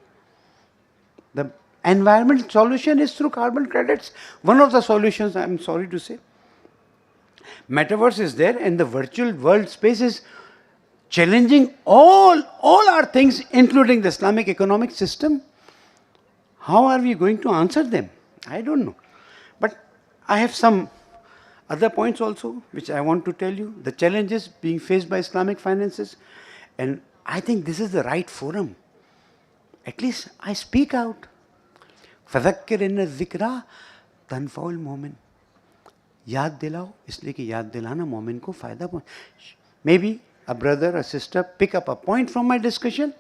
The environmental solution is through carbon credits. One of the solutions, I'm sorry to say. Metaverse is there and the virtual world space is challenging all our things, including the Islamic economic system. How are we going to answer them? I don't know. But I have some other points also, which I want to tell you. The challenges being faced by Islamic finances. And I think this is the right forum. At least I speak out. فَذَكِّرْ إِنَّ الذِّكْرَى تَنْفَعُ الْمُؤْمِنِ. याद दिलाओ इसलिए कि याद दिलाना मोमिन को फायदा पहुंचे. Maybe a brother or sister pick up a point from my discussion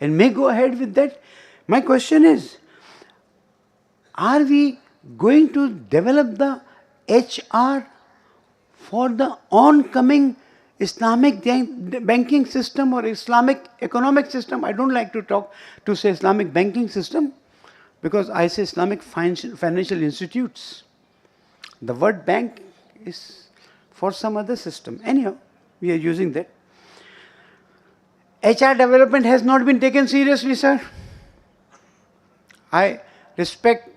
and may go ahead with that. My question is, are we going to develop the HR for the oncoming Islamic banking system or Islamic economic system? I don't like to say Islamic banking system because I say Islamic financial institutes. The word bank is for some other system. Anyhow, we are using that. HR development has not been taken seriously, sir. I respect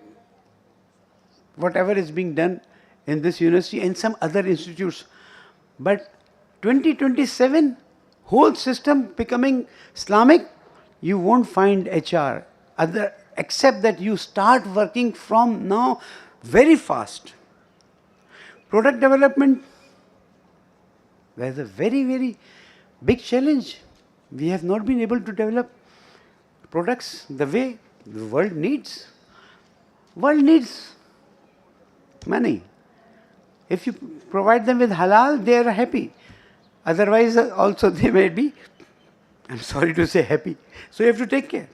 whatever is being done in this university and some other institutes. But 2027, whole system becoming Islamic, you won't find HR except that you start working from now very fast. Product development, there's a very, very big challenge. We have not been able to develop products the way the world needs. World needs money. If you provide them with halal, they are happy. Otherwise, also they may be, I'm sorry to say, happy. So you have to take care.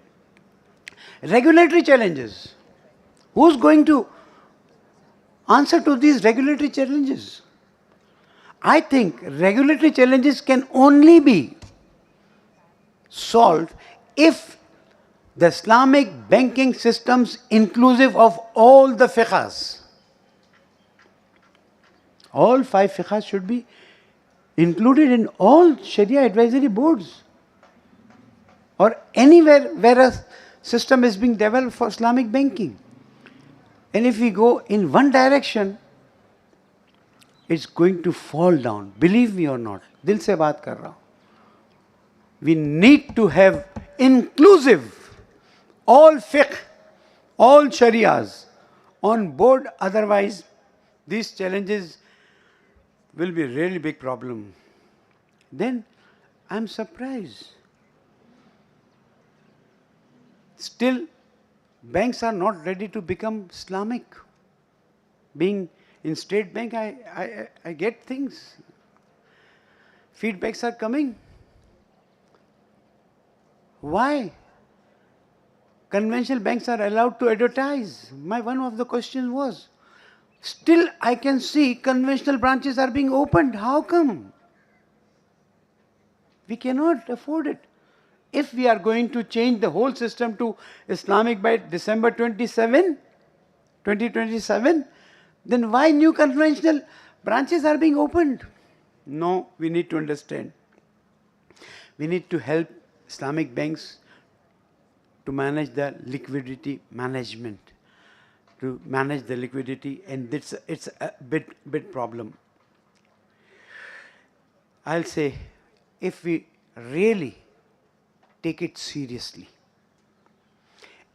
Regulatory challenges. Who's going to answer to these regulatory challenges? I think regulatory challenges can only be solved if the Islamic banking systems inclusive of all the fiqhs. All 5 fiqhs should be included in all Sharia advisory boards or anywhere where a system is being developed for Islamic banking. And if we go in one direction, it's going to fall down. Believe me or not. Dil se baat kar raha hu. We need to have inclusive, all fiqh, all sharias on board. Otherwise, these challenges will be a really big problem. Then I'm surprised. Still, banks are not ready to become Islamic. Being in State Bank, I get things. Feedbacks are coming. Why? Conventional banks are allowed to advertise. One of the questions was, still I can see conventional branches are being opened. How come? We cannot afford it. If we are going to change the whole system to Islamic by December 2027, then why new conventional branches are being opened? No, we need to understand. We need to help Islamic banks to manage the liquidity management, to manage the liquidity, and it's a big problem. I'll say, if we really take it seriously,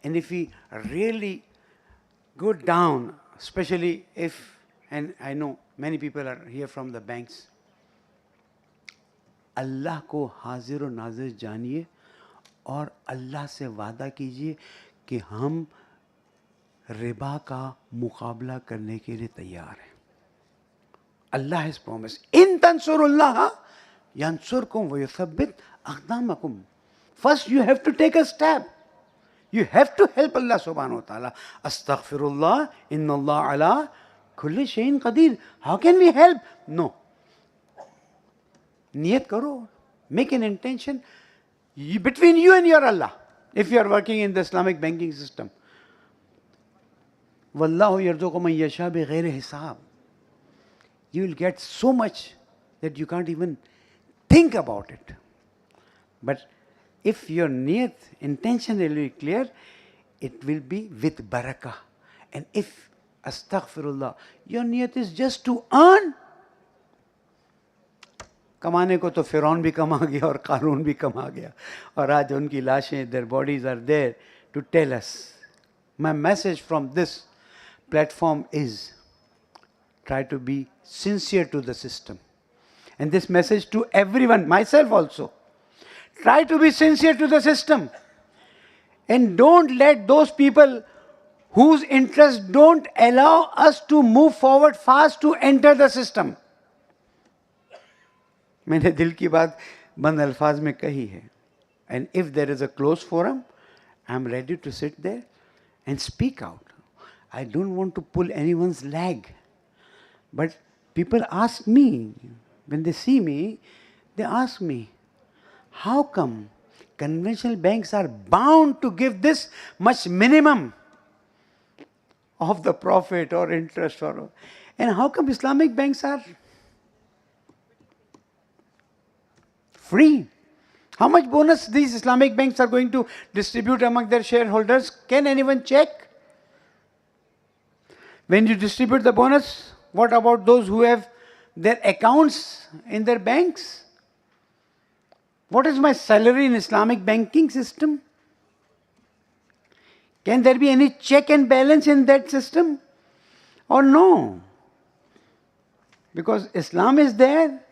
and if we really go down, especially if, and I know many people are here from the banks, अल्लाह को हाजिर और नाजिर जानिए और अल्लाह से वादा कीजिए कि हम रिबा का मुकाबला करने के लिए तैयार हैं. Allah has promised, in tansurullah yansurkum wa yuthabbit aqdamakum. First you have to take a step. You have to help Allah subhanahu wa ta'ala. Astaghfirullah, inna Allah ala kulli shayin qadir. How can we help? No. Niyat karo. Make an intention between you and your Allah. If you are working in the Islamic banking system. Wallahu yarzuqu man yasha bi ghairi hisab. You will get so much that you can't even think about it. But if your niyat, intention will be clear, it will be with barakah. And if, astaghfirullah, your niyat is just to earn, कमाने को तो फिरौन भी कमा गया और कारून भी कमा गया और आज उनकी लाशें, their bodies are there to tell us. My message from this platform is, try to be sincere to the system. And this message to everyone, myself also. Try to be sincere to the system. And don't let those people whose interests don't allow us to move forward fast to enter the system. मैंने दिल की बात बंद अल्फाज में कही है. And if there is a closed forum, I am ready to sit there and speak out. I don't want to pull anyone's leg. But people ask me, when they see me, they ask me, how come conventional banks are bound to give this much minimum of the profit or interest? And how come Islamic banks are free? How much bonus these Islamic banks are going to distribute among their shareholders? Can anyone check? When you distribute the bonus, what about those who have their accounts in their banks? What is my salary in Islamic banking system? Can there be any check and balance in that system? Or no? Because Islam is there,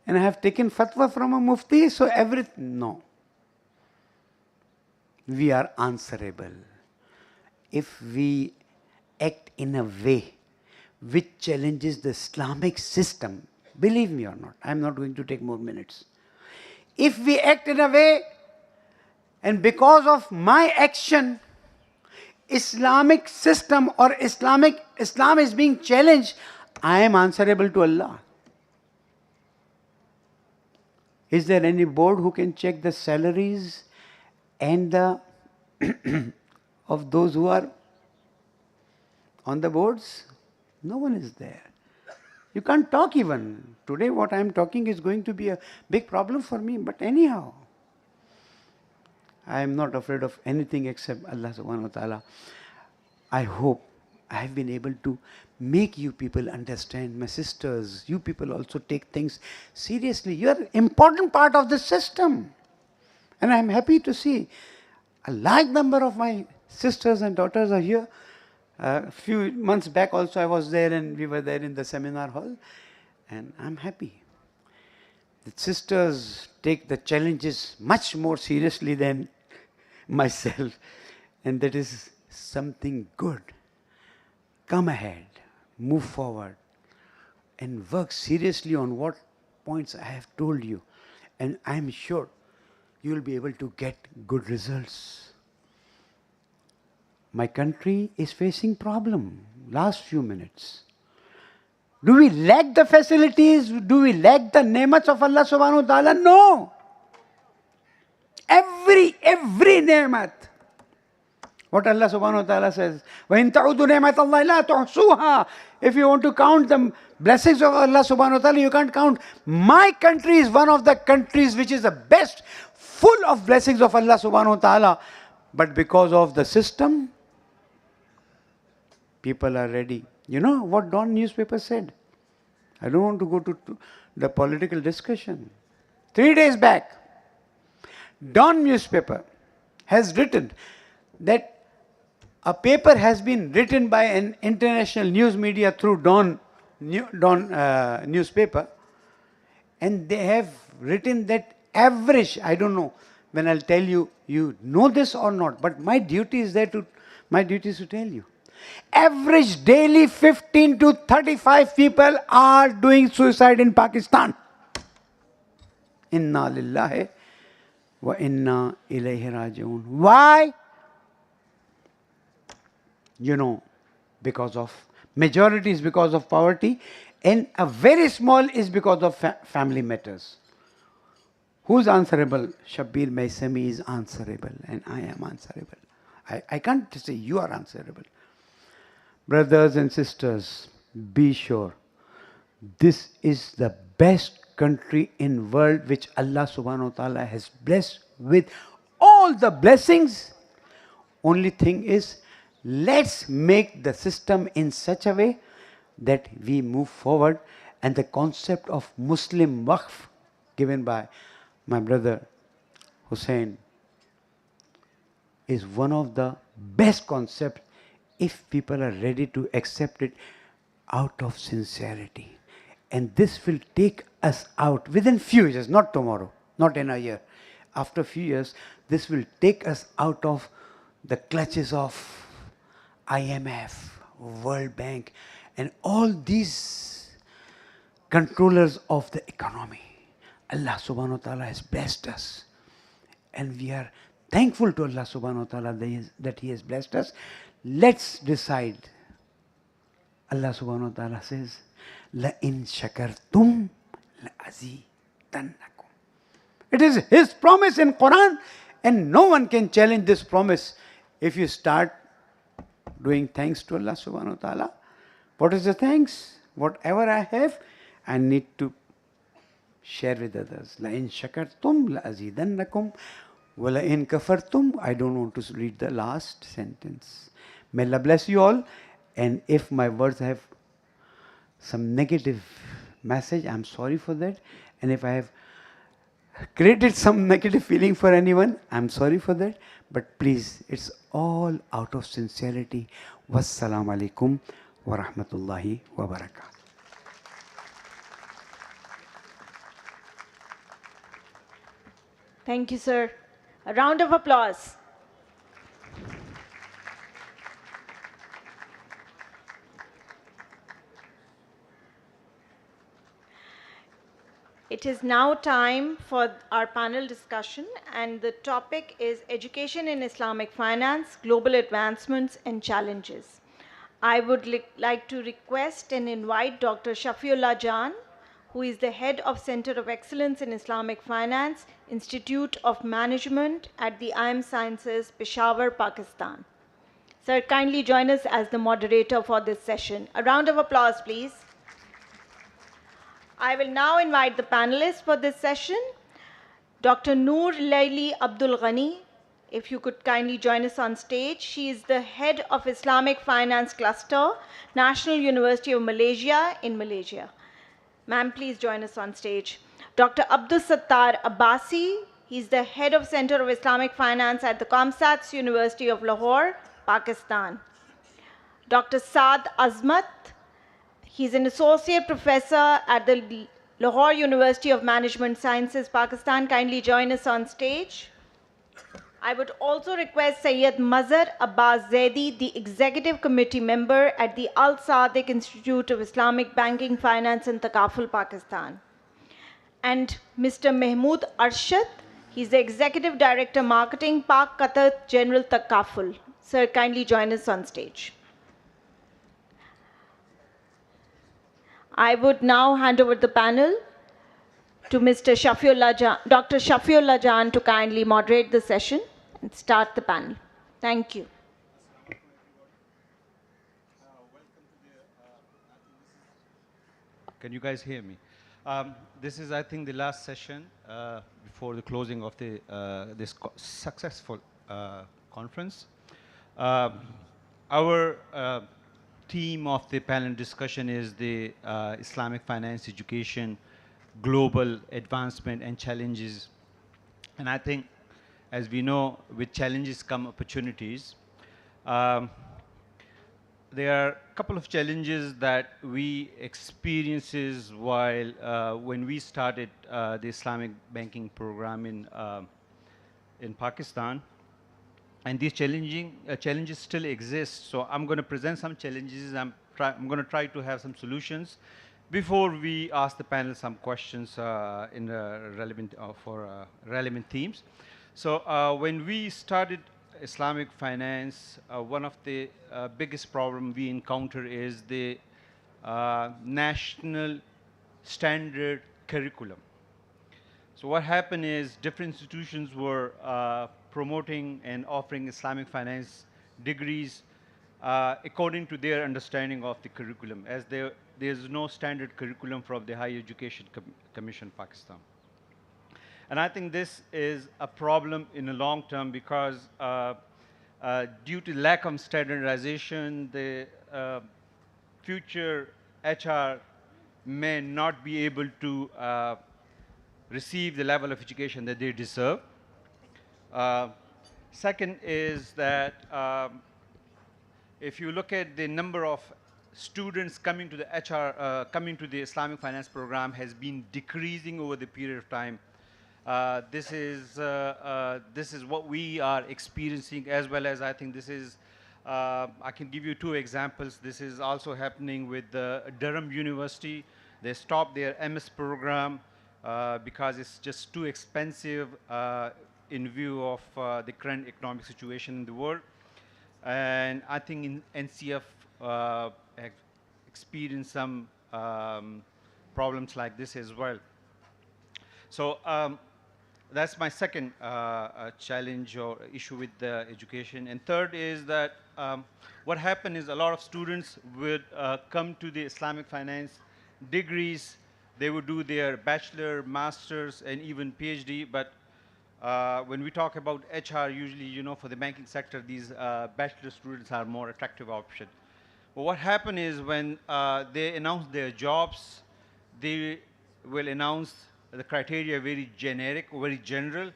and I have taken fatwa from a mufti, so everything, no. We are answerable. If we act in a way which challenges the Islamic system, believe me or not, I am not going to take more minutes. If we act in a way, and because of my action, Islamic system or Islam is being challenged, I am answerable to Allah. Is there any board who can check the salaries and the of those who are on the boards? No one is there. You can't talk even. Today what I am talking is going to be a big problem for me, but anyhow, I am not afraid of anything except Allah subhanahu wa ta'ala. I hope I have been able to make you people understand, my sisters, you people also take things seriously. You are an important part of the system. And I am happy to see a large number of my sisters and daughters are here. A few months back also I was there and we were there in the seminar hall. And I'm happy. The sisters take the challenges much more seriously than myself, and that is something good. Come ahead, move forward, and work seriously on what points I have told you, and I am sure you will be able to get good results. My country is facing problem last few minutes. Do we lack the facilities? Do we lack the ni'mats of Allah subhanahu wa ta'ala? No. Every ni'mat. What Allah subhanahu wa ta'ala says, وَإِن تَعُدُّوا نِعْمَةَ اللَّهِ لَا تُحْصُوهَا. If you want to count the blessings of Allah subhanahu wa ta'ala, you can't count. My country is one of the countries which is the best, full of blessings of Allah subhanahu wa ta'ala. But because of the system, people are ready. You know what Dawn newspaper said? I don't want to go to the political discussion. 3 days back, Dawn newspaper has written that a paper has been written by an international news media through Dawn newspaper, and they have written that average, I don't know, when I'll tell you, you know this or not, but my duty is to tell you. Average daily 15 to 35 people are doing suicide in Pakistan. Inna lillahi wa inna ilayhi raji'un. Why? You know, because of, majority is because of poverty, and a very small is because of family matters. Who's answerable? Shabbir Maisami is answerable, and I am answerable. I can't say you are answerable. Brothers and sisters, be sure, this is the best country in world which Allah subhanahu wa ta'ala has blessed with all the blessings. Only thing is, let's make the system in such a way that we move forward, and the concept of Muslim Waqf given by my brother Hussein is one of the best concepts if people are ready to accept it out of sincerity. And this will take us out within few years, not tomorrow, not in a year. After a few years, this will take us out of the clutches of IMF, World Bank, and all these controllers of the economy. Allah subhanahu wa ta'ala has blessed us, and we are thankful to Allah subhanahu wa ta'ala that He has blessed us. Let's decide. Allah subhanahu wa ta'ala says, لَإِن شَكَرْتُمْ لَأَزِيدَنَّكُمْ. It is His promise in Quran, and no one can challenge this promise. If you start doing thanks to Allah subhanahu wa ta'ala, what is the thanks? Whatever I have, I need to share with others. لَإِن شَكَرْتُمْ لَأَزِيدَنَّكُمْ وَلَإِن كَفَرْتُمْ. I don't want to read the last sentence. May Allah bless you all. And if my words have some negative message, I'm sorry for that. And if I have created some negative feeling for anyone, I'm sorry for that. But please, it's all out of sincerity. Wassalamu alaikum wa rahmatullahi wa barakatuh. Thank you, sir. A round of applause. It is now time for our panel discussion, and the topic is Education in Islamic Finance, Global Advancements and Challenges. I would like to request and invite Dr. Shafiullah Jan, who is the head of Center of Excellence in Islamic Finance, Institute of Management at the I.M. Sciences, Peshawar, Pakistan. Sir, kindly join us as the moderator for this session. A round of applause, please. I will now invite the panelists for this session. Dr. Noor Laili Abdul Ghani, if you could kindly join us on stage. She is the head of Islamic Finance Cluster, National University of Malaysia in Malaysia. Ma'am, please join us on stage. Dr. Abdul Sattar Abbasi, he's the head of Center of Islamic Finance at the Comsats University of Lahore, Pakistan. Dr. Saad Azmat, he's an associate professor at the Lahore University of Management Sciences, Pakistan, kindly join us on stage. I would also request Sayyid Mazhar Abbas Zaidi, the Executive Committee member at the Al Sadiq Institute of Islamic Banking, Finance and Takaful, Pakistan. And Mr. Mahmood Arshad, he's the Executive Director, Marketing, Pak Qatar General Takaful. Sir, kindly join us on stage. I would now hand over the panel to Mr. Dr. Shafiullah Jan to kindly moderate the session and start the panel. Thank you. Can you guys hear me? This is, I think, the last session before the closing of the, this successful conference. Our theme of the panel discussion is the Islamic finance education, global advancement and challenges. And I think, as we know, with challenges come opportunities. There are a couple of challenges that we experiences while when we started the Islamic banking program in Pakistan, and these challenges still exist. So I'm going to present some challenges. I'm going to try to have some solutions before we ask the panel some questions in relevant for relevant themes. So when we started Islamic finance, one of the biggest problem we encounter is the national standard curriculum. So what happened is different institutions were promoting and offering Islamic finance degrees according to their understanding of the curriculum, as there's no standard curriculum from the Higher Education Commission, Pakistan. And I think this is a problem in the long term because due to lack of standardization, the future HR may not be able to receive the level of education that they deserve. Second is that if you look at the number of students coming to the HR, coming to the Islamic finance program has been decreasing over the period of time. This is what we are experiencing, as well as I think this is, I can give you two examples. This is also happening with Durham University. They stopped their MS program because it's just too expensive in view of the current economic situation in the world. And I think in NCF experienced some problems like this as well. So that's my second challenge or issue with the education. And third is that what happened is a lot of students would come to the Islamic finance degrees. They would do their bachelor, masters, and even PhD. But when we talk about HR, usually, you know, for the banking sector, these bachelor students are more attractive option. But what happened is when they announce their jobs, they will announce the criteria very generic, very general,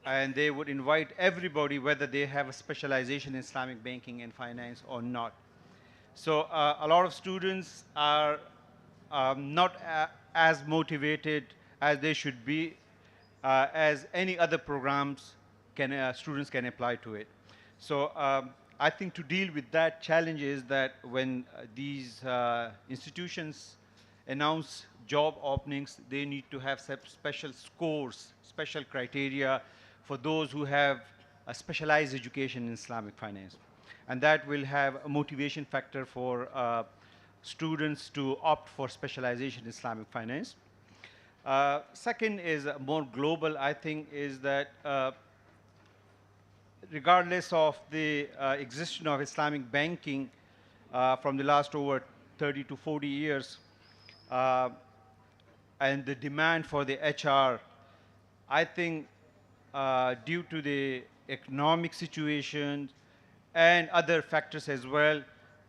and they would invite everybody whether they have a specialization in Islamic banking and finance or not. So a lot of students are not as motivated as they should be as any other programs students can apply to it. So I think to deal with that challenge is that when these institutions announce job openings, they need to have special scores, special criteria for those who have a specialized education in Islamic finance. And that will have a motivation factor for students to opt for specialization in Islamic finance. Second is more global, I think, is that regardless of the existence of Islamic banking from the last over 30 to 40 years, and the demand for the HR, I think due to the economic situation and other factors as well,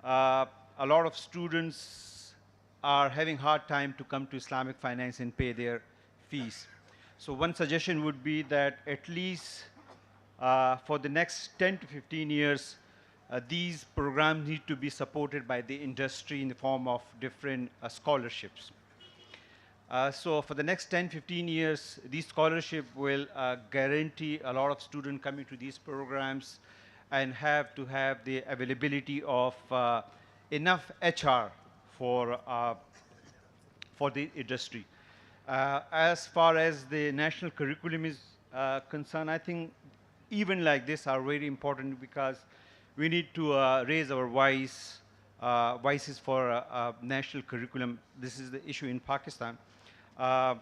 a lot of students are having hard time to come to Islamic finance and pay their fees. So one suggestion would be that at least for the next 10 to 15 years, these programs need to be supported by the industry in the form of different scholarships. So for the next 10, 15 years, these scholarship will guarantee a lot of students coming to these programs and have to have the availability of enough HR for, for the industry. As far as the national curriculum is concerned, I think even like this are very important because we need to raise our voices for national curriculum. This is the issue in Pakistan. Uh,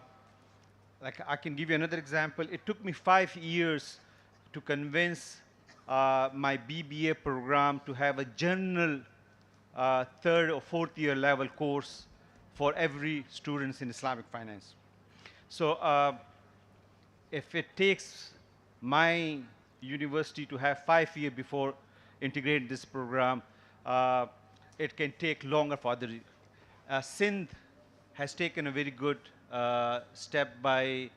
like I can give you another example. It took me 5 years to convince my BBA program to have a general third or fourth year level course for every students in Islamic finance. So if it takes my university to have 5 years before integrating this program, it can take longer for other. Sindh has taken a very good step by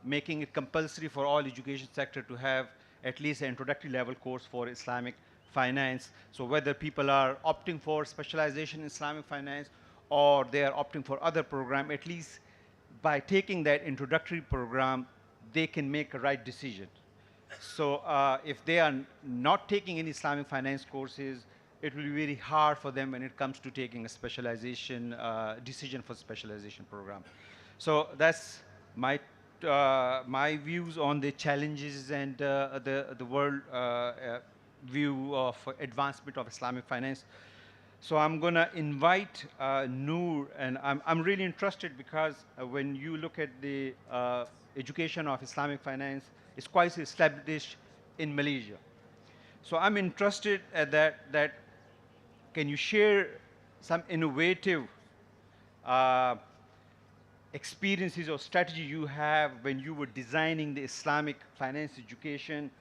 making it compulsory for all education sector to have at least an introductory level course for Islamic finance. So whether people are opting for specialization in Islamic finance or they are opting for other program, at least by taking that introductory program, they can make a right decision. So if they are not taking any Islamic finance courses, it will be very hard for them when it comes to taking a specialization decision for specialization program. So that's my views on the challenges and the world view of advancement of Islamic finance. So I'm going to invite Noor, and I'm really interested because when you look at the education of Islamic finance, it's quite established in Malaysia. So I'm interested at that can you share some innovative experiences or strategy you have when you were designing the Islamic finance education,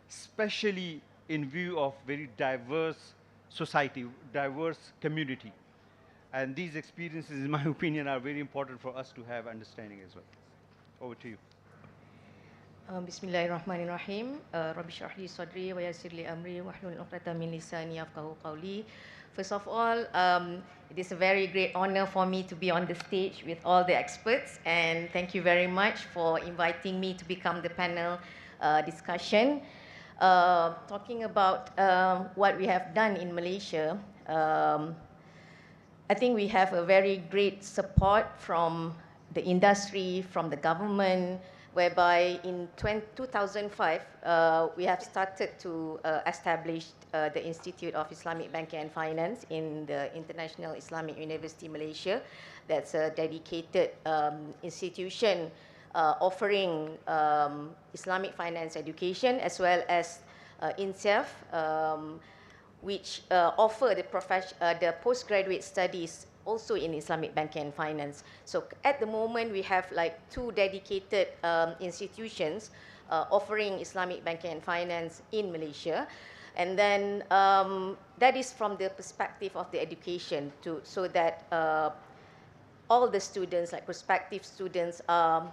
especially in view of very diverse society, diverse community. And these experiences, in my opinion, are very important for us to have understanding as well. Over to you. Bismillahirrahmanirrahim. Rabbi shrah li sadri wa yassir li amri wahlul 'uqdatam min lisani yafqahu qawli. First of all, it is a very great honor for me to be on the stage with all the experts, and thank you very much for inviting me to become the panel discussion. Talking about what we have done in Malaysia, I think we have a very great support from the industry, from the government, whereby in 2005, we have started to establish the Institute of Islamic Banking and Finance in the International Islamic University Malaysia. That's a dedicated institution offering Islamic finance education, as well as INSEF, which offer the postgraduate studies also in Islamic banking and finance. So at the moment, we have like 2 dedicated institutions offering Islamic banking and finance in Malaysia. And then that is from the perspective of the education, so that all the students, like prospective students, are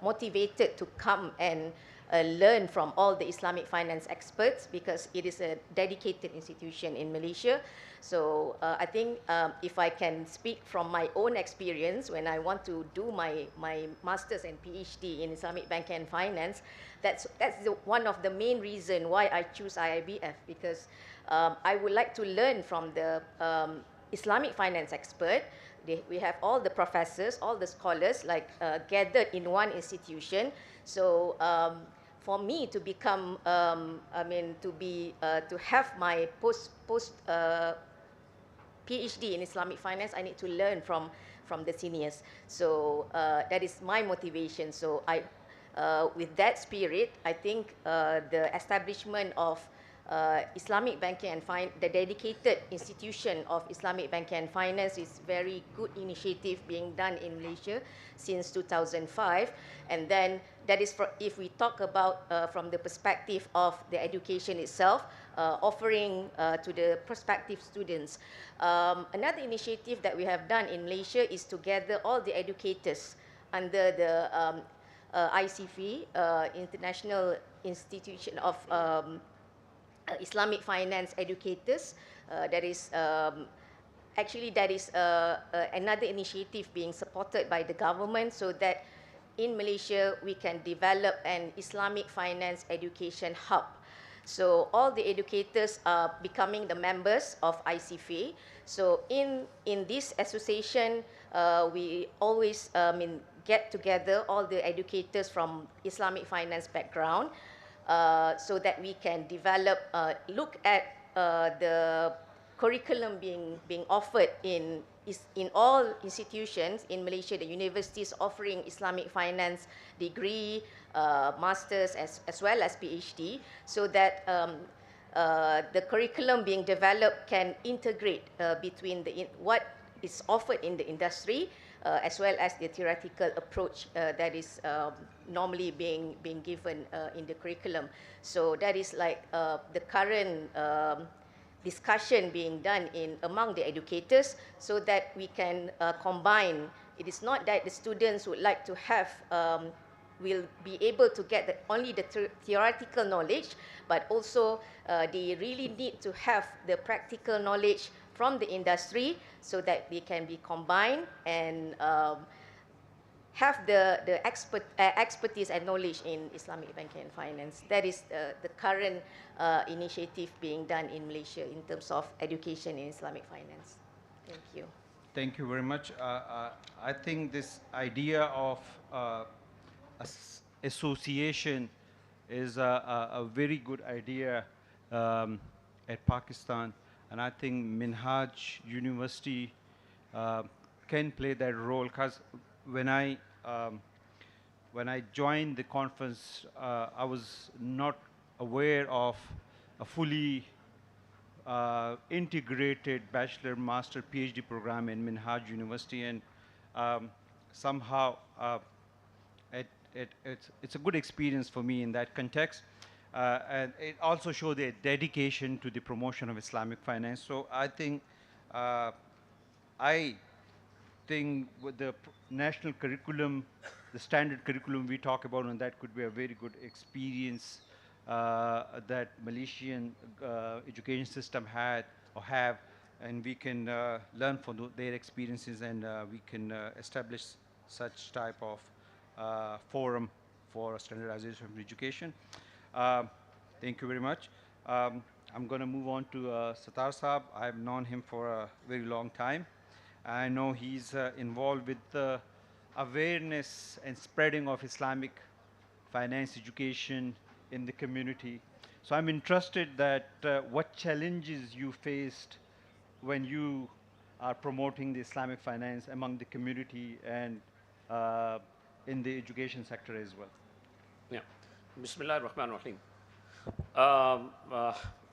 motivated to come and learn from all the Islamic finance experts, because it is a dedicated institution in Malaysia. So I think if I can speak from my own experience, when I want to do my master's and PhD in Islamic banking and finance, that's one of the main reason why I choose IIBF, because I would like to learn from the Islamic finance expert. We have all the professors, all the scholars, like gathered in one institution. So for me to become, to have my post PhD in Islamic finance, I need to learn from the seniors. So that is my motivation. So with that spirit, I think the establishment of Islamic banking and the dedicated institution of Islamic banking and finance is very good initiative being done in Malaysia since 2005. And then that is if we talk about from the perspective of the education itself, offering to the prospective students. Another initiative that we have done in Malaysia is to gather all the educators under the ICF, International Institution of Islamic Finance Educators. That is actually that is another initiative being supported by the government so that in Malaysia we can develop an Islamic finance education hub. So all the educators are becoming the members of ICFA. So in this association, we always get together all the educators from Islamic finance background so that we can develop, look at the curriculum being offered in all institutions in Malaysia, the universities offering Islamic finance degree, masters as well as PhD, so that the curriculum being developed can integrate between what is offered in the industry as well as the theoretical approach that is normally being given in the curriculum. So that is like the current discussion being done among the educators so that we can combine. It is not that the students would like to have, will be able to get only the theoretical knowledge, but also they really need to have the practical knowledge from the industry so that they can be combined and have the expertise and knowledge in Islamic banking and finance. That is the current initiative being done in Malaysia in terms of education in Islamic finance. Thank you. Thank you very much. I think this idea of association is a very good idea at Pakistan, and I think Minhaj University can play that role, because when I joined the conference, I was not aware of a fully integrated bachelor, master, PhD program in Minhaj University, and somehow it's a good experience for me in that context. And it also showed their dedication to the promotion of Islamic finance. So I think with the national curriculum, the standard curriculum we talk about, and that could be a very good experience that Malaysian education system had or have, and we can learn from their experiences, and we can establish such type of forum for standardization of education. Thank you very much. I'm going to move on to Sattar Saab. I've known him for a very long time. I know he's involved with the awareness and spreading of Islamic finance education in the community. So I'm interested that what challenges you faced when you are promoting the Islamic finance among the community and in the education sector as well. Yeah. Bismillah ar-Rahman ar-Rahim.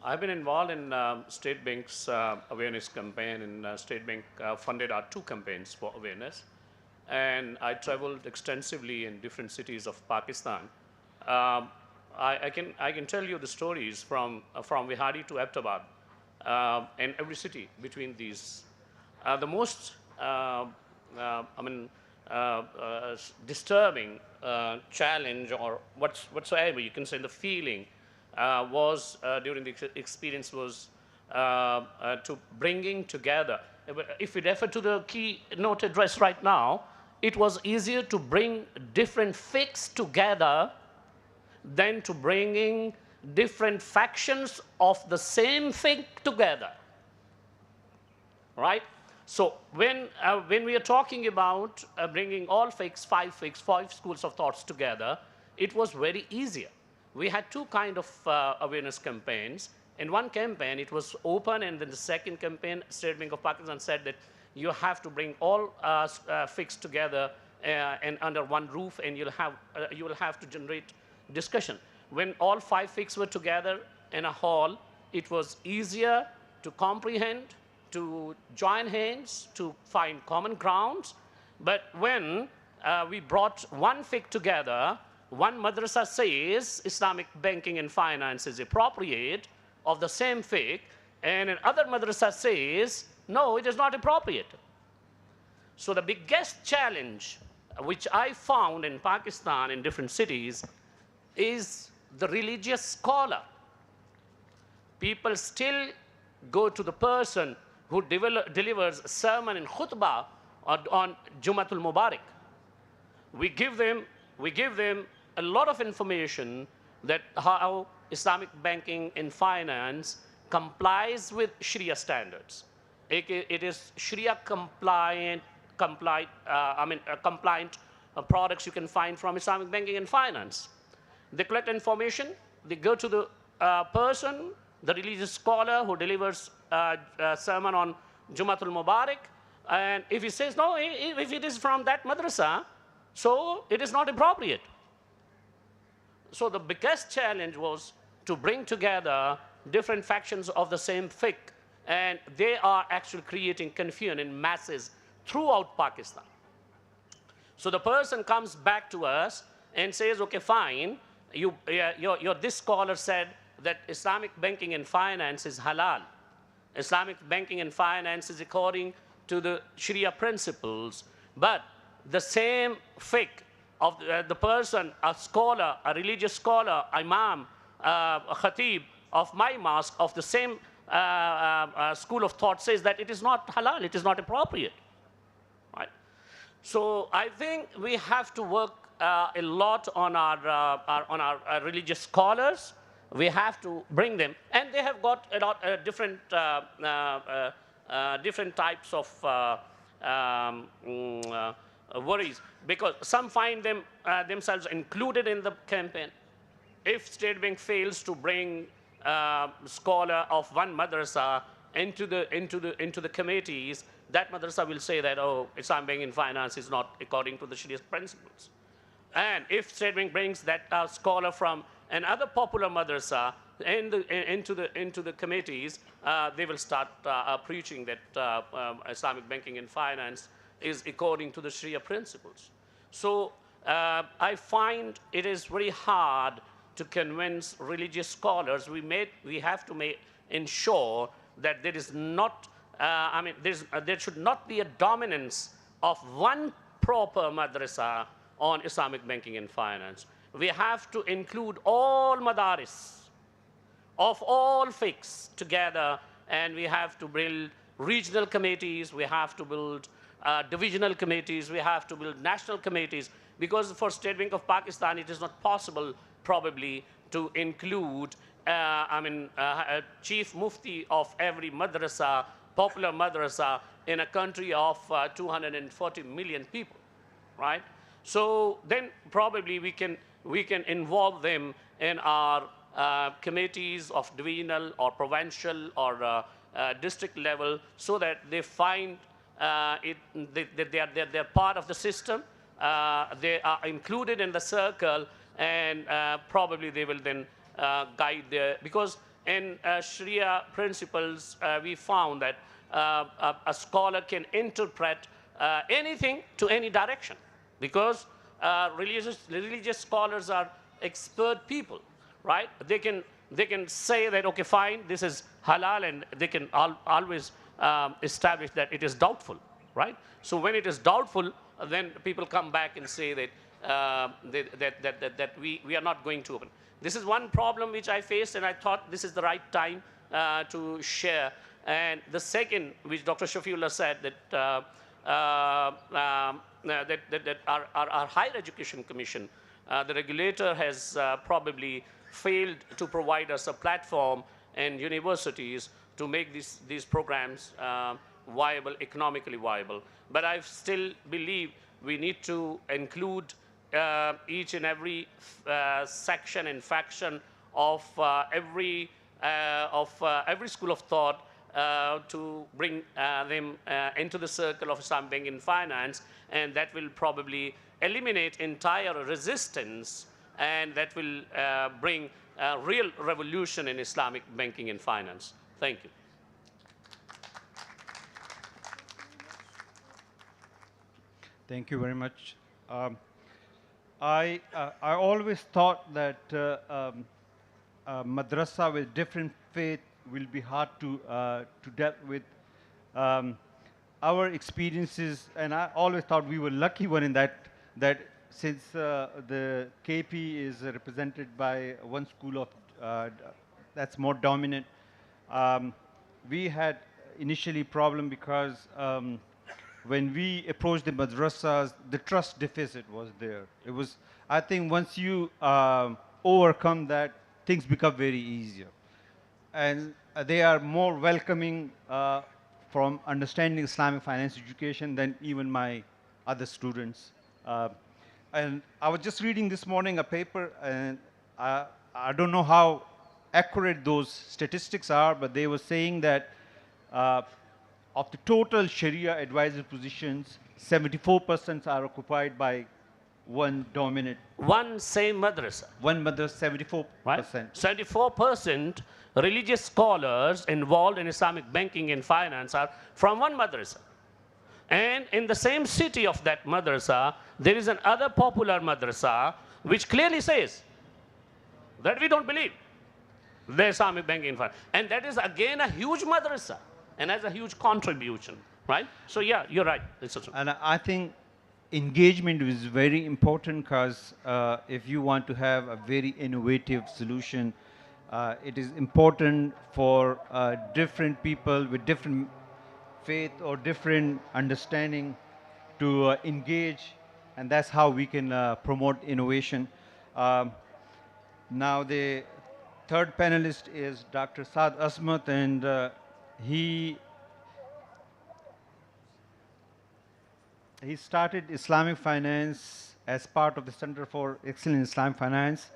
I've been involved in State Bank's awareness campaign, and State Bank funded our 2 campaigns for awareness. And I traveled extensively in different cities of Pakistan. I can tell you the stories from Vihari to Ahmedabad and every city between these. The most disturbing challenge or whatsoever you can say the feeling was during the experience was to bringing together. If we refer to the key note address right now, it was easier to bring different fiqhs together than to bringing different factions of the same fiqh together, right? So when we are talking about bringing all fiqhs, 5 schools of thoughts together, it was very easier. We had 2 kind of awareness campaigns. In one campaign, it was open, and then the second campaign, State Bank of Pakistan said that you have to bring all fiqhs together and under one roof, and you will have to generate discussion. When all 5 fiqhs were together in a hall, it was easier to comprehend, to join hands, to find common grounds. But when we brought one fiqh together, one madrasa says Islamic banking and finance is appropriate of the same fiqh, and another madrasa says, no, it is not appropriate. So the biggest challenge which I found in Pakistan in different cities is the religious scholar. People still go to the person who delivers sermon and khutbah on Jumatul Mubarak. We give them a lot of information that how Islamic banking and finance complies with Sharia standards. It is Sharia compliant products you can find from Islamic banking and finance. They collect information, they go to the person, the religious scholar who delivers a sermon on Jumatul Mubarak, and if he says, no, if it is from that madrasa, so it is not appropriate. So the biggest challenge was to bring together different factions of the same fiqh, and they are actually creating confusion in masses throughout Pakistan. So the person comes back to us and says, okay, fine, this scholar said that Islamic banking and finance is halal. Islamic banking and finance is according to the Sharia principles, but the same fiqh of the person, a scholar, a religious scholar, imam, a khatib of my mosque, of the same school of thought says that it is not halal, it is not appropriate. Right? So I think we have to work a lot on our religious scholars. We have to bring them, and they have got a lot different types of worries, because some find themselves included in the campaign. If State Bank fails to bring scholar of one madrasa into the committees, that madrasa will say that, oh, Islamic banking and finance is not according to the Sharia principles. And if State Bank brings that scholar from another popular madrasa into the committees, they will start preaching that Islamic banking and finance is according to the Sharia principles. So I find it is very hard to convince religious scholars. We have to ensure that there is not, there should not be a dominance of one proper madrasa on Islamic banking and finance. We have to include all madaris of all fiqhs together, and we have to build regional committees, we have to build divisional committees, we have to build national committees, because for State Bank of Pakistan, it is not possible probably to include a chief mufti of every madrasa, popular madrasa, in a country of 240 million people, right? So then probably we can involve them in our committees of divisional or provincial or district level, so that they find that they're part of the system, they are included in the circle, and probably they will then guide because in Sharia principles, we found that a scholar can interpret anything to any direction, because religious scholars are expert people, right? They can say that, okay, fine, this is halal, and they can always establish that it is doubtful, right? So when it is doubtful, then people come back and say that that we are not going to open. This is one problem which I faced, and I thought this is the right time to share. And the second, which Dr. Shafiullah said, that that our Higher Education Commission, the regulator has probably failed to provide us a platform and universities to make these programs viable, economically viable. But I still believe we need to include each and every section and faction of every school of thought to bring them into the circle of Islamic banking and finance, and that will probably eliminate entire resistance, and that will bring a real revolution in Islamic banking and finance. Thank you. Thank you very much. I always thought that madrasa with different faith will be hard to deal with. Our experiences, and I always thought we were lucky one in that since the KP is represented by one school of that's more dominant. We had initially problem because when we approached the madrasas, the trust deficit was there. It was, I think once you overcome that, things become very easier. And they are more welcoming from understanding Islamic finance education than even my other students. And I was just reading this morning a paper, and I don't know how accurate those statistics are, but they were saying that of the total Sharia advisor positions, 74% are occupied by one dominant. One same madrasa. One madrasa, 74%. Right? 74% religious scholars involved in Islamic banking and finance are from one madrasa. And in the same city of that madrasa, there is another popular madrasa which clearly says that we don't believe the Islamic banking and finance. And that is again a huge madrasa and has a huge contribution, right? So yeah, you're right. And I think engagement is very important because if you want to have a very innovative solution, it is important for different people with different faith or different understanding to engage, and that's how we can promote innovation. Now the third panelist is Dr. Saad Asmat, and he started Islamic finance as part of the Center for Excellence in Islamic Finance,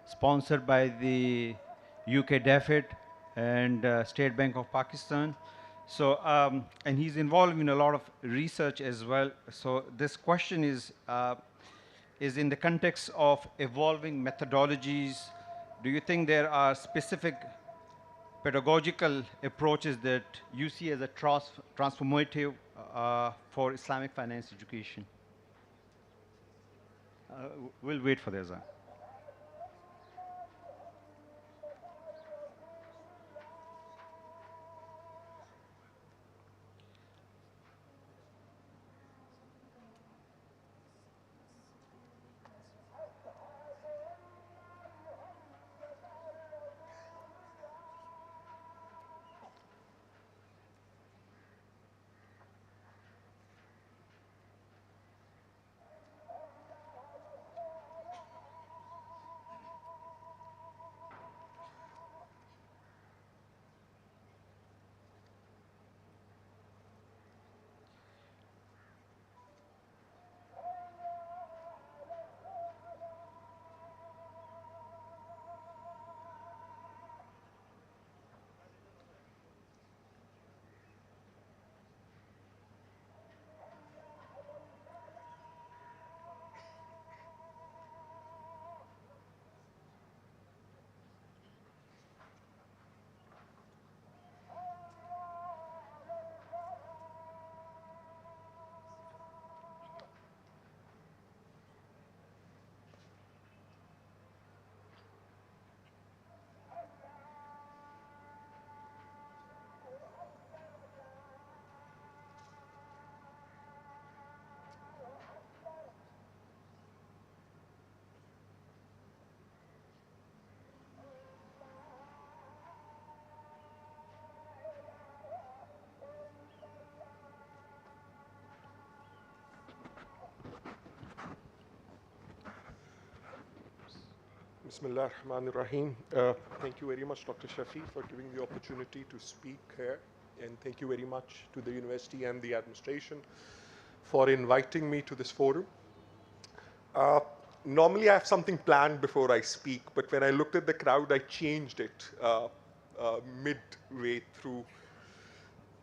sponsored by the UK DFID and State Bank of Pakistan. So, and he's involved in a lot of research as well. So this question is in the context of evolving methodologies. Do you think there are specific pedagogical approaches that you see as a transformative for Islamic finance education? We'll wait for this. Bismillah ar-Rahman ar-Rahim. Thank you very much, Dr. Shafi, for giving the opportunity to speak here. And thank you very much to the university and the administration for inviting me to this forum. Normally I have something planned before I speak, but when I looked at the crowd, I changed it midway through.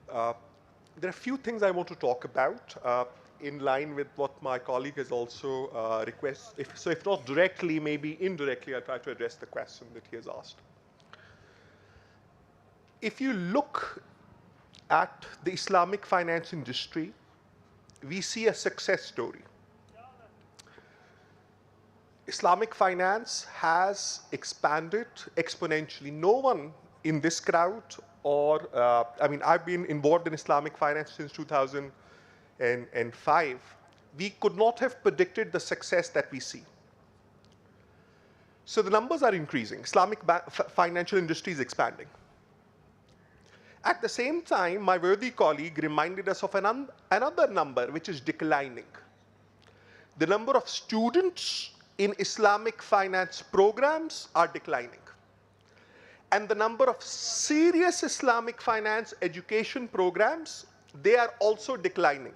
There are a few things I want to talk about in line with what my colleague has also requested. So if not directly, maybe indirectly, I'll try to address the question that he has asked. If you look at the Islamic finance industry, we see a success story. Islamic finance has expanded exponentially. No one in this crowd or, I mean, I've been involved in Islamic finance since 2005. We could not have predicted the success that we see. So the numbers are increasing. Islamic financial industry is expanding. At the same time, my worthy colleague reminded us of another number which is declining. The number of students in Islamic finance programs are declining. And the number of serious Islamic finance education programs, they are also declining.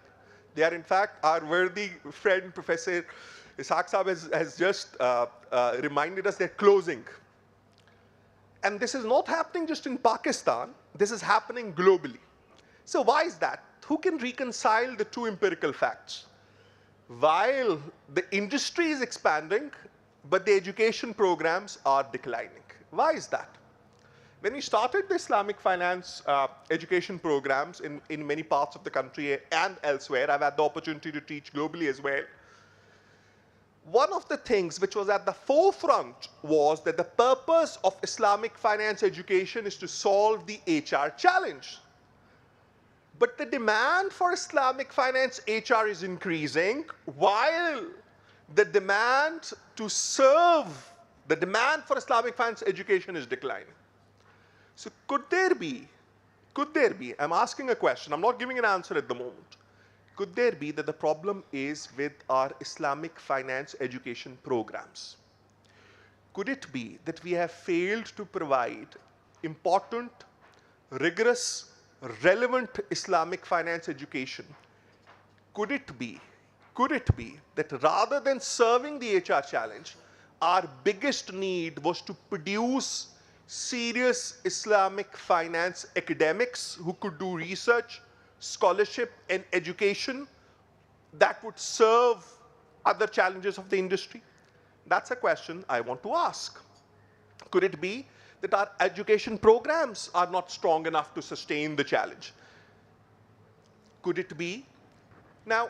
They are, in fact, our worthy friend, Professor Ishaq Saab has just reminded us they're closing. And this is not happening just in Pakistan, this is happening globally. So why is that? Who can reconcile the two empirical facts? While the industry is expanding, but the education programs are declining. Why is that? When we started the Islamic finance education programs in many parts of the country and elsewhere, I've had the opportunity to teach globally as well. One of the things which was at the forefront was that the purpose of Islamic finance education is to solve the HR challenge. But the demand for Islamic finance HR is increasing while the demand to serve, the demand for Islamic finance education is declining. So could there be, I'm asking a question, I'm not giving an answer at the moment. Could there be that the problem is with our Islamic finance education programs? Could it be that we have failed to provide important, rigorous, relevant Islamic finance education? Could it be that rather than serving the HR challenge, our biggest need was to produce serious Islamic finance academics who could do research, scholarship, and education that would serve other challenges of the industry? That's a question I want to ask. Could it be that our education programs are not strong enough to sustain the challenge? Could it be? Now,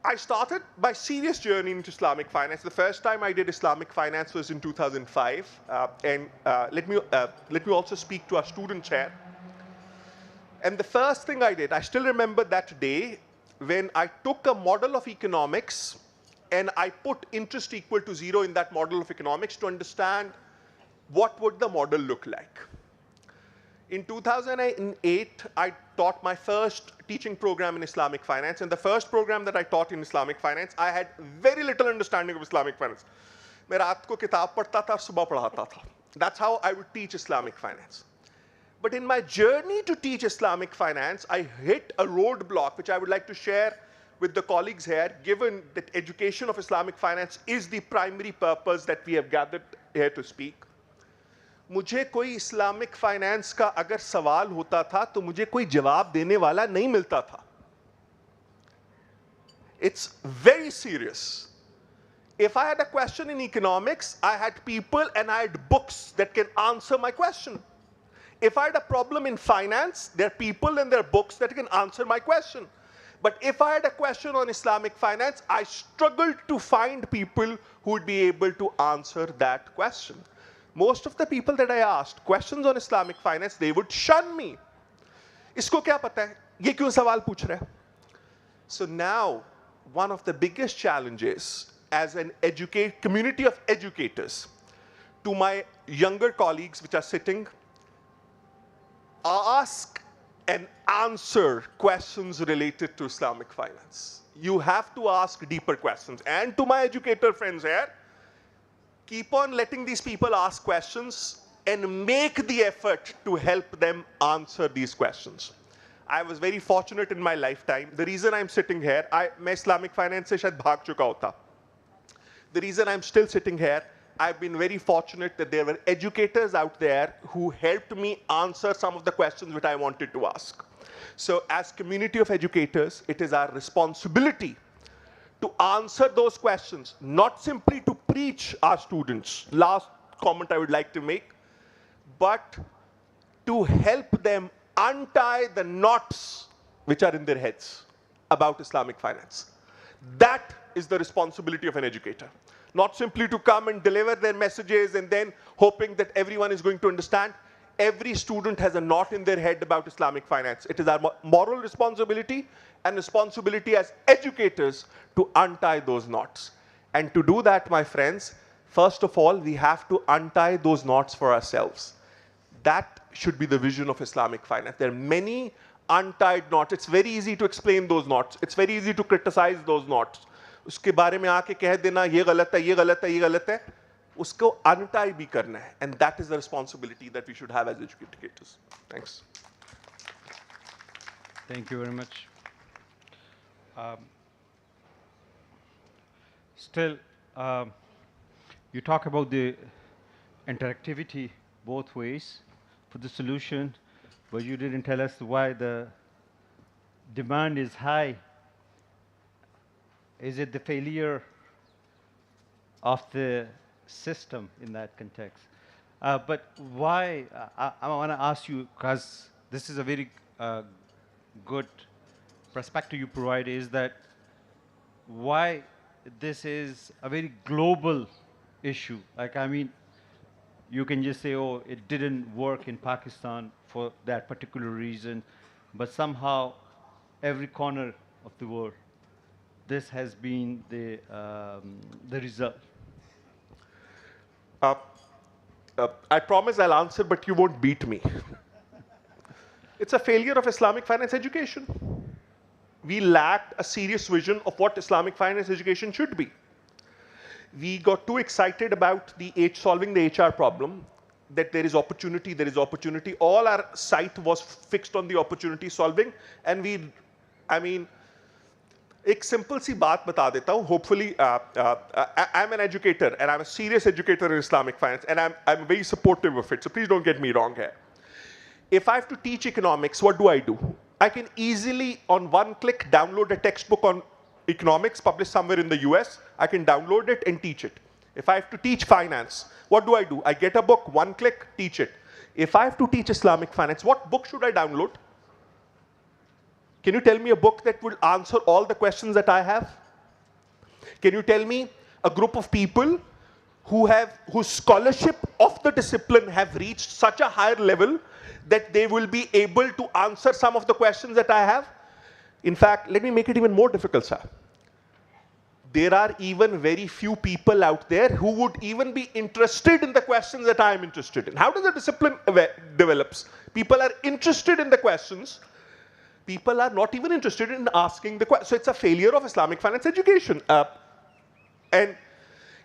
I started my serious journey into Islamic finance. The first time I did Islamic finance was in 2005. Let me also speak to our students here. And the first thing I did, I still remember that day when I took a model of economics and I put interest equal to 0 in that model of economics to understand what would the model look like. In 2008, I taught my first teaching program in Islamic finance. And the first program that I taught in Islamic finance, I had very little understanding of Islamic finance. मैं रात को किताब पढ़ता था, सुबह पढ़ाता था. That's how I would teach Islamic finance. But in my journey to teach Islamic finance, I hit a roadblock, which I would like to share with the colleagues here, given that education of Islamic finance is the primary purpose that we have gathered here to speak. मुझे कोई Islamic finance का अगर सवाल होता था तो मुझे कोई जवाब देने वाला नहीं मिलता था. It's very serious. If I had a question in economics, I had people and I had books that can answer my question. If I had a problem in finance, there are people and there are books that can answer my question. But if I had a question on Islamic finance, I struggled to find people who would be able to answer that question. Most of the people that I asked questions on Islamic finance, they would shun me. Isko kya pata hai? Ye kyun sawal pooch rahe? So now, one of the biggest challenges as an community of educators, to my younger colleagues which are sitting, ask and answer questions related to Islamic finance. You have to ask deeper questions. And to my educator friends here, keep on letting these people ask questions and make the effort to help them answer these questions. I was very fortunate in my lifetime. The reason I'm sitting here, मैं Islamic finance से शायद भाग चुका होता. The reason I'm still sitting here, I've been very fortunate that there were educators out there who helped me answer some of the questions which I wanted to ask. So as community of educators, it is our responsibility to answer those questions, not simply to preach our students, last comment I would like to make, but to help them untie the knots which are in their heads about Islamic finance. That is the responsibility of an educator. Not simply to come and deliver their messages and then hoping that everyone is going to understand. Every student has a knot in their head about Islamic finance. It is our moral responsibility and responsibility as educators to untie those knots. And to do that, my friends, first of all, we have to untie those knots for ourselves. That should be the vision of Islamic finance. There are many untied knots. It's very easy to explain those knots. It's very easy to criticize those knots. उसके बारे में आके कह देना ये गलत है, ये गलत है, ये गलत है. उसको untie भी करना है. And that is the responsibility that we should have as educators. Thanks. Thank you very much. Still, you talk about the interactivity both ways for the solution, but you didn't tell us why the demand is high. Is it the failure of the system in that context? But why, I want to ask you, because this is a very good perspective you provide, is that why this is a very global issue. Like, I mean, you can just say, oh, it didn't work in Pakistan for that particular reason, but somehow every corner of the world, this has been the result. I promise I'll answer, but you won't beat me. It's a failure of Islamic finance education. We lacked a serious vision of what Islamic finance education should be. We got too excited about solving the HR problem, that there is opportunity, there is opportunity. All our sight was fixed on the opportunity solving, and I mean, एक simple सी बात बता देता हूँ. Hopefully, I'm an educator, and I'm a serious educator in Islamic finance, and I'm very supportive of it. So please don't get me wrong here. If I have to teach economics, what do? I can easily, on one click, download a textbook on economics published somewhere in the US. I can download it and teach it. If I have to teach finance, what do? I get a book, one click, teach it. If I have to teach Islamic finance, what book should I download? Can you tell me a book that will answer all the questions that I have? Can you tell me a group of people whose scholarship of the discipline have reached such a higher level that they will be able to answer some of the questions that I have? In fact, let me make it even more difficult, sir. There are even very few people out there who would even be interested in the questions that I am interested in. How does the discipline develops? People are interested in the questions. People are not even interested in asking the questions. So it's a failure of Islamic finance education. And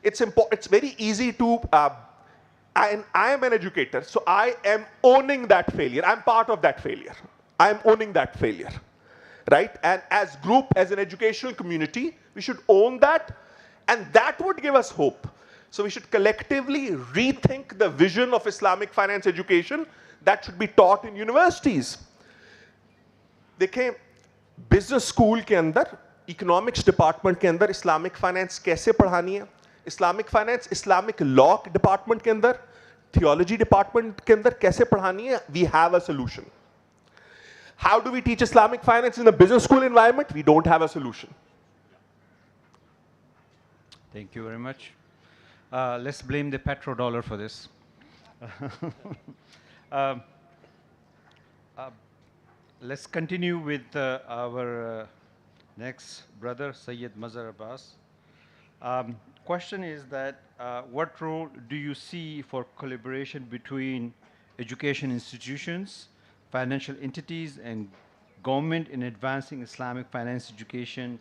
it's very easy to, and I am an educator, so I am owning that failure. I'm part of that failure. I'm owning that failure, right? And as group, as an educational community, we should own that, and that would give us hope. So we should collectively rethink the vision of Islamic finance education that should be taught in universities. देखिए, business school के अंदर, economics department के अंदर Islamic finance कैसे पढ़ानी है? Islamic finance, Islamic law department के अंदर, theology department के अंदर कैसे पढ़ानी है? We have a solution. How do we teach Islamic finance in a business school environment? We don't have a solution. Thank you very much. Let's blame the petrodollar for this. Let's continue with our next brother, Sayyid Mazhar Abbas. Question is that what role do you see for collaboration between education institutions, financial entities, and government in advancing Islamic finance education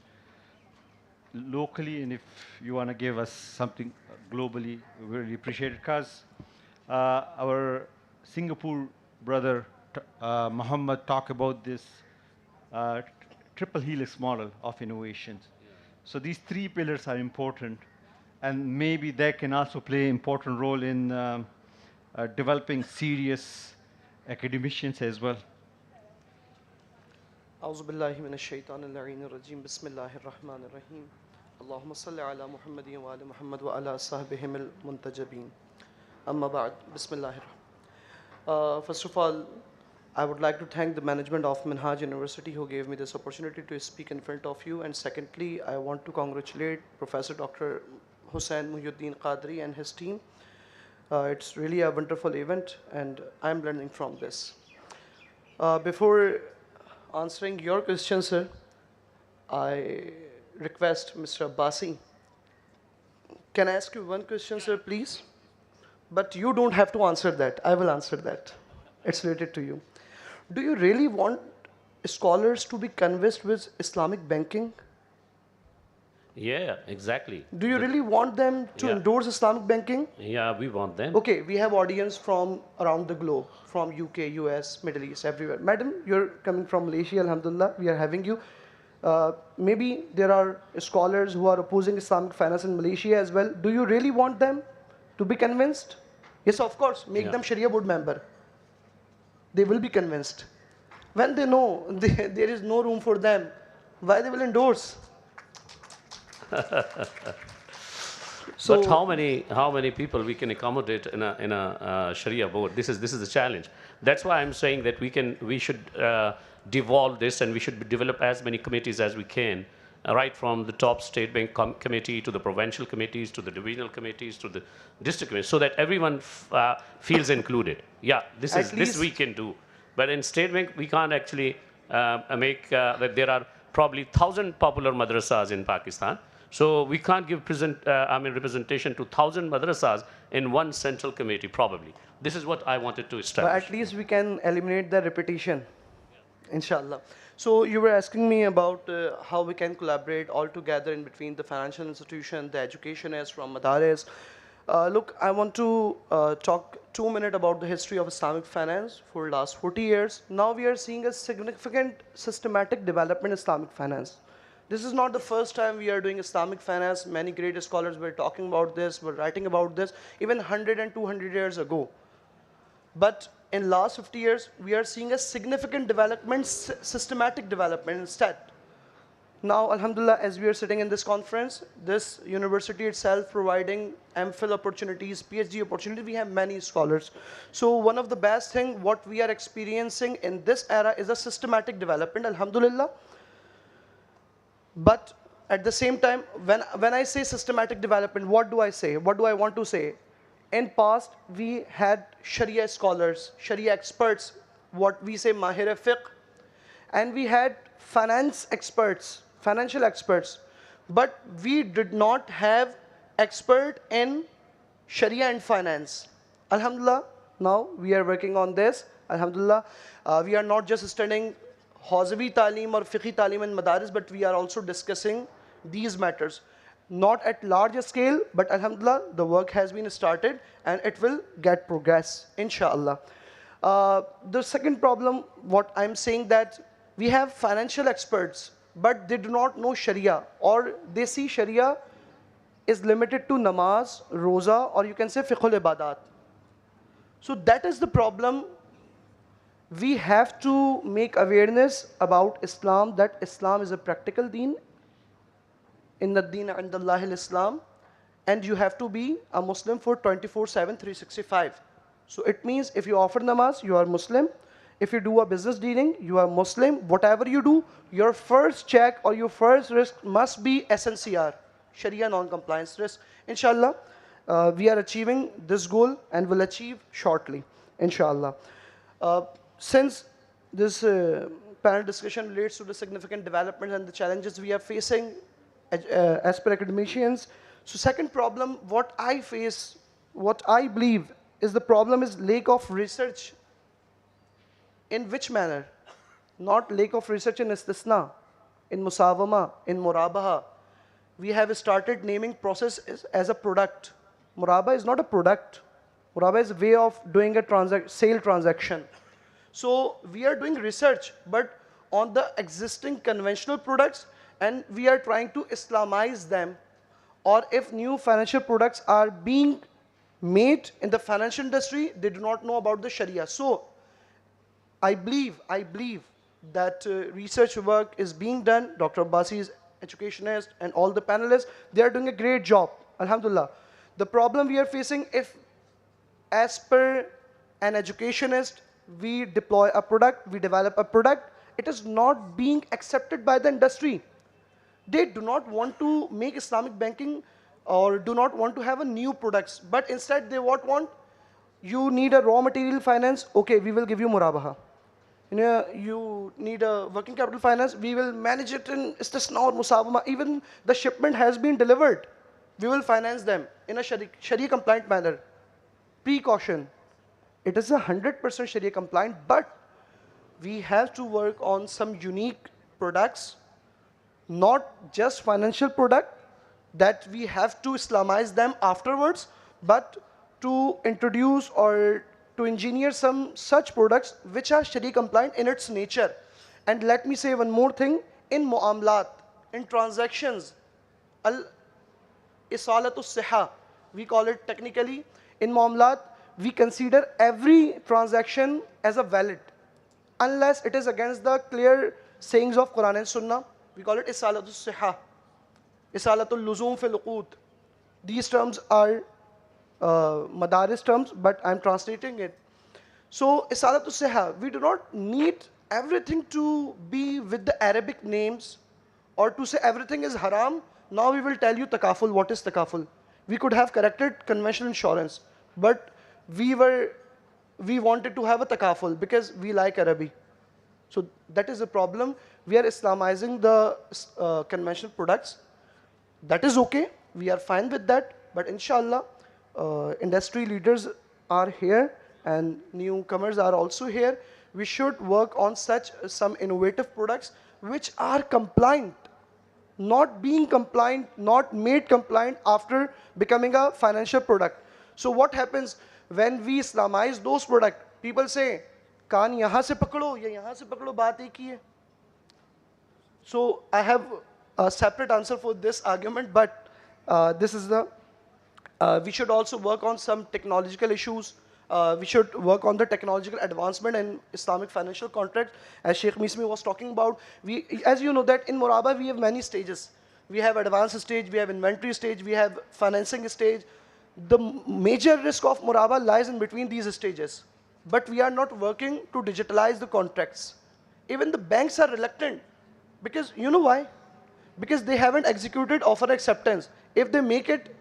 locally? And if you want to give us something globally, we really appreciate it, because our Singapore brother Muhammad talked about this triple helix model of innovations. So these three pillars are important, and maybe they can also play an important role in developing serious academicians as well. أعوذ بالله من الشيطان اللعين الرجيم بسم الله الرحمن الرحيم اللهم صل على محمد وعلى محمد وعلى صحبهم المنتجبين أما بعد بسم الله الرحمن. First of all, I would like to thank the management of Minhaj University who gave me this opportunity to speak in front of you. And secondly, I want to congratulate Professor Dr. Hussain Muhyiddin Qadri and his team. It's really a wonderful event, and I'm learning from this. Before answering your question, sir, I request Mr. Abbasi. Can I ask you one question, sir, please? But you don't have to answer that. I will answer that. It's related to you. Do you really want scholars to be convinced with Islamic banking? Yeah, exactly. Do you really want them to endorse Islamic banking? Yeah, we want them. Okay, we have audience from around the globe, from UK, US, Middle East, everywhere. Madam, you're coming from Malaysia, Alhamdulillah, we are having you. Maybe there are scholars who are opposing Islamic finance in Malaysia as well. Do you really want them to be convinced? Yes, of course, make them Sharia board member. They will be convinced. When they know there is no room for them, why they will endorse? So, but how many people we can accommodate in a Sharia board? This is the challenge. That's why I'm saying that we should devolve this, and we should develop as many committees as we can, right from the top state bank committee to the provincial committees to the divisional committees to the district committees, so that everyone feels included. Yeah, this we can do, but in state bank we can't actually make that there are probably 1,000 popular madrasas in Pakistan. So we can't give representation to 1,000 madrasas in one central committee, probably. This is what I wanted to establish. But at least we can eliminate the repetition, inshallah. So you were asking me about how we can collaborate all together in between the financial institution, the educationists from Madaris. Look, I want to talk 2 minutes about the history of Islamic finance for the last 40 years. Now we are seeing a significant systematic development in Islamic finance. This is not the first time we are doing Islamic finance. Many great scholars were talking about this, were writing about this, even 100 and 200 years ago. But in last 50 years, we are seeing a significant development, systematic development instead. Now, alhamdulillah, as we are sitting in this conference, this university itself providing MPhil opportunities, PhD opportunities, we have many scholars. So one of the best thing what we are experiencing in this era is a systematic development, alhamdulillah. But at the same time, when I say systematic development, what do I say? What do I want to say? In past, we had Sharia scholars, Sharia experts, what we say Mahir Fiqh, and we had finance experts, financial experts, but we did not have expert in Sharia and finance. Alhamdulillah, now we are working on this. Alhamdulillah, we are not just studying Hawzavi Talim or Fiqhi Talim in Madaris, but we are also discussing these matters. Not at large scale, but alhamdulillah, the work has been started and it will get progress, inshallah. The second problem, what I'm saying that we have financial experts, but they do not know Sharia, or they see Sharia is limited to namaz, roza, or you can say fiqhul ibadat. So that is the problem. We have to make awareness about Islam, that Islam is a practical deen. Inna ad-deena 'inda Allahi al-Islam, and you have to be a Muslim for 24/7, 365. So it means if you offer namaz, you are Muslim. If you do a business dealing, you are Muslim. Whatever you do, your first check or your first risk must be SNCR, Sharia non-compliance risk. Inshallah, we are achieving this goal and will achieve shortly, inshallah. Since this panel discussion relates to the significant developments and the challenges we are facing as per academicians, so second problem, what I face, what I believe is the problem is lack of research. In which manner? Not lack of research in istisna, in musawama, in murabaha. We have started naming process as a product. Muraba is not a product. Muraba is a way of doing a sale transaction. So we are doing research, but on the existing conventional products, and we are trying to Islamize them. Or if new financial products are being made in the financial industry, they do not know about the Sharia. So I believe that research work is being done. Dr. Abbasi is educationist and all the panelists, they are doing a great job, alhamdulillah. The problem we are facing, if as per an educationist, we deploy a product, we develop a product, it is not being accepted by the industry. They do not want to make Islamic banking or do not want to have a new products, but instead they want, you need a raw material finance, okay, we will give you murabaha. You need a working capital finance, we will manage it in istisna or musawama. Even the shipment has been delivered, we will finance them in a Sharia compliant manner. Precaution. It is 100% Sharia compliant, but we have to work on some unique products, not just financial product that we have to Islamize them afterwards, but to introduce or to engineer some such products which are Sharia compliant in its nature. And let me say one more thing, in mu'amalat, in transactions, al isalatu siha, we call it technically, in mu'amalat, we consider every transaction as a valid, unless it is against the clear sayings of Quran and Sunnah. We call it isalatul siha, isalatul luzum fil uqud. These terms are madaris terms, but I'm translating it. So isalatul siha, we do not need everything to be with the Arabic names or to say everything is haram. Now we will tell you takaful, what is takaful. We could have corrected conventional insurance, but we wanted to have a takaful because we like Arabic. So that is the problem. We are Islamizing the conventional products. That is okay. We are fine with that. But inshallah, industry leaders are here and newcomers are also here. We should work on such some innovative products which are compliant, not being compliant, not made compliant after becoming a financial product. So what happens when we Islamize those products? People say, कान यहाँ से पकड़ो या यहाँ से पकड़ो, बात एक ही है. So I have a separate answer for this argument, but this is the, we should also work on some technological issues. We should work on the technological advancement in Islamic financial contract. As Sheikh Mismi was talking about, as you know that in Muraba we have many stages. We have advanced stage, we have inventory stage, we have financing stage. The major risk of Muraba lies in between these stages. But we are not working to digitalize the contracts. Even the banks are reluctant, because you know why? Because they haven't executed offer acceptance. If they make it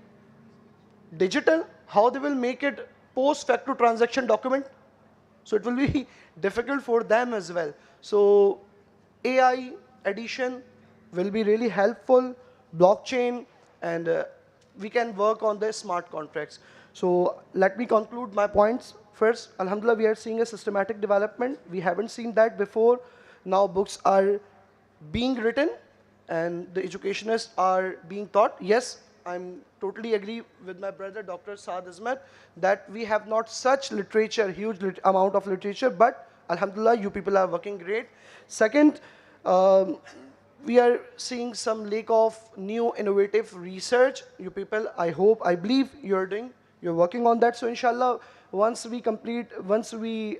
digital, how they will make it post facto transaction document? So it will be difficult for them as well. So AI addition will be really helpful, blockchain, and we can work on the smart contracts. So let me conclude my points. First, alhamdulillah, we are seeing a systematic development. We haven't seen that before. Now books are being written and the educationists are being taught. Yes, I'm totally agree with my brother, Dr. Saad Azmat, that we have not such literature, huge amount of literature, but alhamdulillah, you people are working great. Second, we are seeing some lack of new innovative research. You people, I hope, I believe you're working on that. So inshallah, once we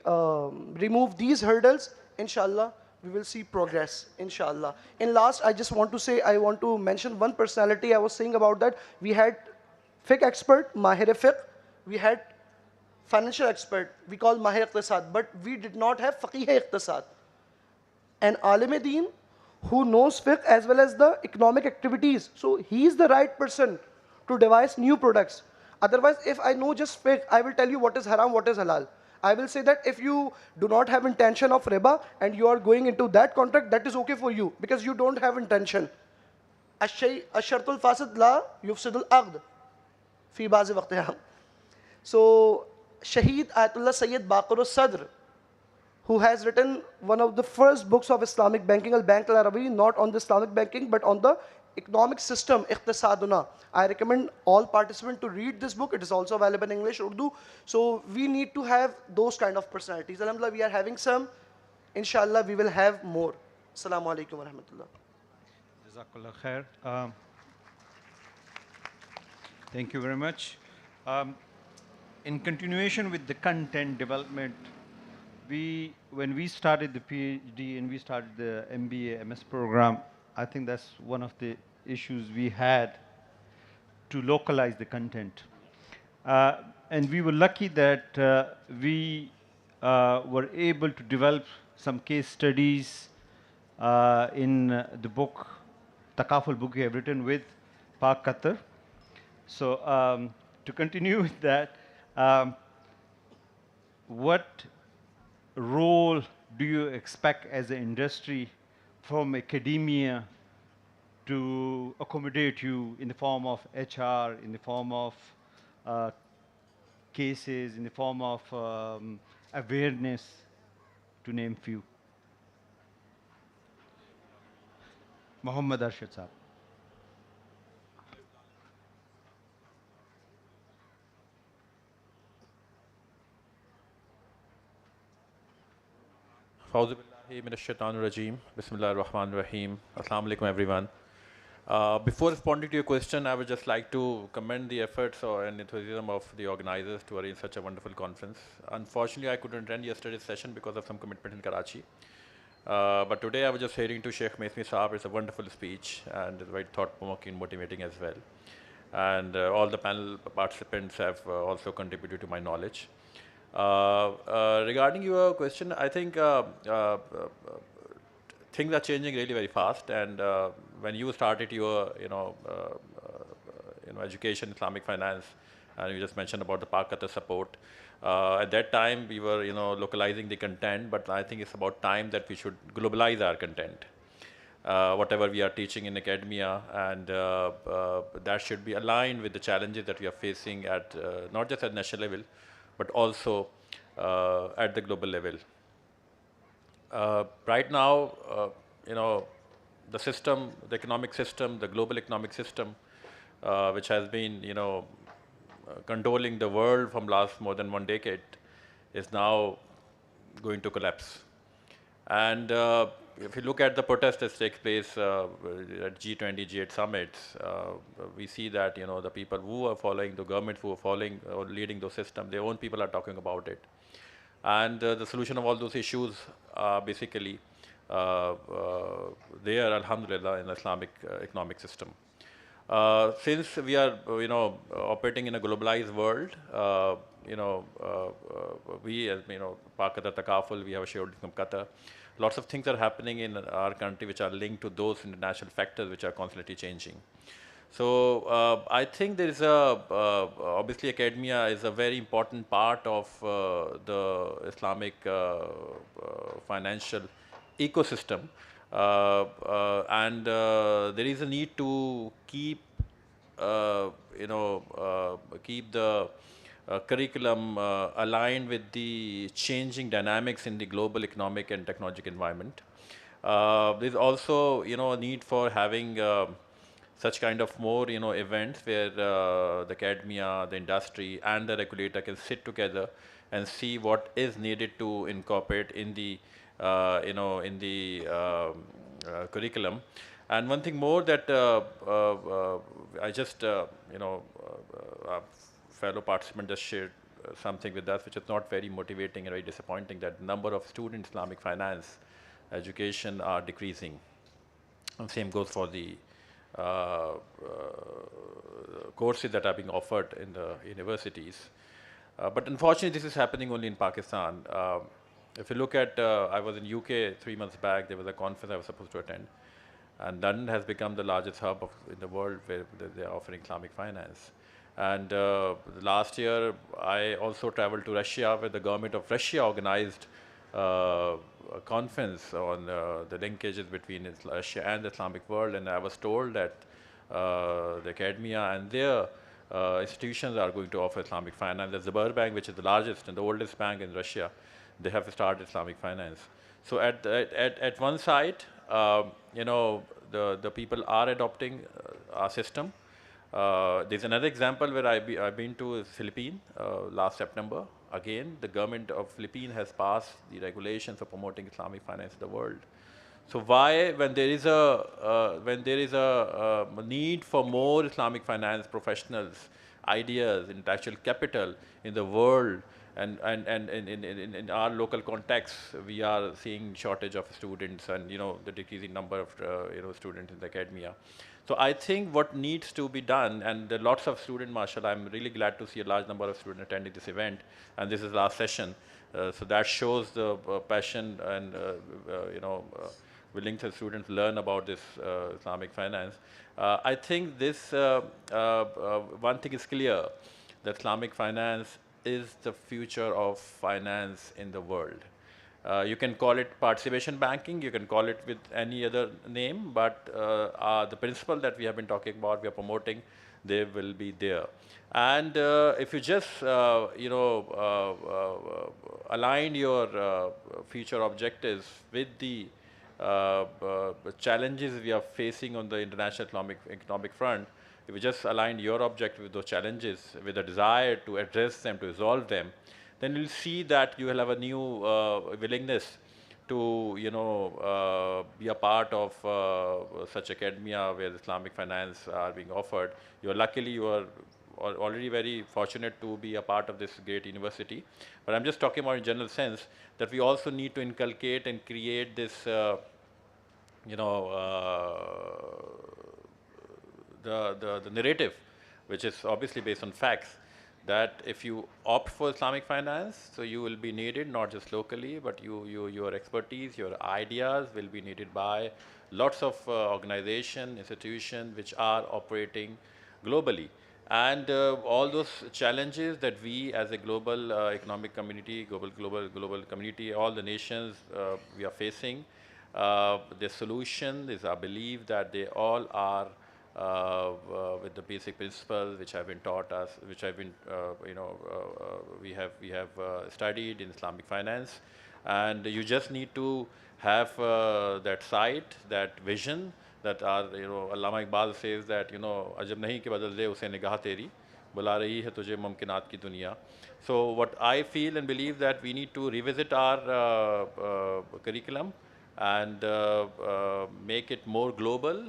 remove these hurdles, inshallah, we will see progress, inshallah. In last, I just want to say, I want to mention one personality. I was saying about that. We had fiqh expert, Mahir fiqh. We had financial expert, we call Mahir iqtisad, but we did not have faqih iqtisad. And alim deen who knows fiqh as well as the economic activities. So he is the right person to devise new products. Otherwise, if I know just fiqh, I will tell you what is haram, what is halal. I will say that if you do not have intention of riba and you are going into that contract, that is okay for you because you don't have intention. Ash-shartul fasid la yufsidul aqd fi bazi waqtiha. So Shaheed Ayatollah Sayyid Baqir al-Sadr, who has written one of the first books of Islamic banking, Al-Bank al-Arabi, not on the Islamic banking, but on the economic system, Iqtisaduna. I recommend all participants to read this book. It is also available in English, Urdu. So we need to have those kind of personalities. Alhamdulillah, we are having some. Inshallah, we will have more. Assalamu alaikum wa rahmatullah. Jazakallah khair. Thank you very much. In continuation with the content development, when we started the PhD and we started the MBA, MS program, I think that's one of the issues we had to localize the content. And we were lucky that we were able to develop some case studies in the book, Takaful book we have written with Pak Qatar. So to continue with that, what role do you expect as an industry from academia to accommodate you in the form of HR, in the form of cases, in the form of awareness, to name few. Muhammad Arshad Saab. Bismillahirrahmanirrahim. Bismillahirrahmanirrahim. Assalamu alaikum, everyone. Before responding to your question, I would just like to commend the efforts and enthusiasm of the organizers to arrange such a wonderful conference. Unfortunately, I couldn't attend yesterday's session because of some commitment in Karachi. But today I was just hearing to Sheikh Mesmi Saab. It's a wonderful speech and it's very thought-provoking and motivating as well. And all the panel participants have also contributed to my knowledge. Regarding your question, I think things are changing really very fast. And when you started your, education, Islamic finance, and you just mentioned about the Pakata support. At that time, we were, localizing the content, but I think it's about time that we should globalize our content. Whatever we are teaching in academia, and that should be aligned with the challenges that we are facing at not just at national level, but also at the global level. Right now, the system, the economic system, the global economic system, which has been, controlling the world from last more than 1 decade, is now going to collapse. And if you look at the protests that take place at G20, G8 summits, we see that the people who are following, the governments who are following or leading those systems, their own people are talking about it. And the solution of all those issues are basically there, alhamdulillah, in the Islamic economic system. Since we are, operating in a globalized world, we, as Pak Qatar Takaful, we have a shareholding from Qatar. Lots of things are happening in our country which are linked to those international factors which are constantly changing. So I think there is obviously academia is a very important part of the Islamic financial ecosystem. And there is a need to keep, keep the curriculum aligned with the changing dynamics in the global economic and technological environment. There's also, a need for having such kind of more, events where the academia, the industry, and the regulator can sit together and see what is needed to incorporate in the, in the curriculum. And one thing more that I just, a fellow participant just shared something with us, which is not very motivating and very disappointing, that the number of students in Islamic finance education are decreasing. And same goes for the courses that are being offered in the universities. But unfortunately, this is happening only in Pakistan. If you look at, I was in UK 3 months back, there was a conference I was supposed to attend. And London has become the largest hub in the world where they are offering Islamic finance. And last year, I also traveled to Russia, where the government of Russia organized a conference on the linkages between Russia and the Islamic world. And I was told that the academia and their institutions are going to offer Islamic finance. There's the Bank, which is the largest and the oldest bank in Russia. They have started Islamic finance. So at one side, the people are adopting our system. There's another example where I've been to Philippines last September. Again, the government of Philippines has passed the regulations for promoting Islamic finance in the world. So why, when there is a need for more Islamic finance professionals, ideas, intellectual capital in the world, and in our local context, we are seeing shortage of students and the decreasing number of students in the academia. So I think what needs to be done, and there are lots of students, mashallah, I'm really glad to see a large number of students attending this event, and this is the last session. So that shows the passion and willing to students learn about this Islamic finance. I think this one thing is clear, that Islamic finance is the future of finance in the world. You can call it participation banking, you can call it with any other name, but the principle that we have been talking about, we are promoting they will be there. And if you just, align your future objectives with the challenges we are facing on the international economic front, if you just align your objective with those challenges, with a desire to address them, to resolve them, then you'll see that you will have a new willingness to, be a part of such academia where Islamic finance are being offered. Luckily, you are already very fortunate to be a part of this great university. But I'm just talking about in general sense that we also need to inculcate and create this, the narrative, which is obviously based on facts, that if you opt for Islamic finance, so you will be needed not just locally, but your expertise, your ideas will be needed by lots of organizations, institutions which are operating globally. And all those challenges that we as a global economic community, global community, all the nations we are facing, the solution is, I believe, that they all are with the basic principles which have been taught us, which have been, we have studied in Islamic finance. And you just need to have that sight, that vision, that Allama Iqbal says that, ajab nahi ki badal de use nigah teri, bula rahi hai tujhe mumkinat ki duniya. So what I feel and believe that we need to revisit our curriculum and make it more global.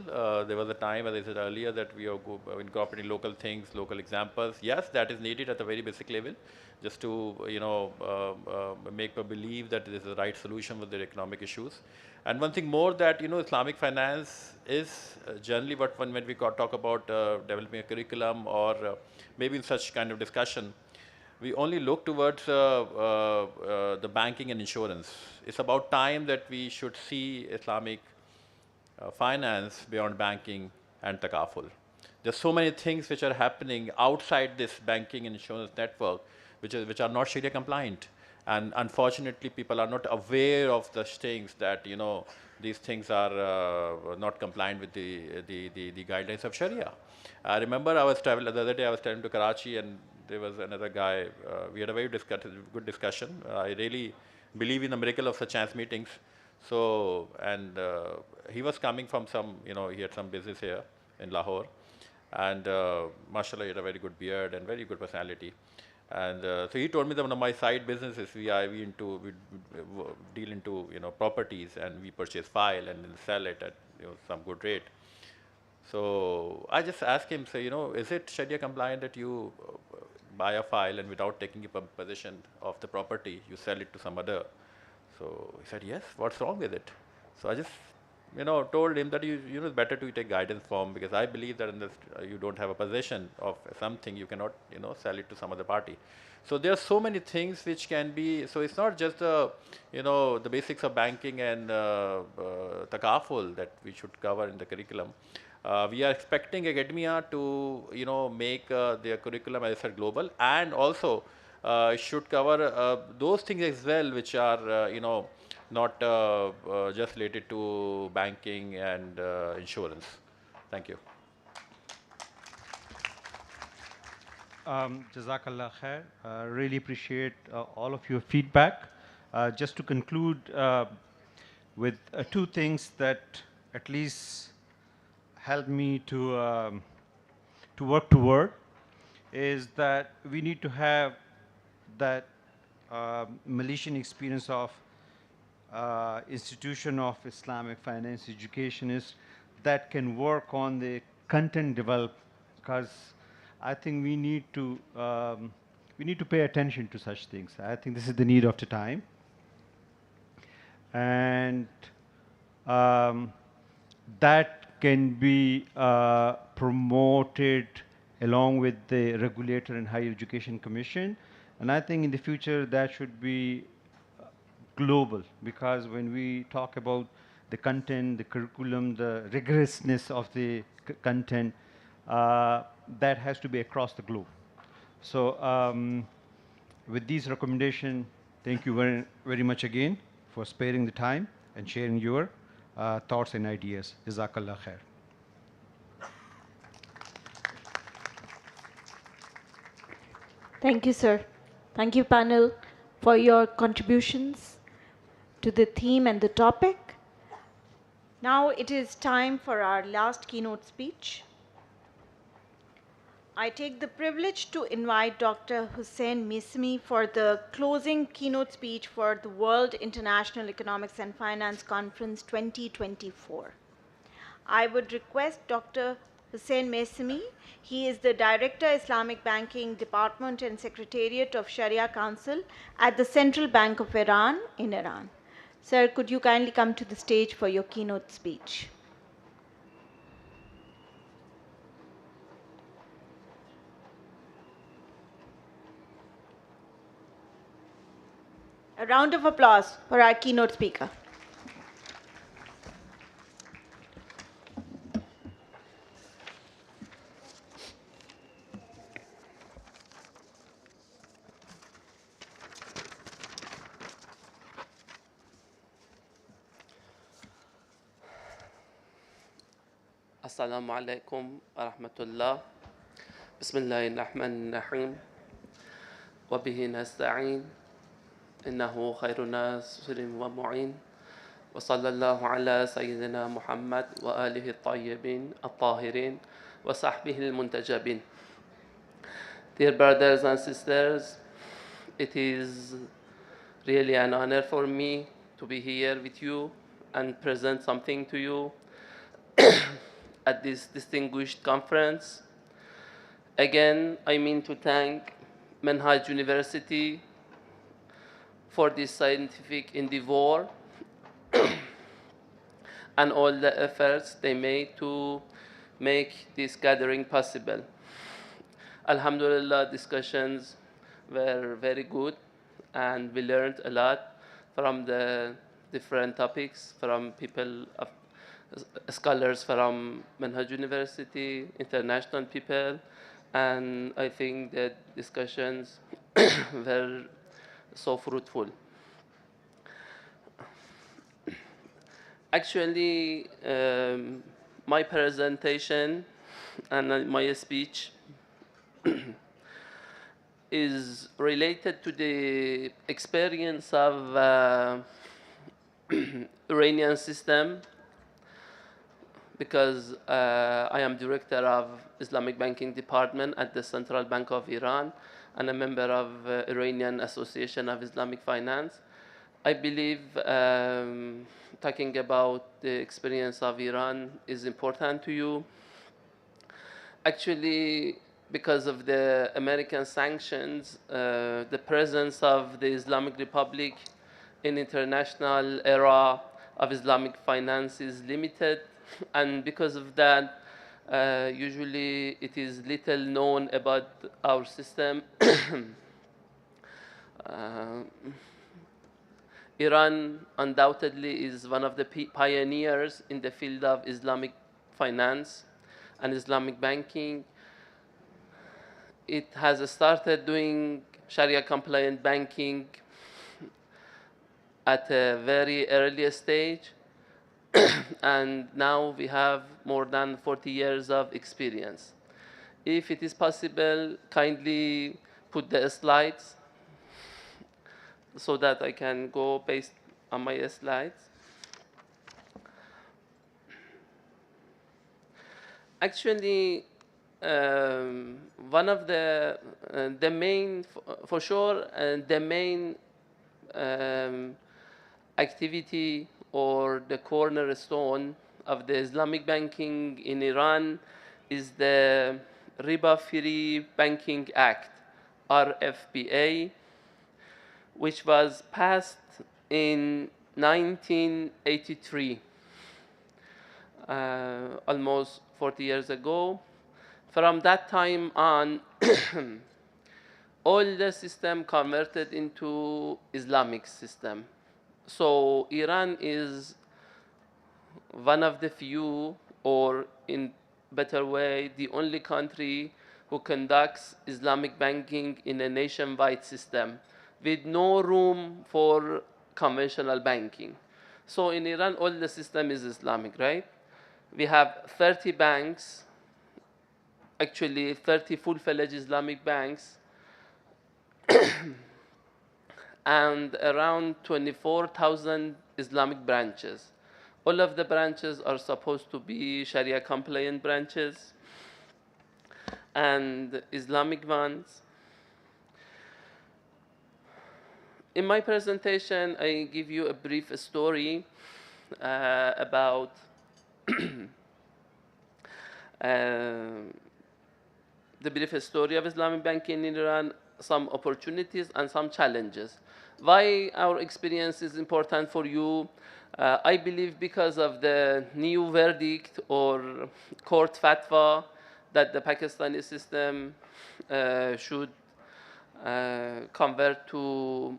There was a time, as I said earlier, that we are incorporating local things, local examples. Yes, that is needed at a very basic level, just to make people believe that this is the right solution for their economic issues. And one thing more, that Islamic finance is generally what when we talk about developing a curriculum or maybe in such kind of discussion, we only look towards the banking and insurance. It's about time that we should see Islamic finance beyond banking and takaful. There's so many things which are happening outside this banking and insurance network which are not Sharia compliant. And unfortunately, people are not aware of such things, that these things are not compliant with the guidelines of Sharia. I remember the other day I was traveling to Karachi, and there was another guy. We had a very good discussion. I really believe in the miracle of such chance meetings. So, and he was coming from some, he had some business here in Lahore, and mashallah, he had a very good beard and very good personality. And so he told me that one of my side businesses, we deal into properties, and we purchase file and then sell it at some good rate. So I just asked him, so is it Sharia compliant that you buy a file and without taking a possession of the property, you sell it to some other? So he said, yes. What's wrong with it? So I just told him that it's better to take guidance from, because I believe that unless you don't have a possession of something, you cannot sell it to some other party. So there are so many things which can be. So it's not just the the basics of banking and takaful that we should cover in the curriculum. We are expecting academia to make their curriculum, as I said, global, and also should cover those things as well which are not just related to banking and insurance. Thank you. Jazakallah khair. Really appreciate all of your feedback. Just to conclude with two things that at least helped me to work toward, is that we need to have that Malaysian experience of institution of Islamic finance educationists that can work on the content development, because I think we need to pay attention to such things. I think this is the need of the time, and that can be promoted along with the regulator and higher education commission. And I think in the future that should be global, because when we talk about the content, the curriculum, the rigorousness of the content, that has to be across the globe. So with these recommendations, thank you very, very much again for sparing the time and sharing your thoughts and ideas. Jazakallah khair. Thank you, sir. Thank you, panel, for your contributions to the theme and the topic. Now it is time for our last keynote speech. I take the privilege to invite Dr. Hussein Mismi for the closing keynote speech for the World International Economics and Finance Conference 2024. I would request Dr. Hussein Mesmi. He is the Director, Islamic Banking Department and Secretariat of Sharia Council at the Central Bank of Iran in Iran. Sir, could you kindly come to the stage for your keynote speech? A round of applause for our keynote speaker. السلام عليكم ورحمة الله. بسم الله الرحمن الرحيم وبه نستعين إنه خير ناصر ومعين وصلى الله على سيدنا محمد وآله الطيبين الطاهرين وصحبه المنتجبين. Dear brothers and sisters, it is really an honor for me to be here with you and present something to you at this distinguished conference. Again, I mean to thank Manhaj University for this scientific endeavor and all the efforts they made to make this gathering possible. Alhamdulillah, discussions were very good and we learned a lot from the different topics from people of scholars from Manhaj University, international people, and I think that discussions were so fruitful. Actually, my presentation and my speech is related to the experience of Iranian system because I am director of Islamic Banking Department at the Central Bank of Iran and a member of Iranian Association of Islamic Finance. I believe talking about the experience of Iran is important to you. Actually, because of the American sanctions, the presence of the Islamic Republic in international era of Islamic finance is limited, and because of that, usually it is little known about our system. Iran undoubtedly is one of the pioneers in the field of Islamic finance and Islamic banking. It has started doing Sharia compliant banking at a very early stage, and now we have more than 40 years of experience. If it is possible, kindly put the slides so that I can go based on my slides. Actually, one of the main, for sure, the main activity or the cornerstone of the Islamic banking in Iran is the Riba-Free Banking Act, RFBA, which was passed in 1983, almost 40 years ago. From that time on, all the system converted into Islamic system. So Iran is one of the few, or in better way, the only country who conducts Islamic banking in a nationwide system with no room for conventional banking. So in Iran, all the system is Islamic, right? We have 30 banks, actually 30 full-fledged Islamic banks and around 24,000 Islamic branches. All of the branches are supposed to be Sharia compliant branches and Islamic ones. In my presentation, I give you a brief story about the brief story of Islamic banking in Iran, some opportunities and some challenges. Why our experience is important for you? I believe because of the new verdict or court fatwa that the Pakistani system should convert to,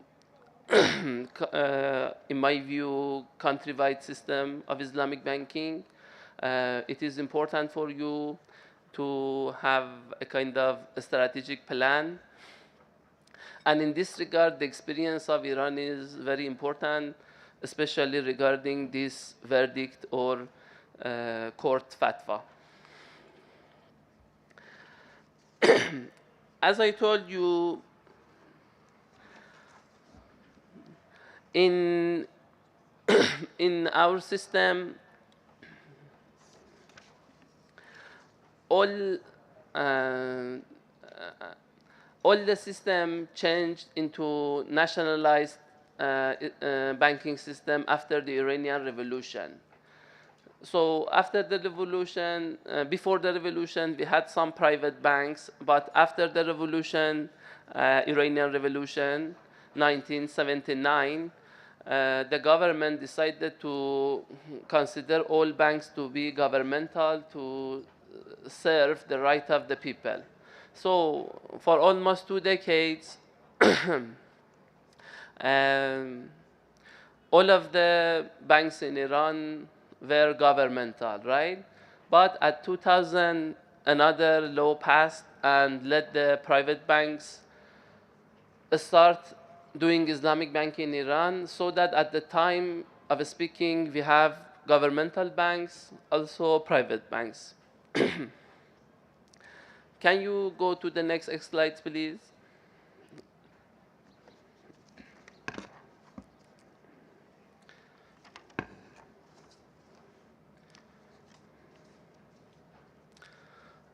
in my view, countrywide system of Islamic banking. It is important for you to have a kind of a strategic plan. And in this regard, the experience of Iran is very important, especially regarding this verdict or court fatwa. As I told you, in in our system, all the system changed into nationalized banking system after the Iranian Revolution. So after the revolution, before the revolution, we had some private banks, but after the revolution, Iranian Revolution, 1979, the government decided to consider all banks to be governmental to serve the right of the people. So for almost 2 decades, all of the banks in Iran were governmental, right? But at 2000, another law passed and let the private banks start doing Islamic banking in Iran, so that at the time of speaking, we have governmental banks, also private banks. Can you go to the next slide, please?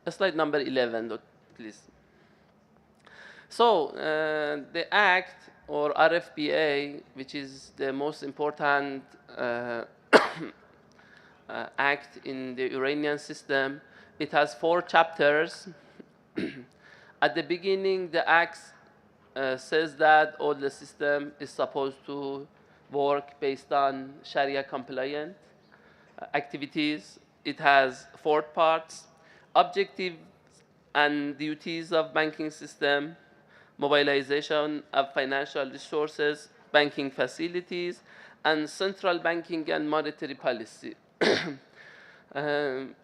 Slide number 11, please. So the act or RFPA, which is the most important act in the Iranian system, it has 4 chapters. At the beginning, the act says that all the system is supposed to work based on Sharia compliant activities. It has 4 parts: objectives and duties of banking system, mobilization of financial resources, banking facilities, and central banking and monetary policy.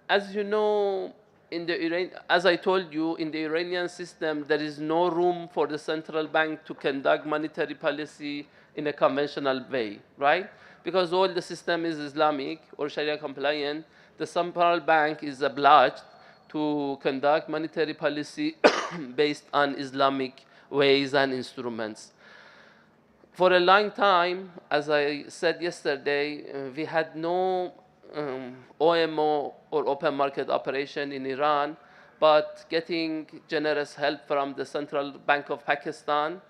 As you know, as I told you, in the Iranian system, there is no room for the central bank to conduct monetary policy in a conventional way, right? Because all the system is Islamic or Sharia compliant, the central bank is obliged to conduct monetary policy based on Islamic ways and instruments. For a long time, as I said yesterday, we had no OMO or open market operation in Iran, but getting generous help from the Central Bank of Pakistan,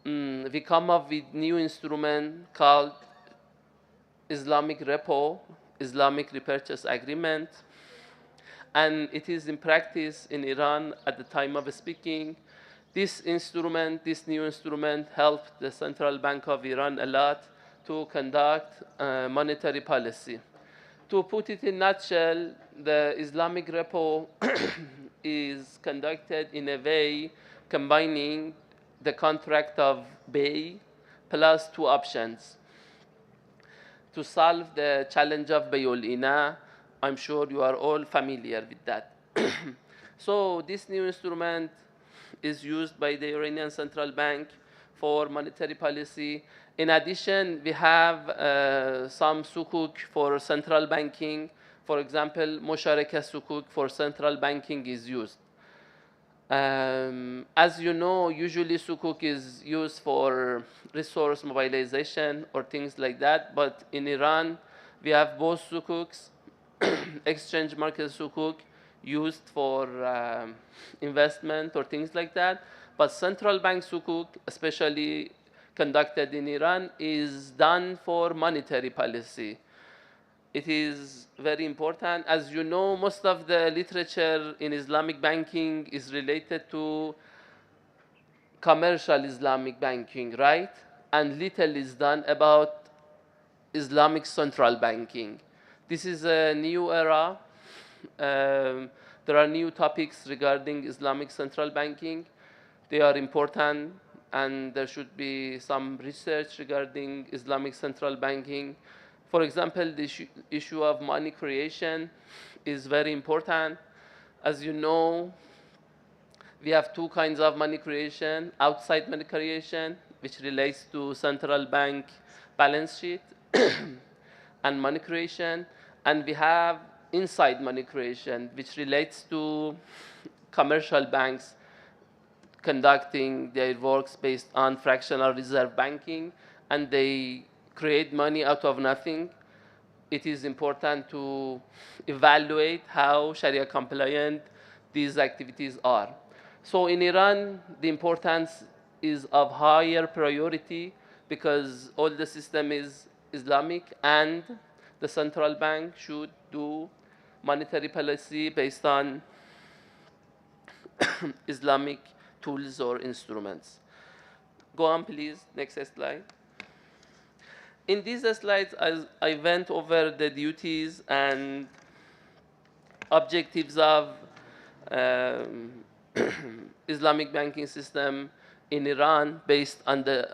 we come up with new instrument called Islamic Repo, Islamic Repurchase Agreement, and it is in practice in Iran at the time of speaking. This new instrument helped the Central Bank of Iran a lot to conduct monetary policy. To put it in a nutshell, the Islamic repo is conducted in a way combining the contract of bay plus 2 options. To solve the challenge of Bayul Ina, I'm sure you are all familiar with that. So this new instrument is used by the Iranian Central Bank for monetary policy. In addition, we have some sukuk for central banking. For example, Musharaka sukuk for central banking is used. As you know, usually sukuk is used for resource mobilization or things like that, but in Iran, we have both sukuks, exchange market sukuk, used for investment or things like that, but central bank sukuk, especially conducted in Iran, is done for monetary policy. It is very important. As you know, most of the literature in Islamic banking is related to commercial Islamic banking, right? And little is done about Islamic central banking. This is a new era. There are new topics regarding Islamic central banking. They are important, and there should be some research regarding Islamic central banking. For example, the issue of money creation is very important. As you know, we have two kinds of money creation: outside money creation, which relates to central bank balance sheet, and money creation, and we have inside money creation, which relates to commercial banks conducting their works based on fractional reserve banking, and they create money out of nothing. It is important to evaluate how Sharia compliant these activities are. So in Iran, the importance is of higher priority because all the system is Islamic, and the central bank should do monetary policy based on Islamic tools or instruments. Go on, please. Next slide. In these slides, I went over the duties and objectives of Islamic banking system in Iran based on the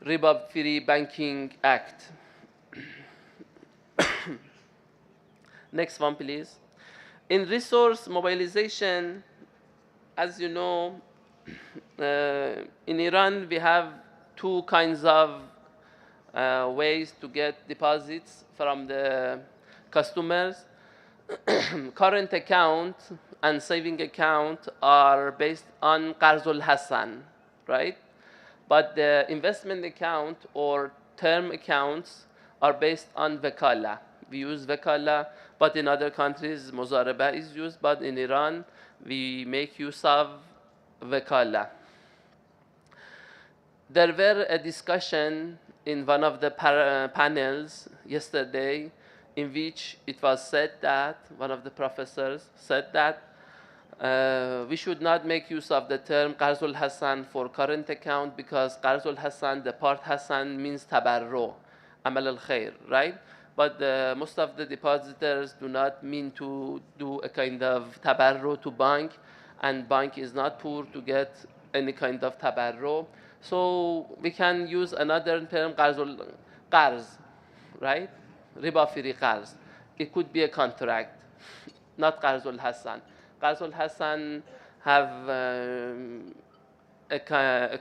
Riba-Free Banking Act. Next one, please. In resource mobilization, as you know, in Iran, we have two kinds of ways to get deposits from the customers. Current account and saving account are based on Qarzul Hassan, right? But the investment account or term accounts are based on Vakala. We use Vakala, but in other countries, Muzaraba is used, but in Iran, we make use of Vakala. There were a discussion in one of the panels yesterday in which it was said that, one of the professors said that we should not make use of the term Qarzul Hassan for current account because Qarzul Hassan, the part Hassan means tabarro, amal al khair, right? But most of the depositors do not mean to do a kind of tabarro to bank, and bank is not poor to get any kind of tabarro. So we can use another term, qarz, right? Riba-free qarz. It could be a contract, not Qarzul Hassan. Qarzul Hassan have a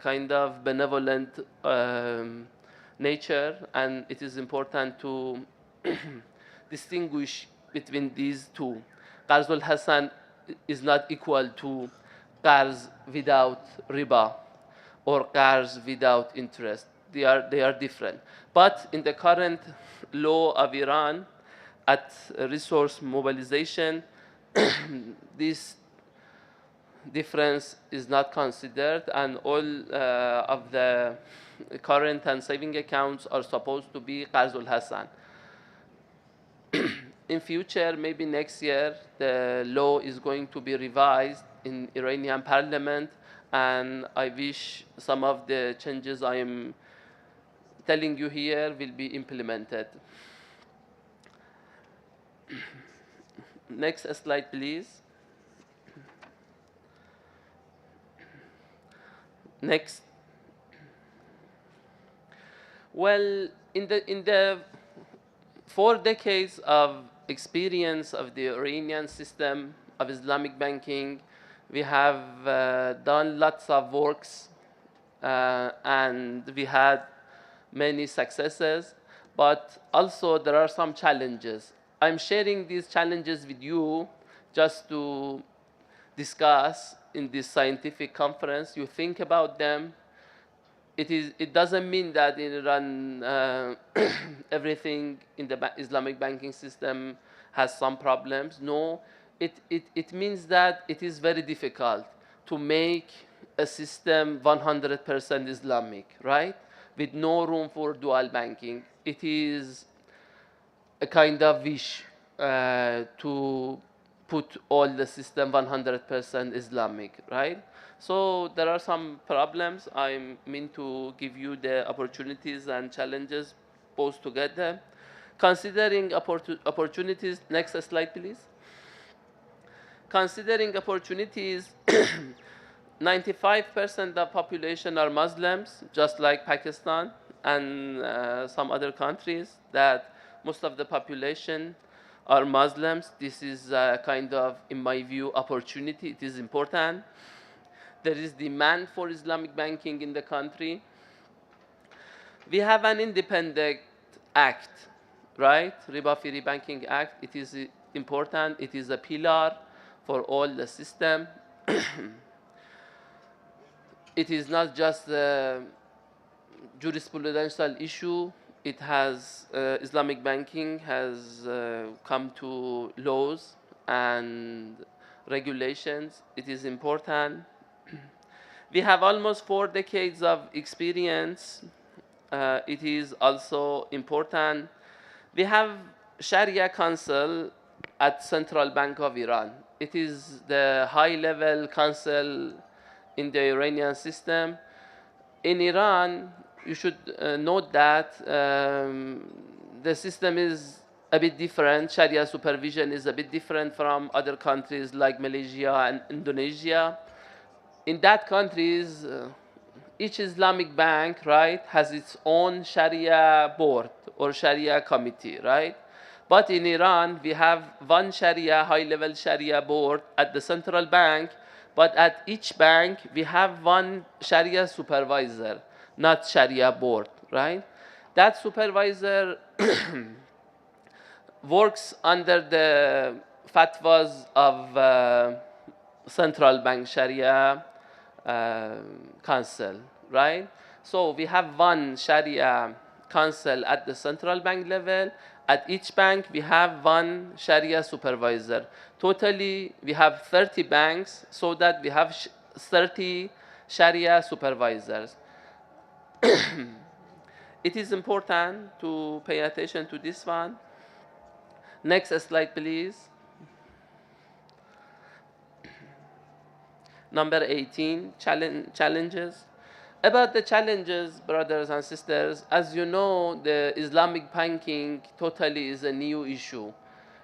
kind of benevolent nature, and it is important to distinguish between these two. Qarzul Hassan is not equal to qarz without riba or qarz without interest. They are different. But in the current law of Iran, at resource mobilization, this difference is not considered, and all of the current and saving accounts are supposed to be Qarzul Hassan. In future, maybe next year, the law is going to be revised in Iranian parliament, and I wish some of the changes I am telling you here will be implemented. Next slide, please. Next. Well, in the 4 decades of experience of the Iranian system of Islamic banking, we have done lots of works, and we had many successes, but also there are some challenges. I'm sharing these challenges with you just to discuss in this scientific conference. You think about them. It doesn't mean that in Iran everything in the Islamic banking system has some problems. No, it means that it is very difficult to make a system 100% Islamic, right? With no room for dual banking. It is a kind of wish to put all the system 100% Islamic, right? So there are some problems. I mean to give you the opportunities and challenges both together. Considering opportunities, next slide please. Considering opportunities, 95% of population are Muslims, just like Pakistan and some other countries, that most of the population are Muslims. This is a kind of, in my view, opportunity. It is important. There is demand for Islamic banking in the country. We have an independent act, right? Riba-Free Banking Act. It is important. It is a pillar for all the system. It is not just a jurisprudential issue. It has, Islamic banking has come to laws and regulations. It is important. We have almost 4 decades of experience. It is also important. We have Sharia Council at Central Bank of Iran. It is the high-level council in the Iranian system. In Iran, you should note that the system is a bit different. Sharia supervision is a bit different from other countries like Malaysia and Indonesia. In that countries, each Islamic bank, right, has its own Sharia board or Sharia committee, right? But in Iran, we have one Sharia, high-level Sharia board at the central bank, but at each bank, we have one Sharia supervisor, not Sharia board, right? That supervisor works under the fatwas of central bank Sharia council, right? So we have one Sharia council at the central bank level. At each bank, we have one Sharia supervisor. Totally, we have 30 banks, so that we have 30 Sharia supervisors. It is important to pay attention to this one. Next slide, please. Number 18, challenges. About the challenges, brothers and sisters, as you know, the Islamic banking totally is a new issue.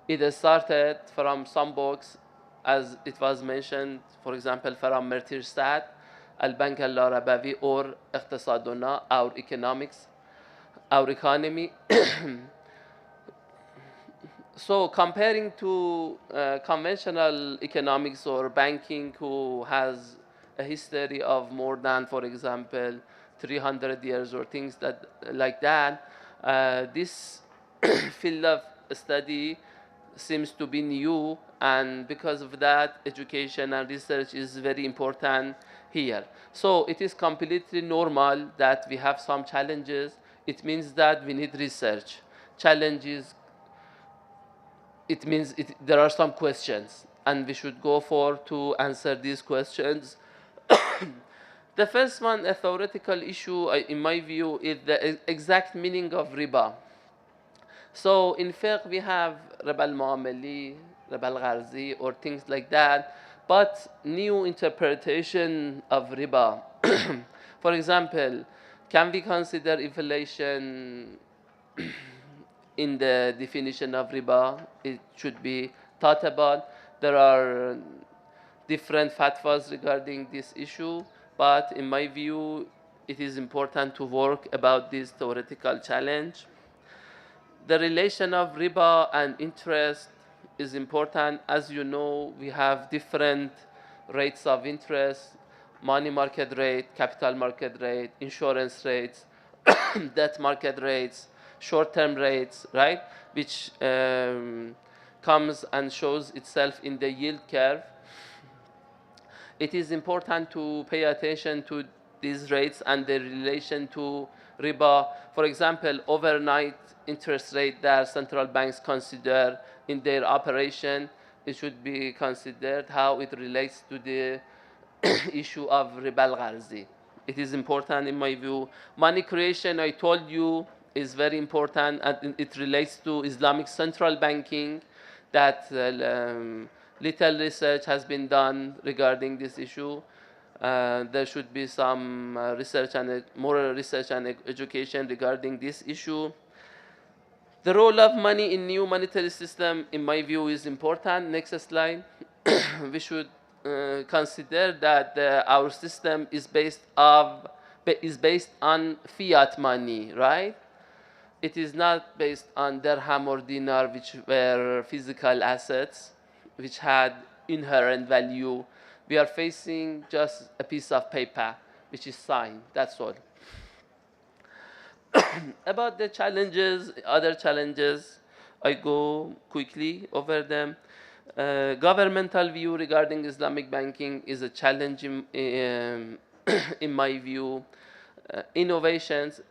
It started from some books, as it was mentioned, for example, from Mertirsad, Al-Bank al-Arabawi, or Iqtisaduna, our economics, our economy. So comparing to conventional economics or banking, who has a history of more than, for example, 300 years or things that like that, this field of study seems to be new, and because of that, education and research is very important here. So it is completely normal that we have some challenges. It means that we need research. Challenges, it means there are some questions, and we should go for to answer these questions. The first one, a theoretical issue, in my view, is the exact meaning of riba. So in fiqh, we have riba al-muamali, riba al-gharzi, or things like that, but new interpretation of riba. For example, can we consider inflation in the definition of riba? It should be thought about. There are different fatwas regarding this issue, but in my view, it is important to work about this theoretical challenge. The relation of riba and interest is important. As you know, we have different rates of interest: money market rate, capital market rate, insurance rates, debt market rates, short-term rates, right? Which comes and shows itself in the yield curve. It is important to pay attention to these rates and their relation to riba. For example, overnight interest rate that central banks consider in their operation, it should be considered how it relates to the issue of riba al-gharzi. It is important in my view. Money creation, I told you, is very important, and it relates to Islamic central banking, that little research has been done regarding this issue. There should be some research and more research and education regarding this issue. The role of money in new monetary system, in my view, is important. Next slide. We should consider that our system is based on fiat money, right? It is not based on dirham or dinar, which were physical assets, which had inherent value. We are facing just a piece of paper, which is signed. That's all. About the challenges, other challenges, I go quickly over them. Governmental view regarding Islamic banking is a challenge in my view. Innovations,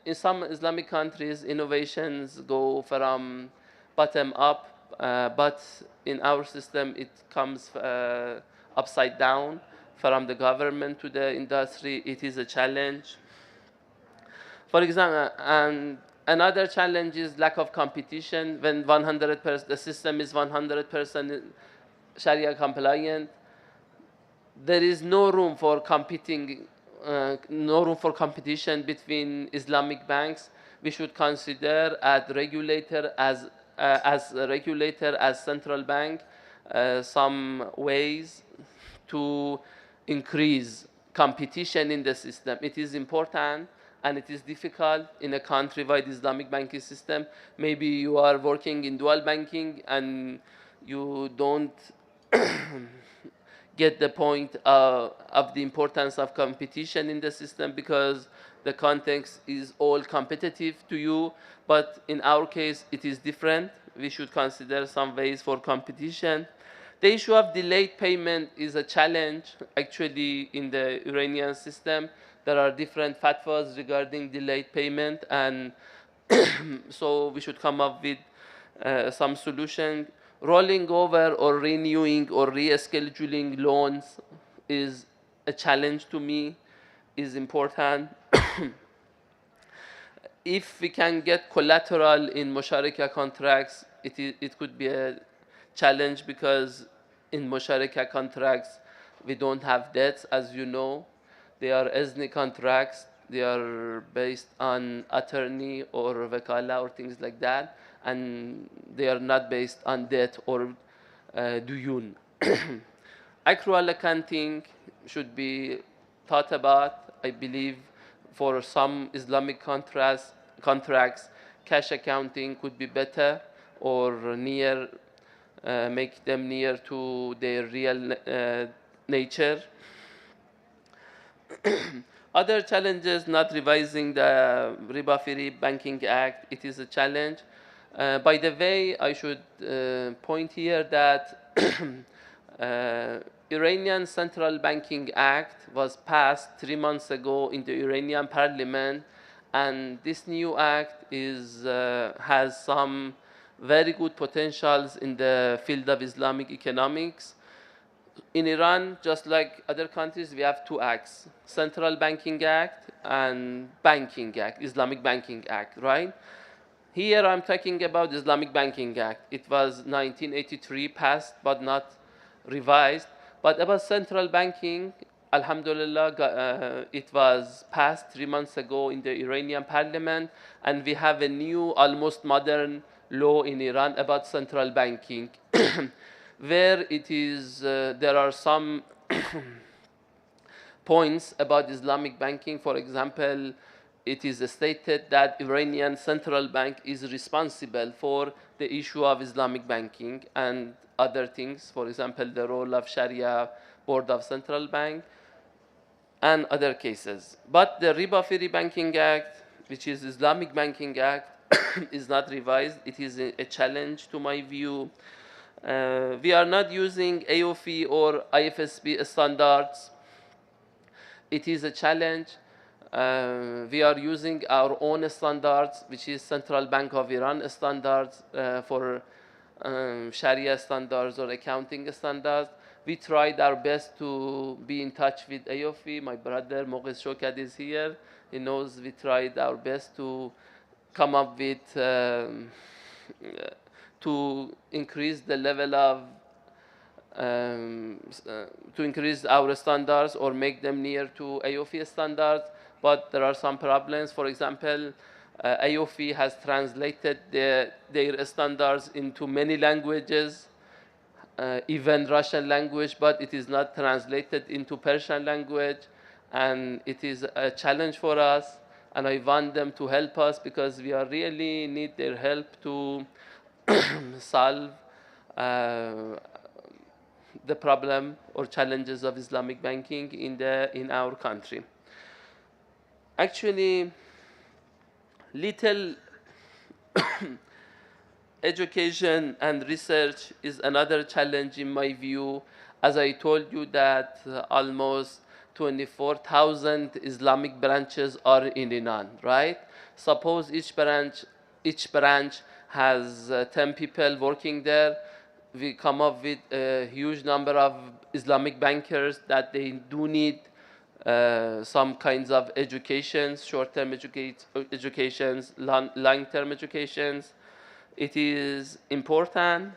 in some Islamic countries, innovations go from bottom up, but in our system it comes upside down, from the government to the industry. It is a challenge. For example, and another challenge is lack of competition. When 100%, the system is 100% Sharia compliant, there is no room for competing, no room for competition between Islamic banks. We should consider as regulator, as a regulator, as central bank, some ways to increase competition in the system. It is important and it is difficult in a country-wide Islamic banking system. Maybe you are working in dual banking and you don't get the point of the importance of competition in the system, because the context is all competitive to you. But in our case, it is different. We should consider some ways for competition. The issue of delayed payment is a challenge, actually, in the Iranian system. There are different fatwas regarding delayed payment, and so we should come up with some solution. Rolling over or renewing or rescheduling loans is a challenge to me, is important. If we can get collateral in musharaka contracts, it could be a challenge, because in musharaka contracts we don't have debts, as you know. They are izni contracts. They are based on attorney or wakala or things like that, and they are not based on debt or duyun. Accrual accounting should be thought about. I believe for some Islamic contracts, cash accounting could be better, or near, make them near to their real nature. Other challenges, not revising the Riba-Free Banking Act, it is a challenge. By the way, I should point here that Iranian Central Banking Act was passed 3 months ago in the Iranian parliament, and this new act has some very good potentials in the field of Islamic economics. In Iran, just like other countries, we have two acts: Central Banking Act and Banking Act, Islamic Banking Act, right? Here I'm talking about Islamic Banking Act. It was 1983 passed, but not revised. But about central banking, Alhamdulillah, it was passed 3 months ago in the Iranian parliament, and we have a new, almost modern law in Iran about central banking, where it is, there are some points about Islamic banking. For example, it is stated that Iranian central bank is responsible for the issue of Islamic banking and other things. For example, the role of Sharia Board of Central Bank and other cases. But the Riba-Free Banking Act, which is Islamic Banking Act, is not revised. It is a challenge to my view. We are not using AOFE or IFSB standards. It is a challenge. We are using our own standards, which is Central Bank of Iran standards for Sharia standards or accounting standards. We tried our best to be in touch with AOFE. My brother Moghis Shokat is here. He knows we tried our best to come up with to increase the level of to increase our standards or make them near to AOFE standards, but there are some problems. For example, AOFE has translated their standards into many languages, even Russian language, but it is not translated into Persian language, and it is a challenge for us. And I want them to help us because we are really need their help to solve the problem or challenges of Islamic banking in our country. Actually, little education and research is another challenge in my view. As I told you that almost 24,000 Islamic branches are in Iran, right? Suppose each branch has 10 people working there. We come up with a huge number of Islamic bankers that they do need some kinds of educations, short-term educations, long-term educations. It is important.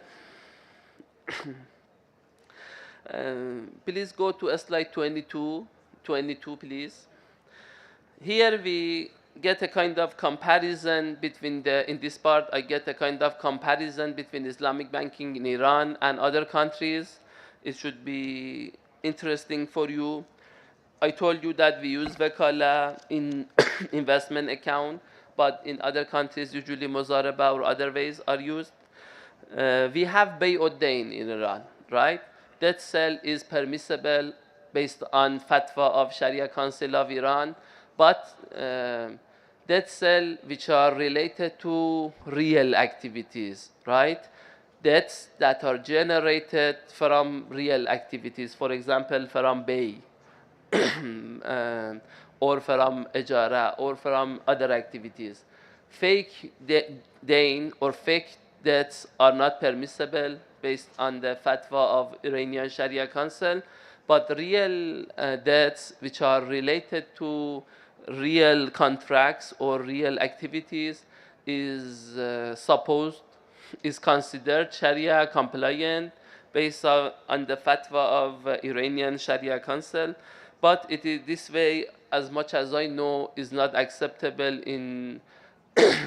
Please go to slide 22, please. Here we get a kind of comparison between in this part, I get a kind of comparison between Islamic banking in Iran and other countries. It should be interesting for you. I told you that we use Vakala in investment account, but in other countries, usually Muzaraba or other ways are used. We have Bay'ud-Dain in Iran, right? Debt sale is permissible based on fatwa of Sharia Council of Iran, but debt sale which are related to real activities, right? Debts that are generated from real activities, for example, from Bay, or from Ejara, or from other activities. Fake Dain or fake debts are not permissible based on the fatwa of Iranian Sharia Council, but real debts which are related to real contracts or real activities is considered Sharia compliant based on the fatwa of Iranian Sharia Council. But it is this way, as much as I know, is not acceptable in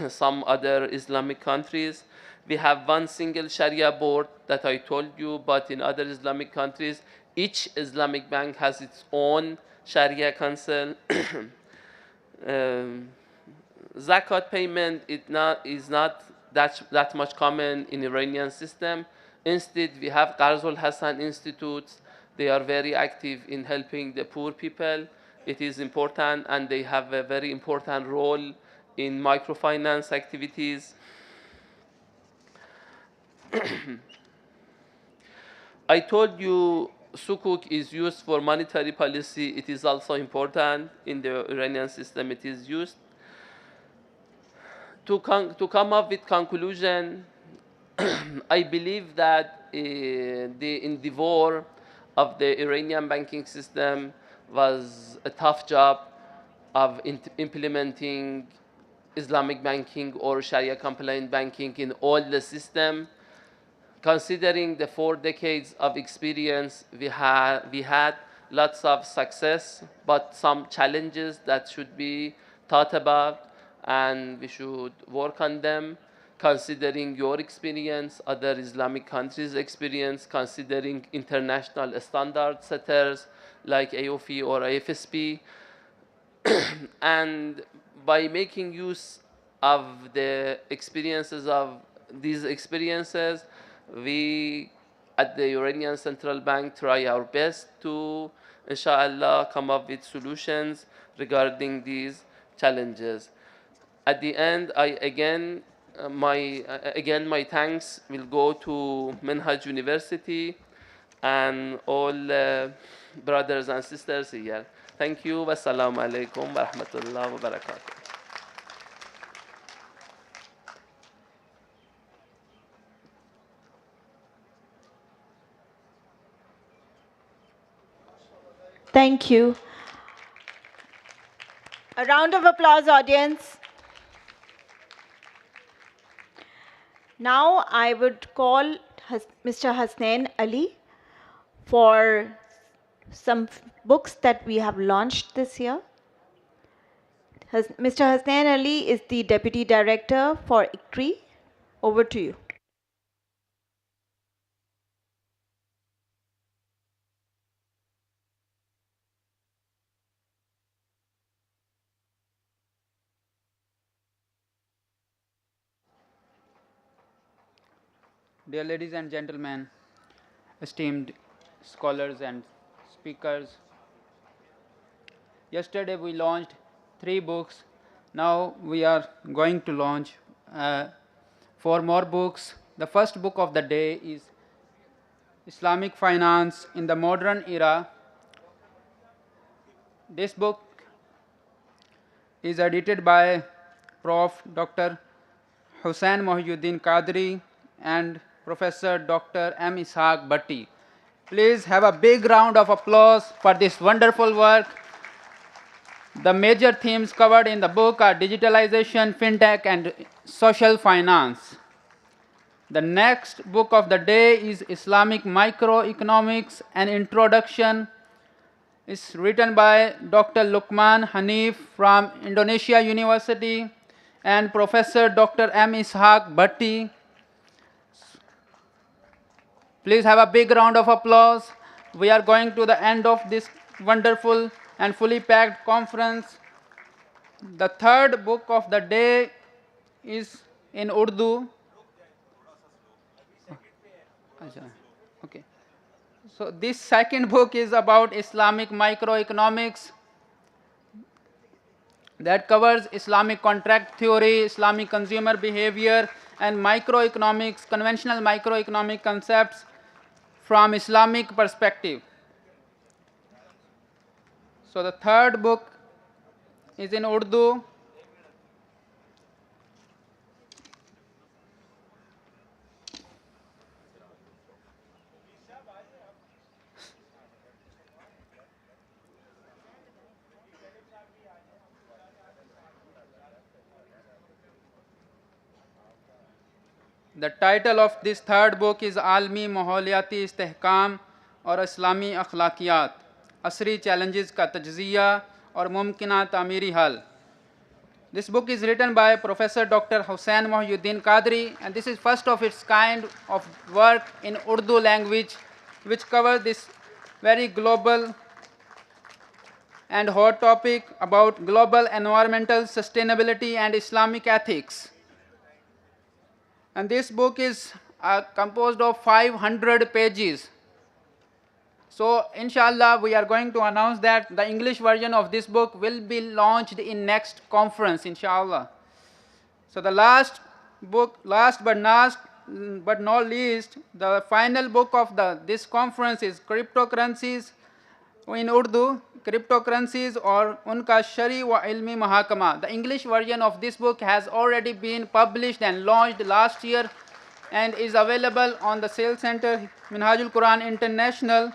some other Islamic countries. We have one single Sharia board that I told you, but in other Islamic countries, each Islamic bank has its own Sharia council. Zakat payment is not that much common in Iranian system. Instead, we have Qarzul Hassan institutes. They are very active in helping the poor people. It is important, and they have a very important role in microfinance activities. I told you sukuk is used for monetary policy. It is also important in the Iranian system. It is used to come up with conclusion. I believe that the endeavor of the Iranian banking system was a tough job of implementing Islamic banking or Sharia compliant banking in all the system. Considering the 4 decades of experience we had lots of success, but some challenges that should be thought about, and we should work on them. Considering your experience, other Islamic countries' experience, considering international standard setters like AOFE or IFSB, and by making use of the experiences of these experiences, we at the Iranian Central Bank try our best to, inshallah, come up with solutions regarding these challenges. At the end, I again again, my thanks will go to Minhaj University and all brothers and sisters here. Thank you. Wassalamu alaikum wa rahmatullahi wa barakatuh. Thank you. A round of applause, audience. Now I would call Mr. Hasnain Ali for some books that we have launched this year. Mr. Hasnain Ali is the Deputy Director for ICTRI. Over to you. Dear ladies and gentlemen, esteemed scholars and speakers, yesterday we launched 3 books. Now we are going to launch 4 more books. The first book of the day is Islamic Finance in the Modern Era. This book is edited by Prof. Dr. Hussain Mohiuddin Qadri and Professor Dr. M. Ishaq Bhatti. Please have a big round of applause for this wonderful work. The major themes covered in the book are digitalization, fintech, and social finance. The next book of the day is Islamic Microeconomics, an Introduction. It's written by Dr. Luqman Hanif from Indonesia University and Professor Dr. M. Ishaq Bhatti. Please have a big round of applause. We are going to the end of this wonderful and fully packed conference. The third book of the day is in Urdu. Okay. So this second book is about Islamic microeconomics that covers Islamic contract theory, Islamic consumer behavior, and microeconomics, conventional microeconomic concepts from Islamic perspective. So the third book is in Urdu. The title of this third book is Almi Maholiyati Istehkam और इस्लामी अखलाकियात, असरी challenges का तज्ज़िया और मुमकिना तामीरी हल. This book is written by Professor Dr. Hussain Mohiuddin Qadri, and this is first of its kind of work in Urdu language, which covers this very global and hot topic about global environmental sustainability and Islamic ethics. And this book is composed of 500 pages. So inshallah we are going to announce that the English version of this book will be launched in next conference, inshallah. So the last book, last but not least, the final book of this conference is Cryptocurrencies in Urdu, Cryptocurrencies or Unka Shari wa Ilmi Mahakama. The English version of this book has already been published and launched last year and is available on the sales center Minhajul Quran International.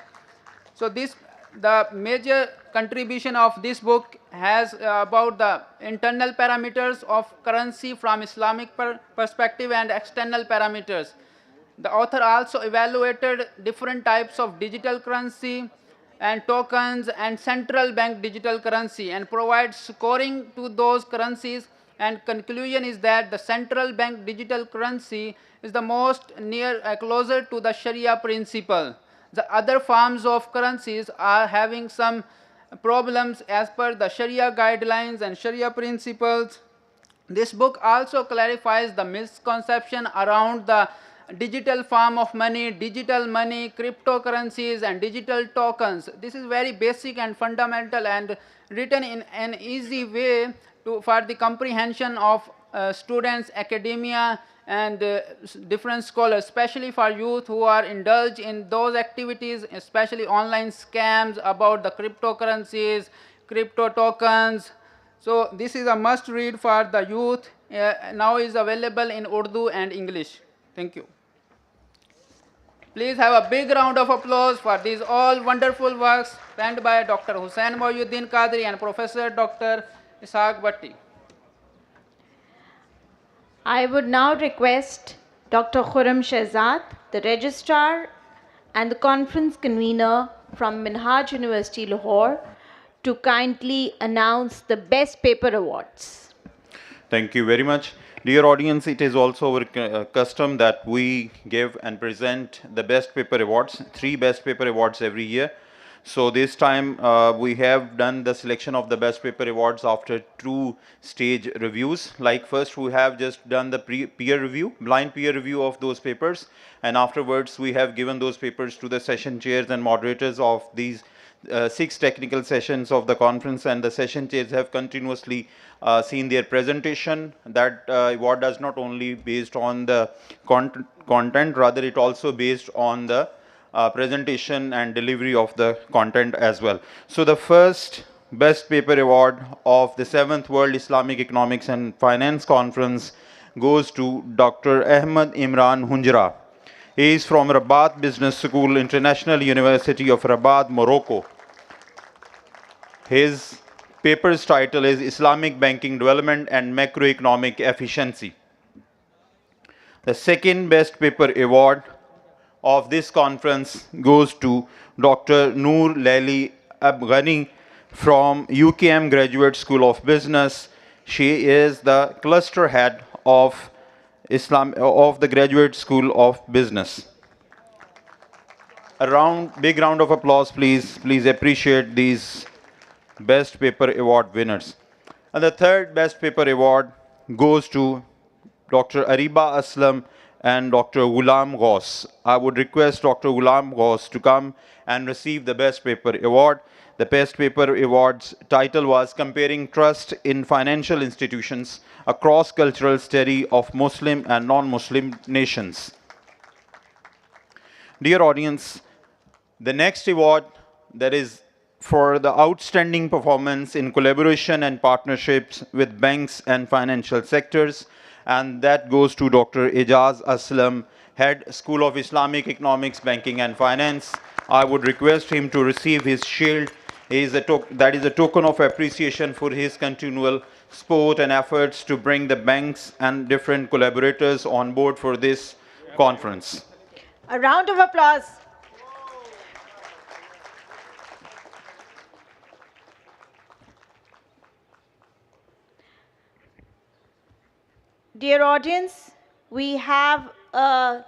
So the major contribution of this book has about the internal parameters of currency from Islamic perspective and external parameters. The author also evaluated different types of digital currency and tokens and central bank digital currency and provides scoring to those currencies, and conclusion is that the central bank digital currency is the most closer to the Sharia principle. The other forms of currencies are having some problems as per the Sharia guidelines and Sharia principles. This book also clarifies the misconception around the digital form of money, digital money, cryptocurrencies and digital tokens. This is very basic and fundamental and written in an easy way for the comprehension of students, academia, and different scholars, especially for youth who are indulged in those activities, especially online scams about the cryptocurrencies, crypto tokens. So this is a must read for the youth. Now is available in Urdu and English. Thank you. Please have a big round of applause for these all wonderful works penned by Dr. Hussain Mohyuddin Qadri and Professor Dr. Ishaq Bhatti. I would now request Dr. Khurram Shehzad, the registrar and the conference convener from Minhaj University, Lahore, to kindly announce the Best Paper Awards. Thank you very much. Dear audience, it is also our custom that we give and present the Best Paper Awards, 3 Best Paper Awards every year. So this time we have done the selection of the Best Paper Awards after 2 stage reviews. Like first we have just done the peer review, blind peer review of those papers, and afterwards we have given those papers to the session chairs and moderators of these 6 technical sessions of the conference, and the session chairs have continuously seen their presentation. That award is not only based on the content, rather it also based on the presentation and delivery of the content as well. So the first Best Paper Award of the 7th World Islamic Economics and Finance Conference goes to Dr. Ahmed Imran Hunjra. He is from Rabat Business School, International University of Rabat, Morocco. His paper's title is Islamic Banking Development and Macroeconomic Efficiency. The second Best Paper Award of this conference goes to Dr. Noor Laili Abghani from UKM Graduate School of Business. She is the cluster head of the Graduate School of Business. Big round of applause, please. Please appreciate these Best Paper Award winners. And the third Best Paper Award goes to Dr. Ariba Aslam and Dr. Ghulam Ghaus. I would request Dr. Ghulam Ghaus to come and receive the Best Paper Award. The Best Paper Award's title was Comparing Trust in Financial Institutions, a Cross-Cultural Study of Muslim and Non-Muslim Nations. Dear audience, the next award, that is for the outstanding performance in collaboration and partnerships with banks and financial sectors, and that goes to Dr. Ijaz Aslam, Head School of Islamic Economics, Banking and Finance. I would request him to receive his shield. That is a token of appreciation for his continual support and efforts to bring the banks and different collaborators on board for this conference. A round of applause. Dear audience, we have a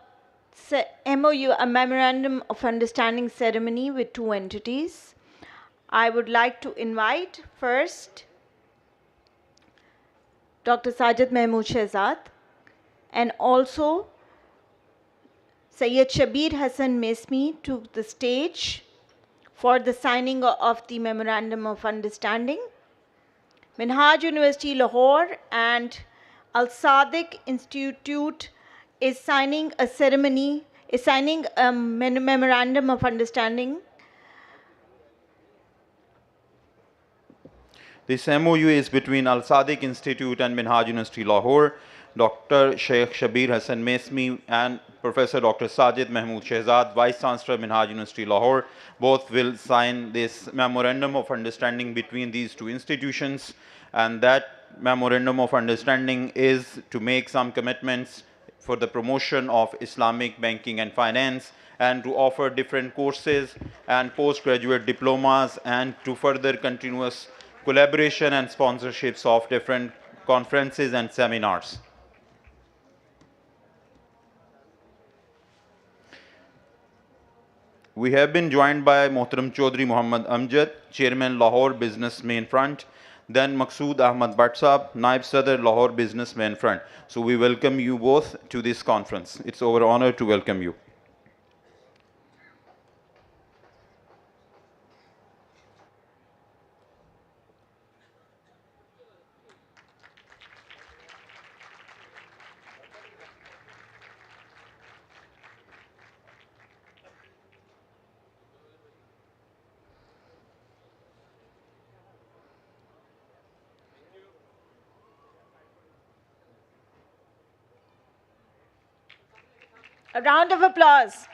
MOU, a Memorandum of Understanding ceremony with 2 entities. I would like to invite first Dr. Sajid Mahmood Shehzad and also Sayyid Shabir Hassan Mesmi to the stage for the signing of the Memorandum of Understanding. Minhaj University Lahore and Al Sadiq Institute is signing a Memorandum of Understanding. This MOU is between Al Sadiq Institute and Minhaj University Lahore. Dr. Sheikh Shabir Hassan Mesmi and Professor Dr. Sajid Mahmood Shehzad, Vice Chancellor Minhaj University Lahore, both will sign this Memorandum of Understanding between these 2 institutions, and that Memorandum of Understanding is to make some commitments for the promotion of Islamic banking and finance, and to offer different courses and postgraduate diplomas, and to further continuous collaboration and sponsorships of different conferences and seminars. We have been joined by Mohtaram Chaudhry Muhammad Amjad, Chairman Lahore Business Main Front, then Maqsood Ahmad Bhatt Sahab, Naib Sadr Lahore Business Main Front. So we welcome you both to this conference. It's our honor to welcome you. A round of applause.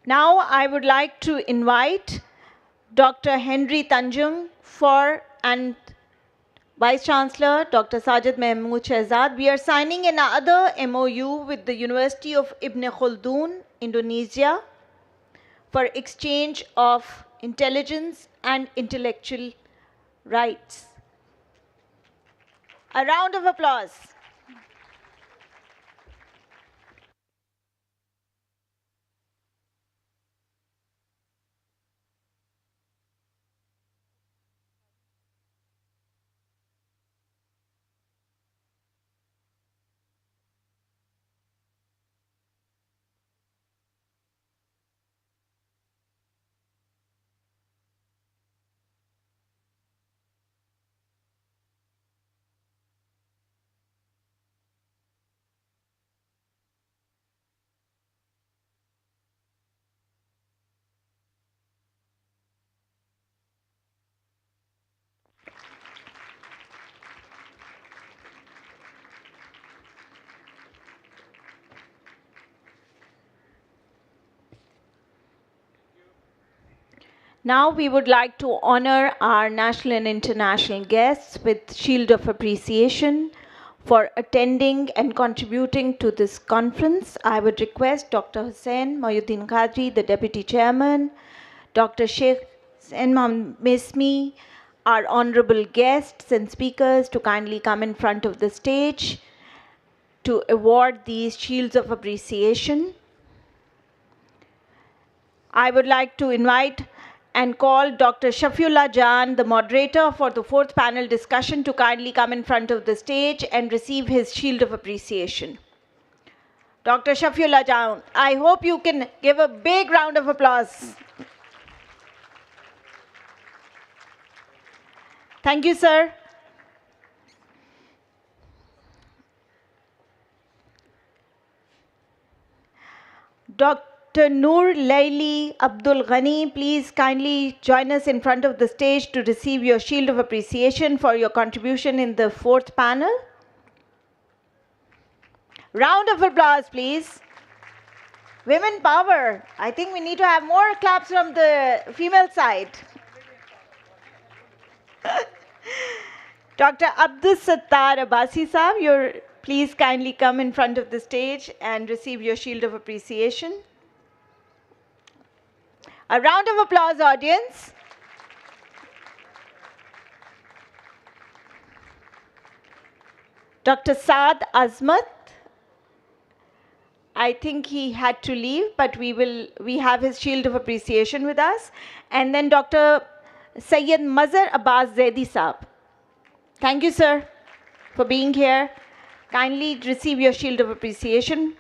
Now I would like to invite Dr. Henry Tanjung and Vice Chancellor Dr. Sajid Mahmood Shehzad. We are signing another MOU with the University of Ibn Khaldun, Indonesia, for exchange of intelligence and intellectual rights. A round of applause. Now we would like to honor our national and international guests with Shield of Appreciation for attending and contributing to this conference. I would request Dr. Hussain Mohyuddin Qadri, the Deputy Chairman, Dr. Sheikh Hussain Mismi, our honorable guests and speakers to kindly come in front of the stage to award these Shields of Appreciation. I would like to invite and call Dr. Shafiullah Jan, the moderator for the fourth panel discussion, to kindly come in front of the stage and receive his Shield of Appreciation. Dr. Shafiullah Jan, I hope you can give a big round of applause. Thank you, sir. Dr. Noor Laili Abdul Ghani, please kindly join us in front of the stage to receive your Shield of Appreciation for your contribution in the fourth panel. Round of applause, please. Women power. I think we need to have more claps from the female side. Dr. Abdus Sattar Abbasi Saab, please kindly come in front of the stage and receive your Shield of Appreciation. A round of applause, audience. Dr. Saad Azmat, I think he had to leave, but we have his Shield of Appreciation with us. And then Dr. Sayyid Mazhar Abbas Zaidi Saab. Thank you, sir, for being here. Kindly receive your Shield of Appreciation.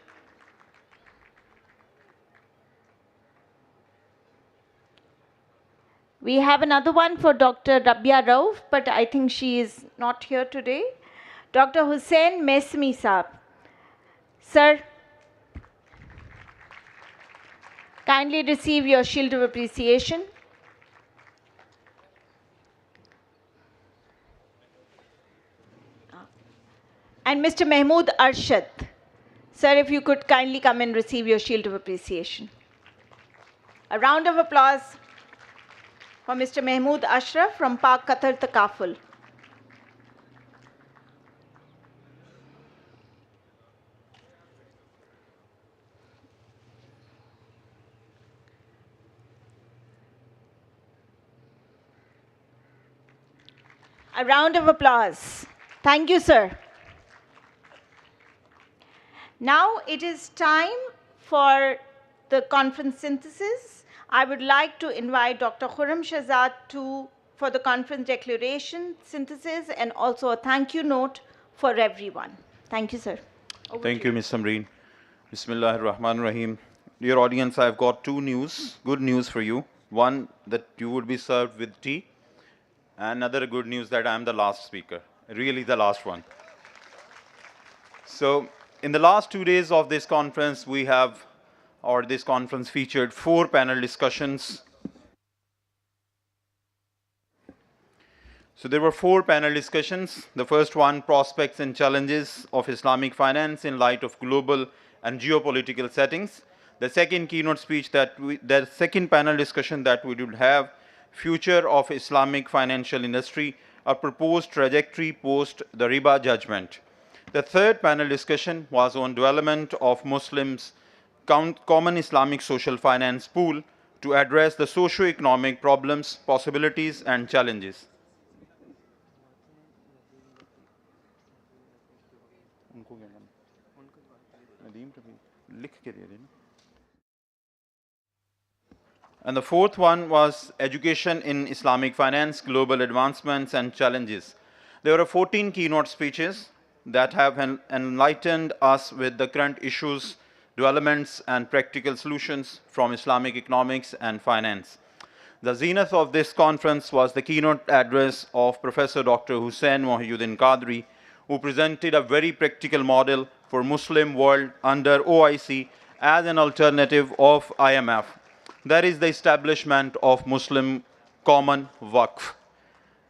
We have another one for Dr. Rabia Rauf, but I think she is not here today. Dr. Hussain Mesmi Saab. Sir, kindly receive your Shield of Appreciation. And Mr. Mahmood Arshad. Sir, if you could kindly come and receive your Shield of Appreciation. A round of applause for Mr. Mahmood Ashraf from Pak Qatar Takaful. A round of applause. Thank you, sir. Now it is time for the conference synthesis. I would like to invite Dr. Khurram Shehzad for the conference declaration synthesis and also a thank you note for everyone. Thank you, sir. Thank you, Ms. Samreen. Bismillahir Rahmanir Rahim. Dear audience, I've got good news for you. One, that you would be served with tea. And another good news that I'm the last speaker, really the last one. So, in the last 2 days of this conference, we have or this conference featured 4 panel discussions. So there were 4 panel discussions. The first one, prospects and challenges of Islamic finance in light of global and geopolitical settings. The second keynote speech the second panel discussion that we would have, future of Islamic financial industry, a proposed trajectory post the riba judgment. The third panel discussion was on development of Muslims' common Islamic social finance pool to address the socio-economic problems, possibilities and challenges. And the fourth one was education in Islamic finance, global advancements and challenges. There were 14 keynote speeches that have enlightened us with the current issues, developments and practical solutions from Islamic economics and finance. The zenith of this conference was the keynote address of Professor Dr. Hussain Mohiuddin Qadri, who presented a very practical model for Muslim world under OIC as an alternative of IMF. That is the establishment of Muslim Common Waqf.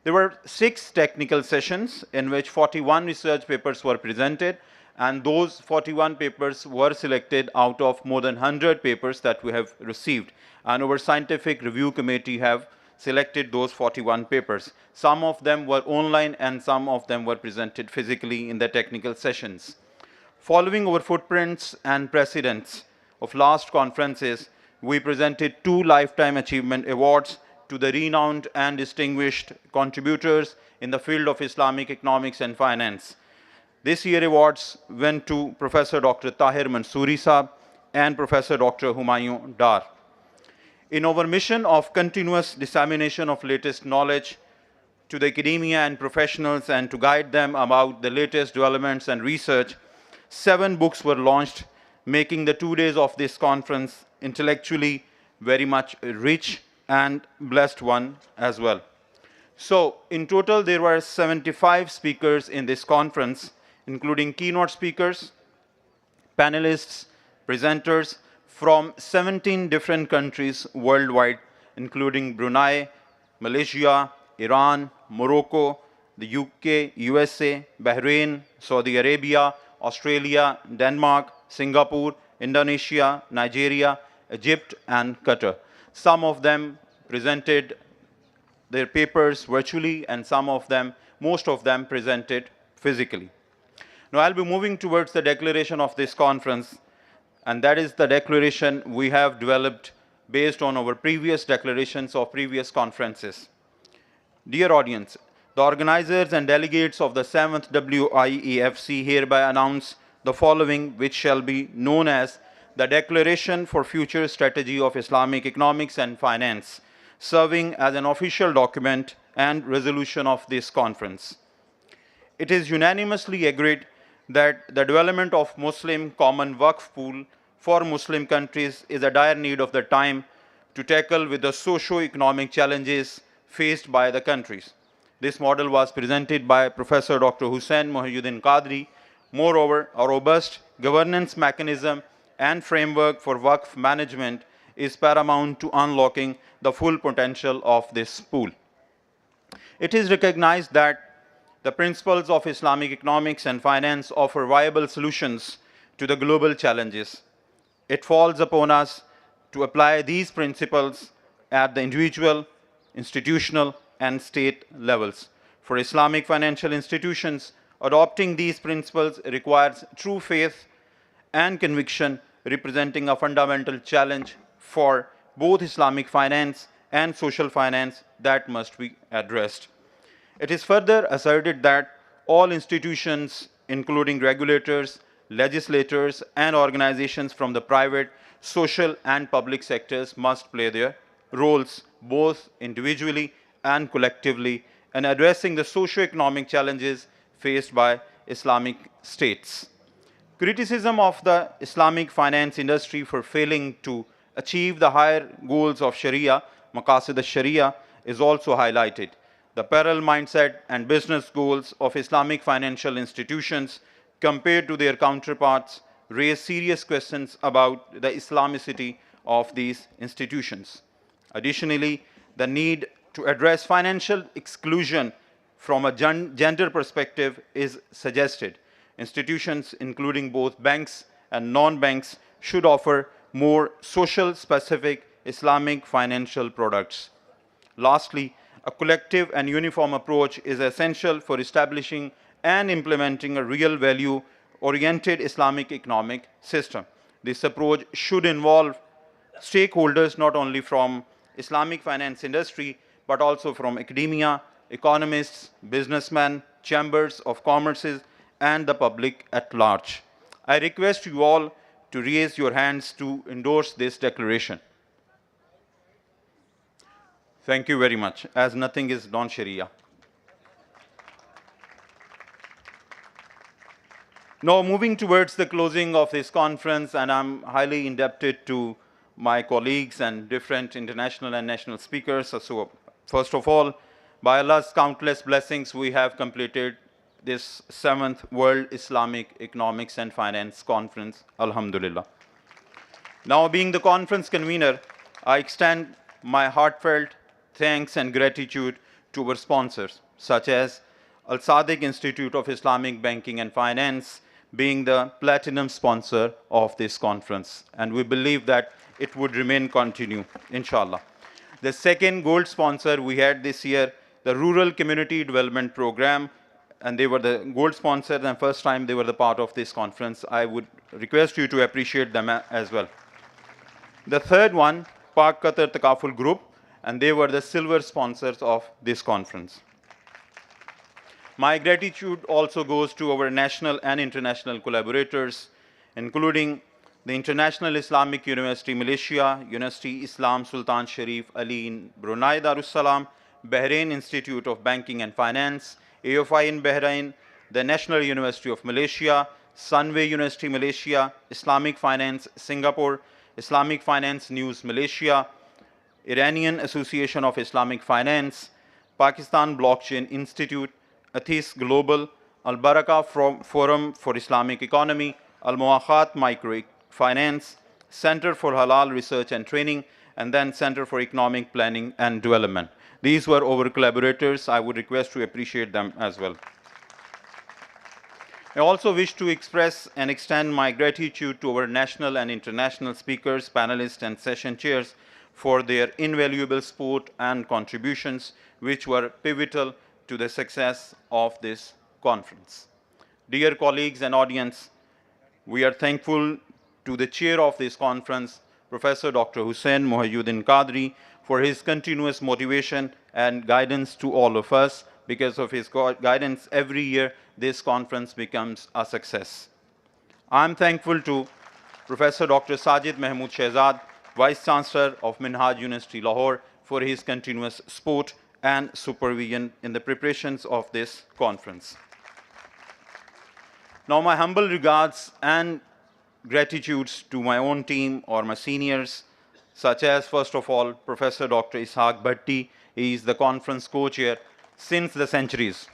There were 6 technical sessions in which 41 research papers were presented, and those 41 papers were selected out of more than 100 papers that we have received. And our scientific review committee have selected those 41 papers. Some of them were online and some of them were presented physically in the technical sessions. Following our footprints and precedents of last conferences, we presented 2 Lifetime Achievement Awards to the renowned and distinguished contributors in the field of Islamic economics and finance. This year awards went to Professor Dr. Tahir Mansoori Saab and Professor Dr. Humayun Dar. In our mission of continuous dissemination of latest knowledge to the academia and professionals and to guide them about the latest developments and research, 7 books were launched, making the 2 days of this conference intellectually very much rich and blessed one as well. So in total there were 75 speakers in this conference, including keynote speakers, panelists, presenters from 17 different countries worldwide, including Brunei, Malaysia, Iran, Morocco, the UK, USA, Bahrain, Saudi Arabia, Australia, Denmark, Singapore, Indonesia, Nigeria, Egypt, and Qatar. Some of them presented their papers virtually, and most of them presented physically. Now I'll be moving towards the declaration of this conference, and that is the declaration we have developed based on our previous declarations of previous conferences. Dear audience, the organizers and delegates of the 7th WIEFC hereby announce the following, which shall be known as the Declaration for Future Strategy of Islamic Economics and Finance, serving as an official document and resolution of this conference. It is unanimously agreed that the development of Muslim Common Waqf Pool for Muslim countries is a dire need of the time to tackle with the socio-economic challenges faced by the countries. This model was presented by Professor Dr. Hussain Mohiuddin Qadri. Moreover, a robust governance mechanism and framework for Waqf management is paramount to unlocking the full potential of this pool. It is recognized that the principles of Islamic economics and finance offer viable solutions to the global challenges. It falls upon us to apply these principles at the individual, institutional, and state levels. For Islamic financial institutions, adopting these principles requires true faith and conviction, representing a fundamental challenge for both Islamic finance and social finance that must be addressed. It is further asserted that all institutions, including regulators, legislators, and organizations from the private, social, and public sectors, must play their roles both individually and collectively in addressing the socio-economic challenges faced by Islamic states. Criticism of the Islamic finance industry for failing to achieve the higher goals of Sharia, Maqasid al-Sharia, is also highlighted. The parallel mindset and business goals of Islamic financial institutions compared to their counterparts raise serious questions about the Islamicity of these institutions. Additionally, the need to address financial exclusion from a gender perspective is suggested. Institutions, including both banks and non-banks, should offer more social-specific Islamic financial products. Lastly, a collective and uniform approach is essential for establishing and implementing a real value-oriented Islamic economic system. This approach should involve stakeholders not only from Islamic finance industry, but also from academia, economists, businessmen, chambers of commerces, and the public at large. I request you all to raise your hands to endorse this declaration. Thank you very much, as nothing is non-Sharia. Now, moving towards the closing of this conference, and I'm highly indebted to my colleagues and different international and national speakers. So, first of all, by Allah's countless blessings, we have completed this 7th World Islamic Economics and Finance Conference, Alhamdulillah. Now, being the conference convener, I extend my heartfelt thanks and gratitude to our sponsors, such as Al Sadiq Institute of Islamic Banking and Finance, being the platinum sponsor of this conference. And we believe that it would remain continue, inshallah. The second gold sponsor we had this year, the Rural Community Development Program, and they were the gold sponsor, and first time they were the part of this conference. I would request you to appreciate them as well. The third one, Pak Qatar Takaful Group, and they were the silver sponsors of this conference. My gratitude also goes to our national and international collaborators, including the International Islamic University Malaysia, University Islam Sultan Sharif Ali in Brunei Darussalam, Bahrain Institute of Banking and Finance, AFI in Bahrain, the National University of Malaysia, Sunway University Malaysia, Islamic Finance Singapore, Islamic Finance News Malaysia, Iranian Association of Islamic Finance, Pakistan Blockchain Institute, Athis Global, Al Baraka Forum for Islamic Economy, Al Muakhat Microfinance, Center for Halal Research and Training, and then Center for Economic Planning and Development. These were our collaborators. I would request to appreciate them as well. I also wish to express and extend my gratitude to our national and international speakers, panelists, and session chairs for their invaluable support and contributions, which were pivotal to the success of this conference. Dear colleagues and audience, we are thankful to the chair of this conference, Professor Dr. Hussain Mohyuddin Qadri, for his continuous motivation and guidance to all of us. Because of his guidance, every year this conference becomes a success. I'm thankful to Professor Dr. Sajid Mahmood Shehzad, Vice Chancellor of Minhaj University, Lahore, for his continuous support and supervision in the preparations of this conference. Now, my humble regards and gratitudes to my own team or my seniors, such as, first of all, Professor Dr. Ishaq Bhatti. He is the conference co-chair since the centuries.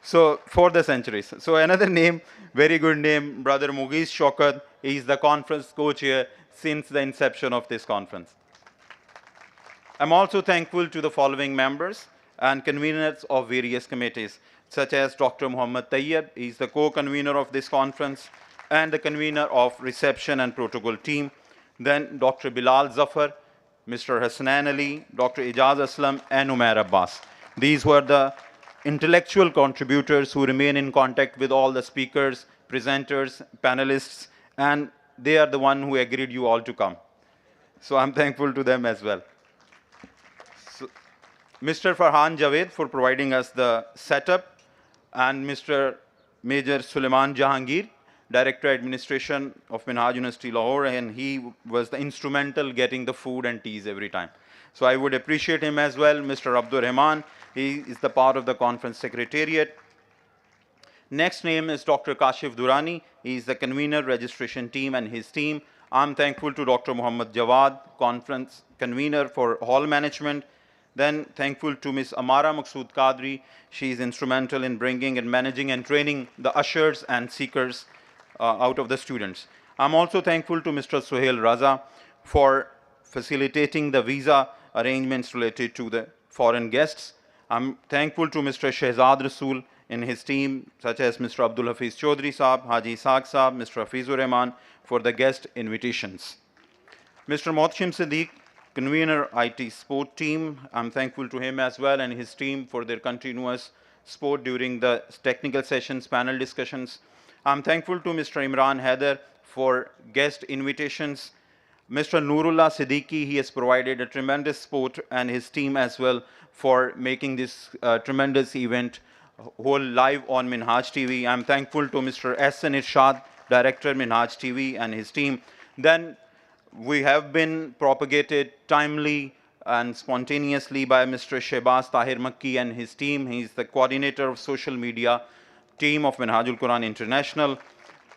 So, for the centuries. So, another name, very good name, Brother Mughis Shaukat. He is the conference co-chair since the inception of this conference. I'm also thankful to the following members and conveners of various committees, such as Dr. Muhammad Tayyab. He is the co-convener of this conference and the convener of reception and protocol team. Then Dr. Bilal Zafar, Mr. Hassanan Ali, Dr. Ijaz Aslam, and Umair Abbas. These were the intellectual contributors who remain in contact with all the speakers, presenters, panelists, and they are the one who agreed you all to come. So I'm thankful to them as well. So, Mr. Farhan Javed for providing us the setup, and Mr. Major Suleiman Jahangir, Director Administration of Minhaj University, Lahore, and he was the instrumental getting the food and teas every time. So I would appreciate him as well. Mr. Abdur Rahman, he is the part of the conference secretariat. Next name is Dr. Kashif Durani. He is the convener, registration team, and his team. I'm thankful to Dr. Muhammad Jawad, conference convener for hall management. Then thankful to Ms. Amara Maqsood Qadri. She is instrumental in bringing and managing and training the ushers and seekers. out of the students. I'm also thankful to Mr. Suhail Raza for facilitating the visa arrangements related to the foreign guests. I'm thankful to Mr. Shehzad Rasool and his team, such as Mr. Abdul Hafiz Chaudhry Saab, Haji Saaq Saab, Mr. Hafizur Rahman, for the guest invitations. Mr. Mohsin Siddiq, convener IT sport team, I'm thankful to him as well and his team for their continuous support during the technical sessions, panel discussions. I'm thankful to Mr. Imran Haider for guest invitations. Mr. Noorullah Siddiqui, he has provided a tremendous support and his team as well for making this tremendous event whole live on Minhaj TV. I'm thankful to Mr. S.N. Irshad, Director Minhaj TV and his team. Then we have been propagated timely and spontaneously by Mr. Shehbaz Tahir Makki and his team. He's the coordinator of social media team of Minhajul Quran International.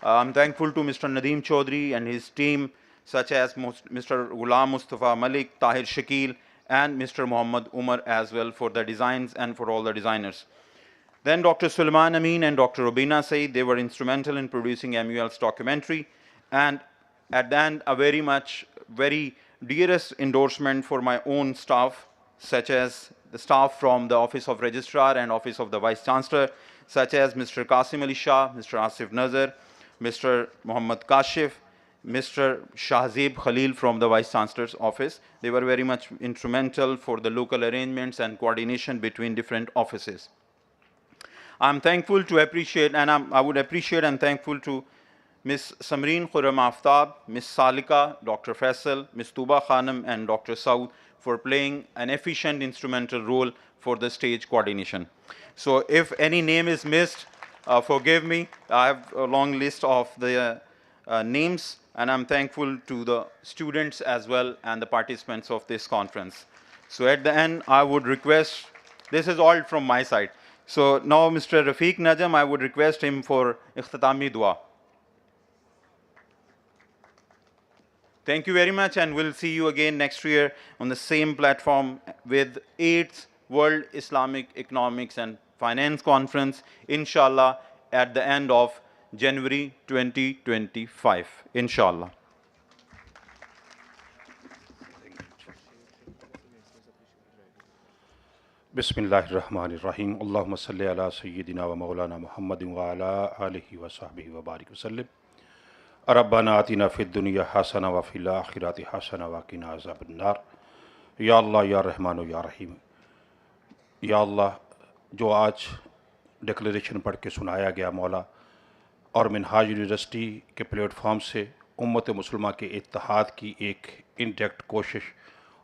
I'm thankful to Mr. Nadeem Chaudhry and his team, such as Mr. Ghulam Mustafa Malik, Tahir Shakil, and Mr. Muhammad Umar as well for the designs and for all the designers. Then Dr. Sulaiman Amin and Dr. Rubina Saeed, they were instrumental in producing MUL's documentary. And at the end, a very dearest endorsement for my own staff, such as the staff from the Office of Registrar and Office of the Vice Chancellor, such as Mr. Qasim Ali Shah, Mr. Asif Nazar, Mr. Muhammad Kashif, Mr. Shahzeeb Khalil from the Vice Chancellor's office. They were very much instrumental for the local arrangements and coordination between different offices. I'm thankful to appreciate, and I would appreciate and thankful to Ms. Samreen Khurram Aftab, Ms. Salika, Dr. Faisal, Ms. Tuba Khanam, and Dr. Saud for playing an efficient instrumental role for the stage coordination. So if any name is missed, forgive me. I have a long list of the names, and I'm thankful to the students as well and the participants of this conference. So at the end, I would request, this is all from my side. So now Mr. Rafiq Najam, I would request him for Ikhtatami Dua. Thank you very much, and we'll see you again next year on the same platform with 8th World Islamic Economics and Finance Conference, inshallah, at the end of January 2025, inshallah. Bismillahirrahmanirrahim. Allahumma salli ala Sayyidina wa Maulana Muhammadin wa ala alihi wa sahbihi wa barik wa sallim. Rabbana atina fid dunya hasana wa fil akhirati hasana wa qina azaban nar. Ya Allah, Ya Rahman, Ya Rahim. या अल्लाह, जो आज declaration पढ़ के सुनाया गया मौला, और Minhaj university के प्लेटफॉर्म से उम्मत मुसलमान के इत्तेहाद की एक इंडेक्ट कोशिश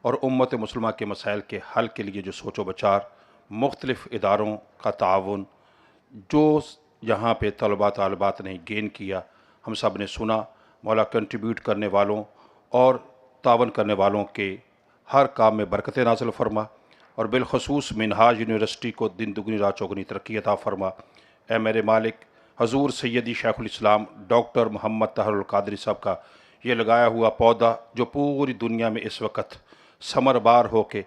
और उम्मत मुसलमान के मसाइल के हल के लिए जो सोचो बचार, मुख्तलिफ़ इदारों का ताउन, जो यहाँ पे तलबा तालबात ने गेन किया, हम सब ने सुना। मौला, कंट्रीब्यूट करने वालों और तावन करने वालों के हर काम में बरकत नाज़िल फरमा और बिलखसूस मिनहाज यूनिवर्सिटी को दिन दुगनी रात चौगनी तरक्की अता फरमा। ए मेरे मालिक, हजूर सैयदी शेखुल इस्लाम डॉक्टर मोहम्मद ताहिरुल कादरी साहब का ये लगाया हुआ पौधा जो पूरी दुनिया में इस वक्त समरबार होके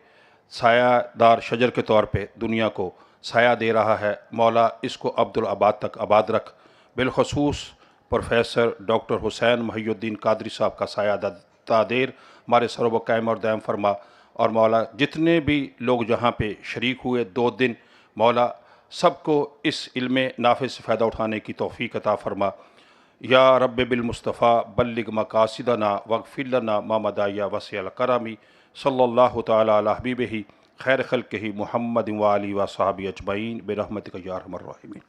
सायादार शजर के तौर पे दुनिया को साया दे रहा है, मौला इसको अब्दुल आबाद तक आबाद रख। बिलखसूस प्रोफेसर डॉक्टर हुसैन महिउद्दीन कादरी साहब का साया तादेर हमारे सरोब कायम और दायम फरमा। और मौला, जितने भी लोग जहाँ पे शरीक हुए 2 दिन, मौला सबको इस इल्म नाफिज से फ़ायदा उठाने की तौफ़ीक अता फरमा। या रब्ब बिल मुस्तफ़ा बल्लिग मकासिदना वग़फ़िर लना मा मदाया वसिअल करमी सल्लल्लाहु तआला अला हबीबिही खैर खल्क़िही मुहम्मद व आलिहि व सहाबी अजमईन बिरहमतिका या अरहमर राहिमीन।